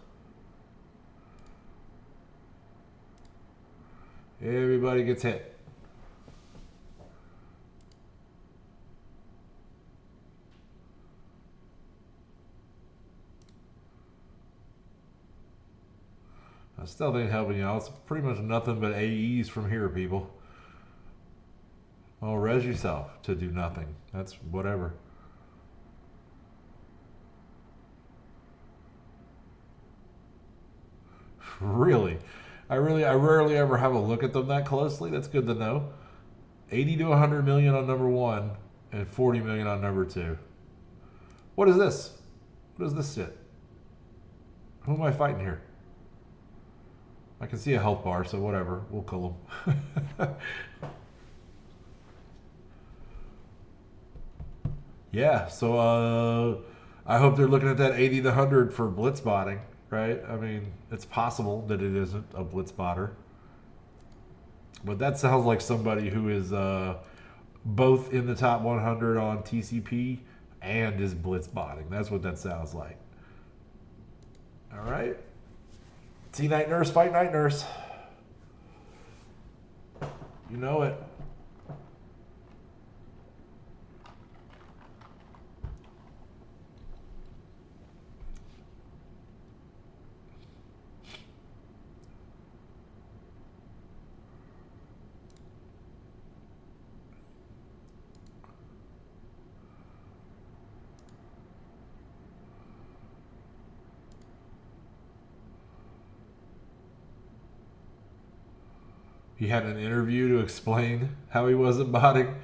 Everybody gets hit. I still ain't helping you out. It's pretty much nothing but AEs from here, people. Well, res yourself to do nothing. That's whatever. Really? I rarely ever have a look at them that closely. That's good to know. 80 to 100 million on number 1 and 40 million on number 2. What is this? What is this shit? Who am I fighting here? I can see a health bar, so whatever. We'll kill him. Yeah, so I hope they're looking at that 80 to 100 for blitz botting, right? I mean, it's possible that it isn't a blitz botter. But that sounds like somebody who is both in the top 100 on TCP and is blitz botting. That's what that sounds like. All right. See Night Nurse, fight Night Nurse. You know it. He had an interview to explain how he wasn't botting.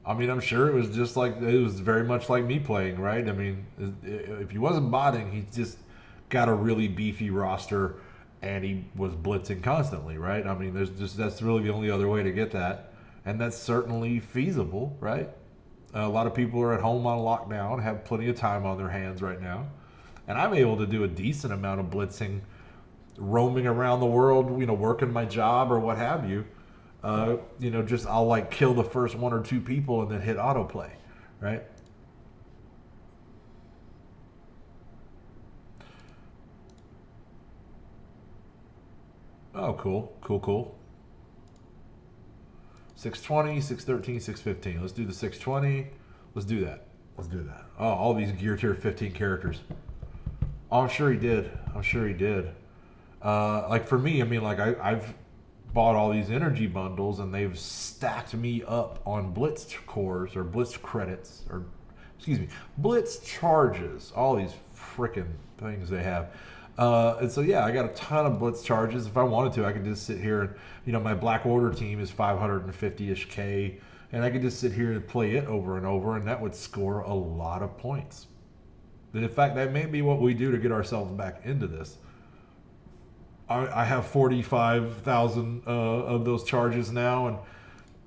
I mean, I'm sure it was just like, it was very much like me playing, right? I mean, if he wasn't botting, he just got a really beefy roster and he was blitzing constantly, right? I mean, that's really the only other way to get that. And that's certainly feasible, right? A lot of people are at home on lockdown, have plenty of time on their hands right now. And I'm able to do a decent amount of blitzing roaming around the world, you know, working my job or what have you. You know, just I'll like kill the first 1 or 2 people and then hit autoplay, right? Oh, cool, cool, cool. 620, 613, 615. Let's do the 620. Let's do that. Let's do that. Oh, all these gear tier 15 characters. Oh, I'm sure he did. I'm sure he did. Like for me, I mean, like I've bought all these energy bundles and they've stacked me up on blitz cores or blitz credits or, excuse me, blitz charges, all these freaking things they have. And so, yeah, I got a ton of blitz charges. If I wanted to, I could just sit here and, you know, my Black Order team is 550-ish K, and I could just sit here and play it over and over, and that would score a lot of points. And in fact, that may be what we do to get ourselves back into this. I have 45,000 of those charges now, and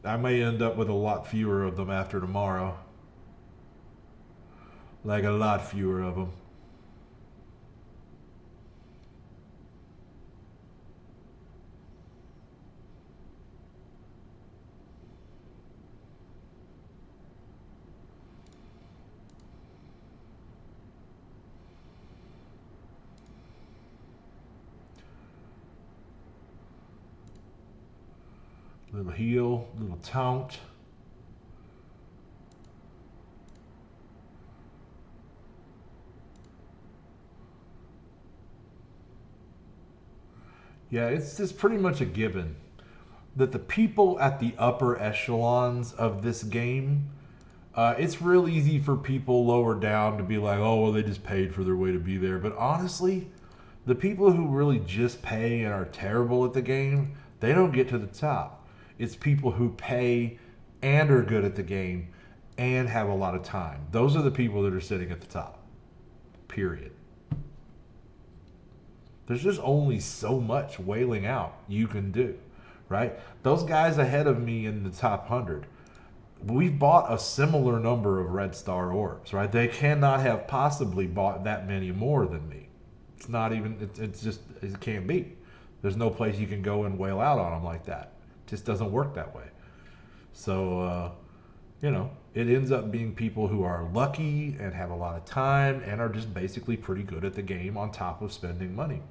I may end up with a lot fewer of them after tomorrow. Like a lot fewer of them. Little heal, little taunt. Yeah, it's just pretty much a given that the people at the upper echelons of this game, it's real easy for people lower down to be like, oh, well, they just paid for their way to be there. But honestly, the people who really just pay and are terrible at the game, they don't get to the top. It's people who pay and are good at the game and have a lot of time. Those are the people that are sitting at the top, period. There's just only so much wailing out you can do, right? Those guys ahead of me in the top 100, we've bought a similar number of red star orbs, right? They cannot have possibly bought that many more than me. It's not even, it's just, it can't be. There's no place you can go and wail out on them like that. It just doesn't work that way. So, you know, it ends up being people who are lucky and have a lot of time and are just basically pretty good at the game on top of spending money.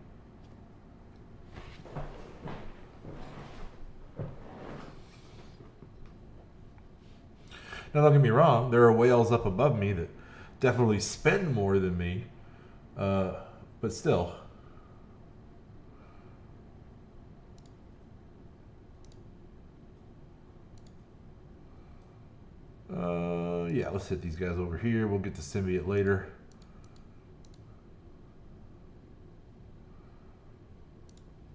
Now, don't get me wrong, there are whales up above me that definitely spend more than me, but still, Yeah, let's hit these guys over here. We'll get the symbiote later.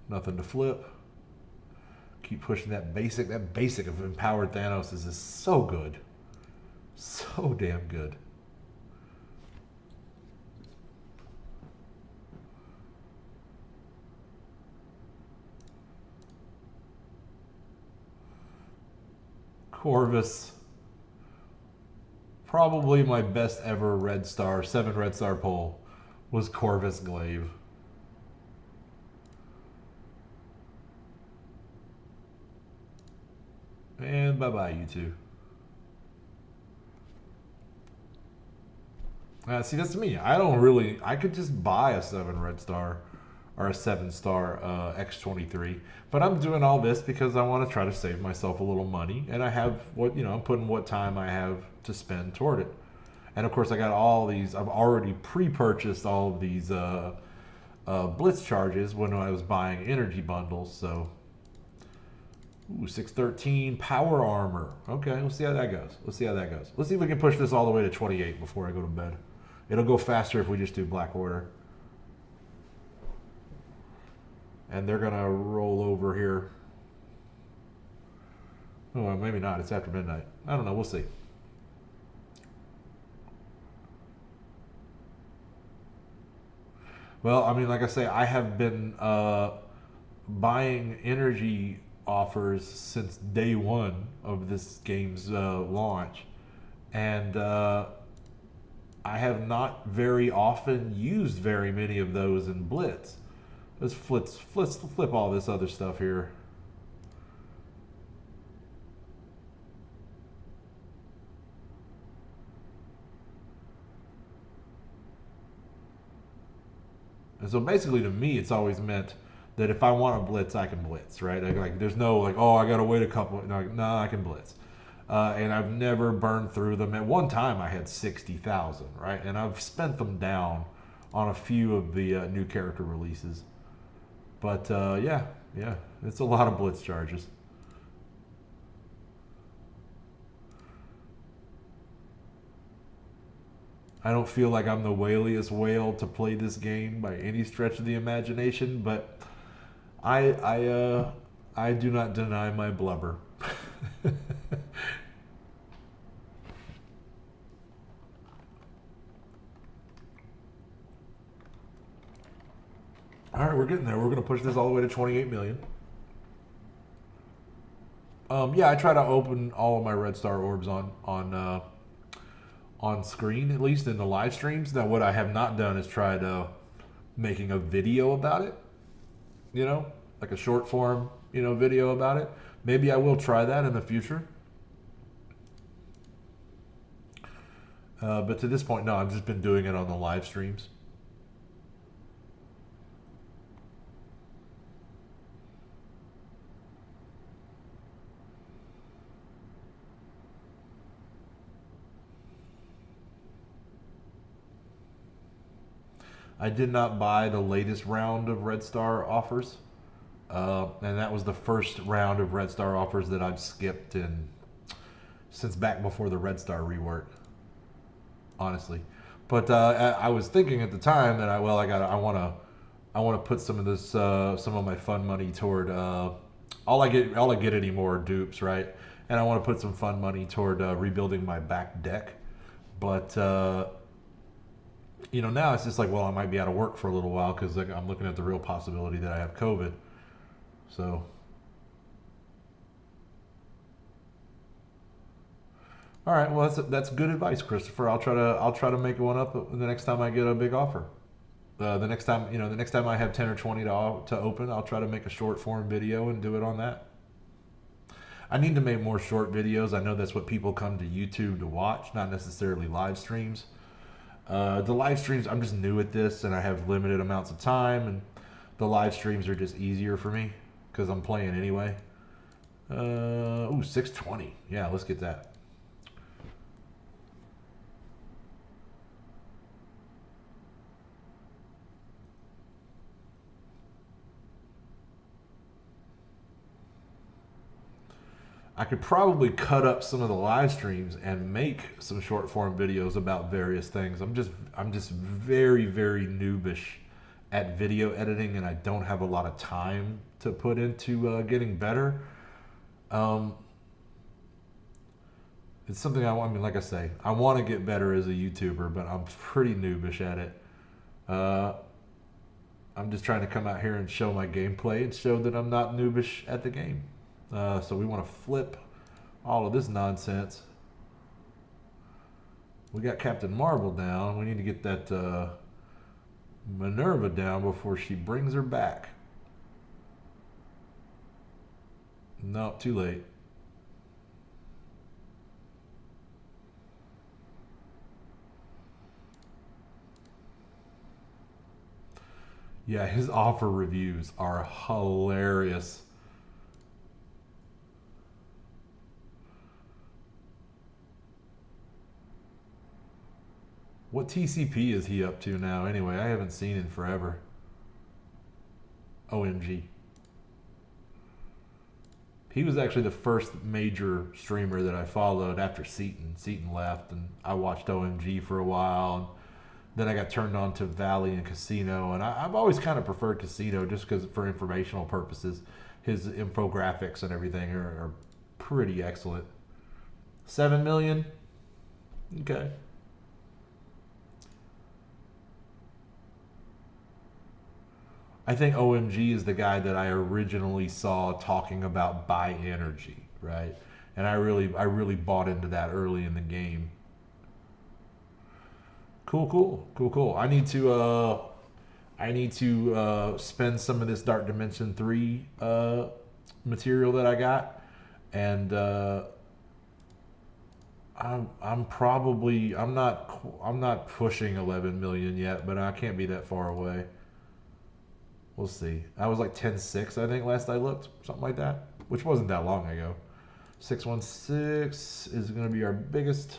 Nothing to flip. Keep pushing that basic. That basic of empowered Thanos is just so good. So damn good. Corvus. Probably my best ever red star, 7 red star pull was Corvus Glaive. And bye-bye, you two. See, that's me. I could just buy a 7 red star or a 7 star X23. But I'm doing all this because I want to try to save myself a little money. And I have I'm putting what time I have to spend toward it. And of course, I got all these, I've already pre-purchased all of these blitz charges when I was buying energy bundles. So, ooh, 613 power armor. Okay, let's see how that goes. Let's see if we can push this all the way to 28 before I go to bed. It'll go faster if we just do Black Order. And they're gonna roll over here. Oh, well, maybe not. It's after midnight. I don't know. We'll see. Well, I mean, like I say, I have been buying energy offers since day one of this game's launch, and I have not very often used very many of those in Blitz. Let's flip all this other stuff here. And so basically to me, it's always meant that if I want to blitz, I can blitz, right? Like there's no like, oh, I got to wait a couple. No, I can blitz. And I've never burned through them. At one time, I had 60,000, right? And I've spent them down on a few of the new character releases. But yeah, it's a lot of blitz charges. I don't feel like I'm the whaliest whale to play this game by any stretch of the imagination, but I do not deny my blubber. All right, we're getting there. We're going to push this all the way to 28 million. Yeah, I try to open all of my red star orbs on screen, at least in the live streams. Now, what I have not done is tried making a video about it, like a short form, video about it. Maybe I will try that in the future. But to this point, no, I've just been doing it on the live streams. I did not buy the latest round of Red Star offers. And that was the first round of Red Star offers that I've skipped since back before the Red Star rework, honestly. But I was thinking at the time that I want to put some of this some of my fun money toward all I get anymore are dupes, right? And I want to put some fun money toward rebuilding my back deck. But now it's just like, well, I might be out of work for a little while because I'm looking at the real possibility that I have COVID. So, all right, well, that's good advice, Christopher. I'll try to make one up the next time I get a big offer. The next time I have 10 or 20 to open, I'll try to make a short form video and do it on that. I need to make more short videos. I know that's what people come to YouTube to watch, not necessarily live streams. The live streams, I'm just new at this and I have limited amounts of time, and the live streams are just easier for me because I'm playing anyway. Ooh, 620. Yeah, let's get that. I could probably cut up some of the live streams and make some short form videos about various things. I'm just very, very noobish at video editing, and I don't have a lot of time to put into getting better. It's something I mean, like I say, I want to get better as a YouTuber, but I'm pretty noobish at it. I'm just trying to come out here and show my gameplay and show that I'm not noobish at the game. So we want to flip all of this nonsense. We got Captain Marvel down. We need to get that Minerva down before she brings her back. No, too late. Yeah, his offer reviews are hilarious. What TCP is he up to now anyway? I haven't seen in forever. OMG. He was actually the first major streamer that I followed after Seaton. Seaton left, and I watched OMG for a while. And then I got turned on to Valley and Casino, and I've always kind of preferred Casino just because for informational purposes. His infographics and everything are pretty excellent. 7 million? Okay. I think OMG is the guy that I originally saw talking about buy energy, right? And I really bought into that early in the game. Cool. I need to spend some of this Dark Dimension 3 material that I got, and I'm not pushing 11 million yet, but I can't be that far away. We'll see. I was like 10.6, I think, last I looked, something like that, which wasn't that long ago. 616 is going to be our biggest.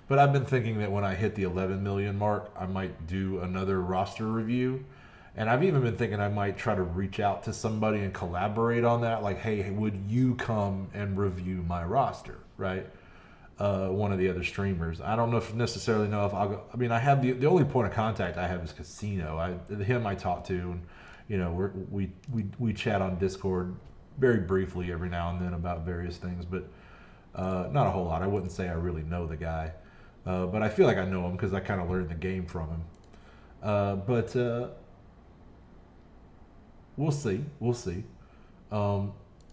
But I've been thinking that when I hit the 11 million mark, I might do another roster review. And I've even been thinking I might try to reach out to somebody and collaborate on that. Like, hey, would you come and review my roster, right? One of the other streamers. I don't necessarily know if I'll go. I mean, I have the only point of contact I have is Casino. Him I talk to, and you know, we chat on Discord very briefly every now and then about various things, but not a whole lot. I wouldn't say I really know the guy, but I feel like I know him because I kind of learned the game from him. But we'll see.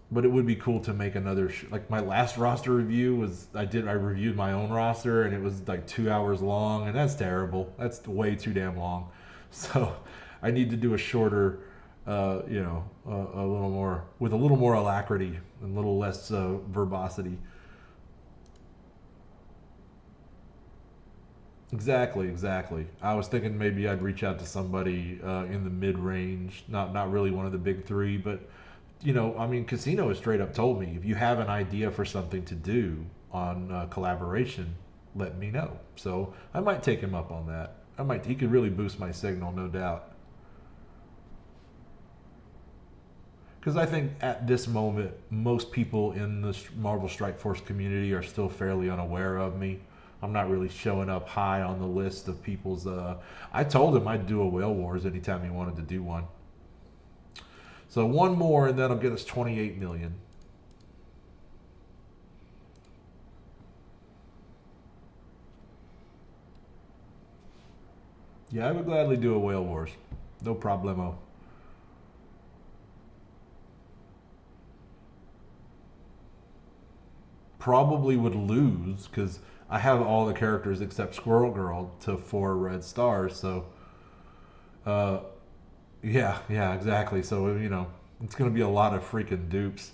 But it would be cool to make another like my last roster review was I reviewed my own roster, and it was like 2 hours long, and that's terrible. That's way too damn long. So I need to do a shorter, a little more with a little more alacrity and a little less verbosity. Exactly. I was thinking maybe I'd reach out to somebody in the mid-range, not really one of the big three, but you know, I mean, Casino has straight up told me, if you have an idea for something to do on collaboration, let me know. So I might take him up on that. He could really boost my signal, no doubt. Because I think at this moment, most people in the Marvel Strike Force community are still fairly unaware of me. I'm not really showing up high on the list of people's. I told him I'd do a Whale Wars anytime he wanted to do one. So one more, and that'll get us 28 million. Yeah, I would gladly do a Whale Wars. No problemo. Probably would lose, because I have all the characters except Squirrel Girl to 4 red stars, so... Yeah, exactly. So, you know, it's going to be a lot of freaking dupes.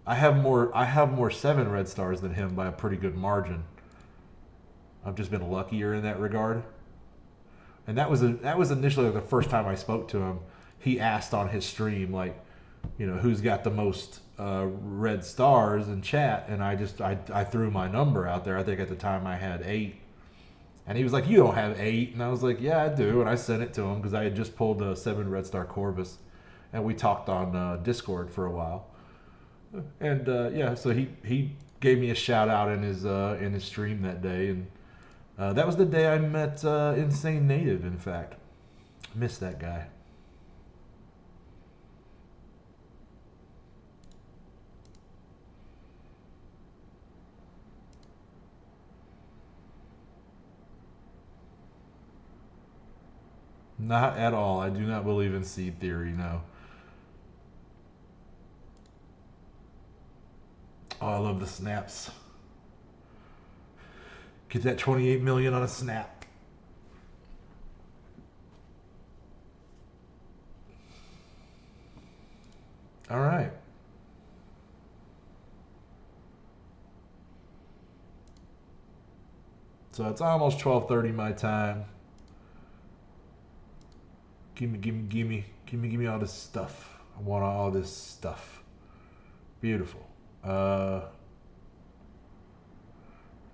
I have more 7 red stars than him by a pretty good margin. I've just been luckier in that regard. And that was initially the first time I spoke to him. He asked on his stream, like, you know, who's got the most red stars in chat, and I threw my number out there. I think at the time I had 8. And he was like, "You don't have 8." And I was like, "Yeah, I do." And I sent it to him because I had just pulled 7 Red Star Corvus. And we talked on Discord for a while. And yeah, so he gave me a shout out in his stream that day. And that was the day I met Insane Native, in fact. Missed that guy. Not at all. I do not believe in seed theory, no. Oh, I love the snaps. Get that 28 million on a snap. All right. So it's almost 12:30 my time. Give me all this stuff. I want all this stuff. Beautiful.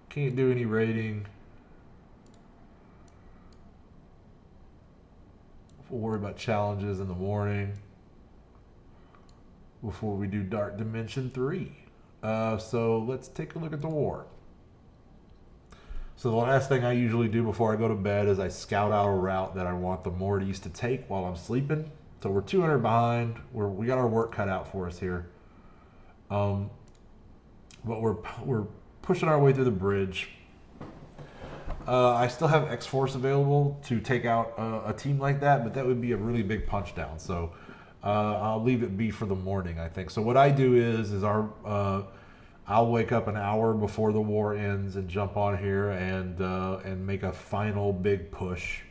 Can't do any raiding. We'll worry about challenges in the morning before we do Dark Dimension 3. So let's take a look at the war. So the last thing I usually do before I go to bed is I scout out a route that I want the Mortys to take while I'm sleeping. So we're 200 behind. We got our work cut out for us here. But we're pushing our way through the bridge. I still have X-Force available to take out a team like that, but that would be a really big punch down. So I'll leave it be for the morning, I think. So what I do is I'll wake up an hour before the war ends and jump on here and make a final big push.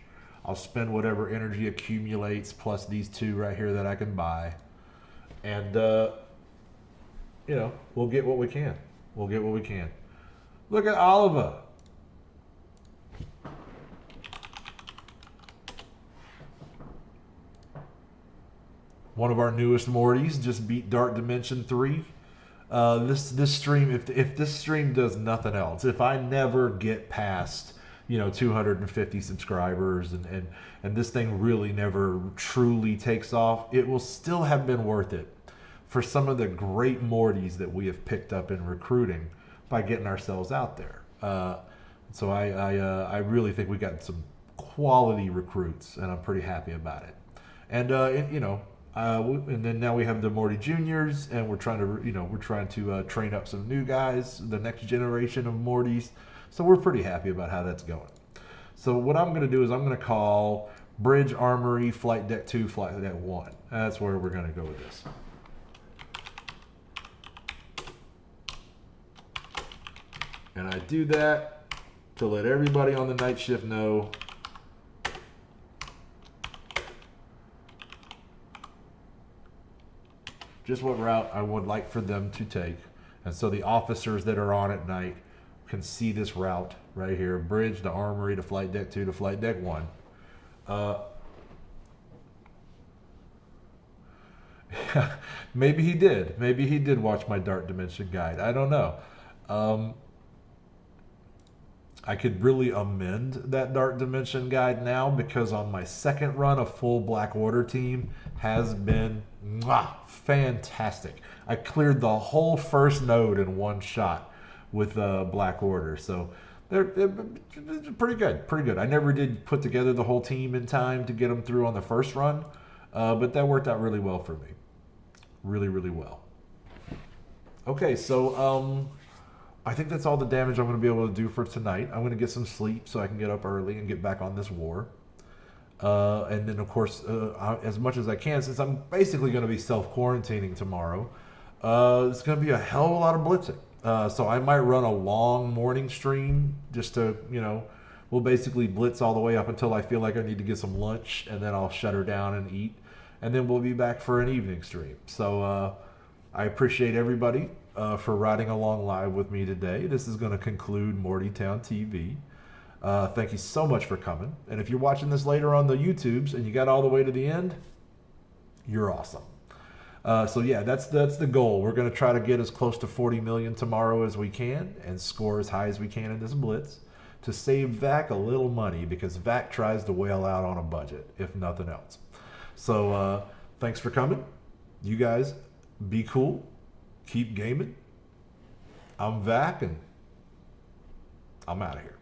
I'll spend whatever energy accumulates plus these 2 right here that I can buy, and you know, we'll get what we can. We'll get what we can. Look at Oliver. One of our newest Mortys just beat Dark Dimension 3. This stream, if this stream does nothing else, if I never get past 250 subscribers and this thing really never truly takes off, it will still have been worth it for some of the great Mortys that we have picked up in recruiting by getting ourselves out there. So I really think we got some quality recruits, and I'm pretty happy about it. And and then now we have the Morty Juniors, and we're trying to train up some new guys, the next generation of Mortys. So we're pretty happy about how that's going. So what I'm going to do is I'm going to call Bridge Armory Flight Deck 2, Flight Deck 1. That's where we're going to go with this. And I do that to let everybody on the night shift know just what route I would like for them to take. And so the officers that are on at night can see this route right here. Bridge to Armory to Flight Deck 2 to Flight Deck 1. Maybe he did. Maybe he did watch my Dark Dimension guide. I don't know. I could really amend that Dark Dimension guide now, because on my second run, a full Black Order team has been fantastic. I cleared the whole first node in one shot with Black Order, so they're pretty good, pretty good. I never did put together the whole team in time to get them through on the first run, but that worked out really well for me. Really, really well. Okay, so I think that's all the damage I'm going to be able to do for tonight. I'm going to get some sleep so I can get up early and get back on this war. And then, of course, as much as I can, since I'm basically going to be self-quarantining tomorrow, it's going to be a hell of a lot of blitzing. So I might run a long morning stream just to, we'll basically blitz all the way up until I feel like I need to get some lunch, and then I'll shut her down and eat. And then we'll be back for an evening stream. So I appreciate everybody for riding along live with me today. This is going to conclude Mortytown TV. Thank you so much for coming. And if you're watching this later on the YouTubes and you got all the way to the end, you're awesome. So yeah, that's the goal. We're going to try to get as close to 40 million tomorrow as we can and score as high as we can in this blitz. to save Vac a little money, because Vac tries to wail out on a budget, if nothing else. So thanks for coming. You guys be cool. Keep gaming. I'm Vac, and I'm out of here.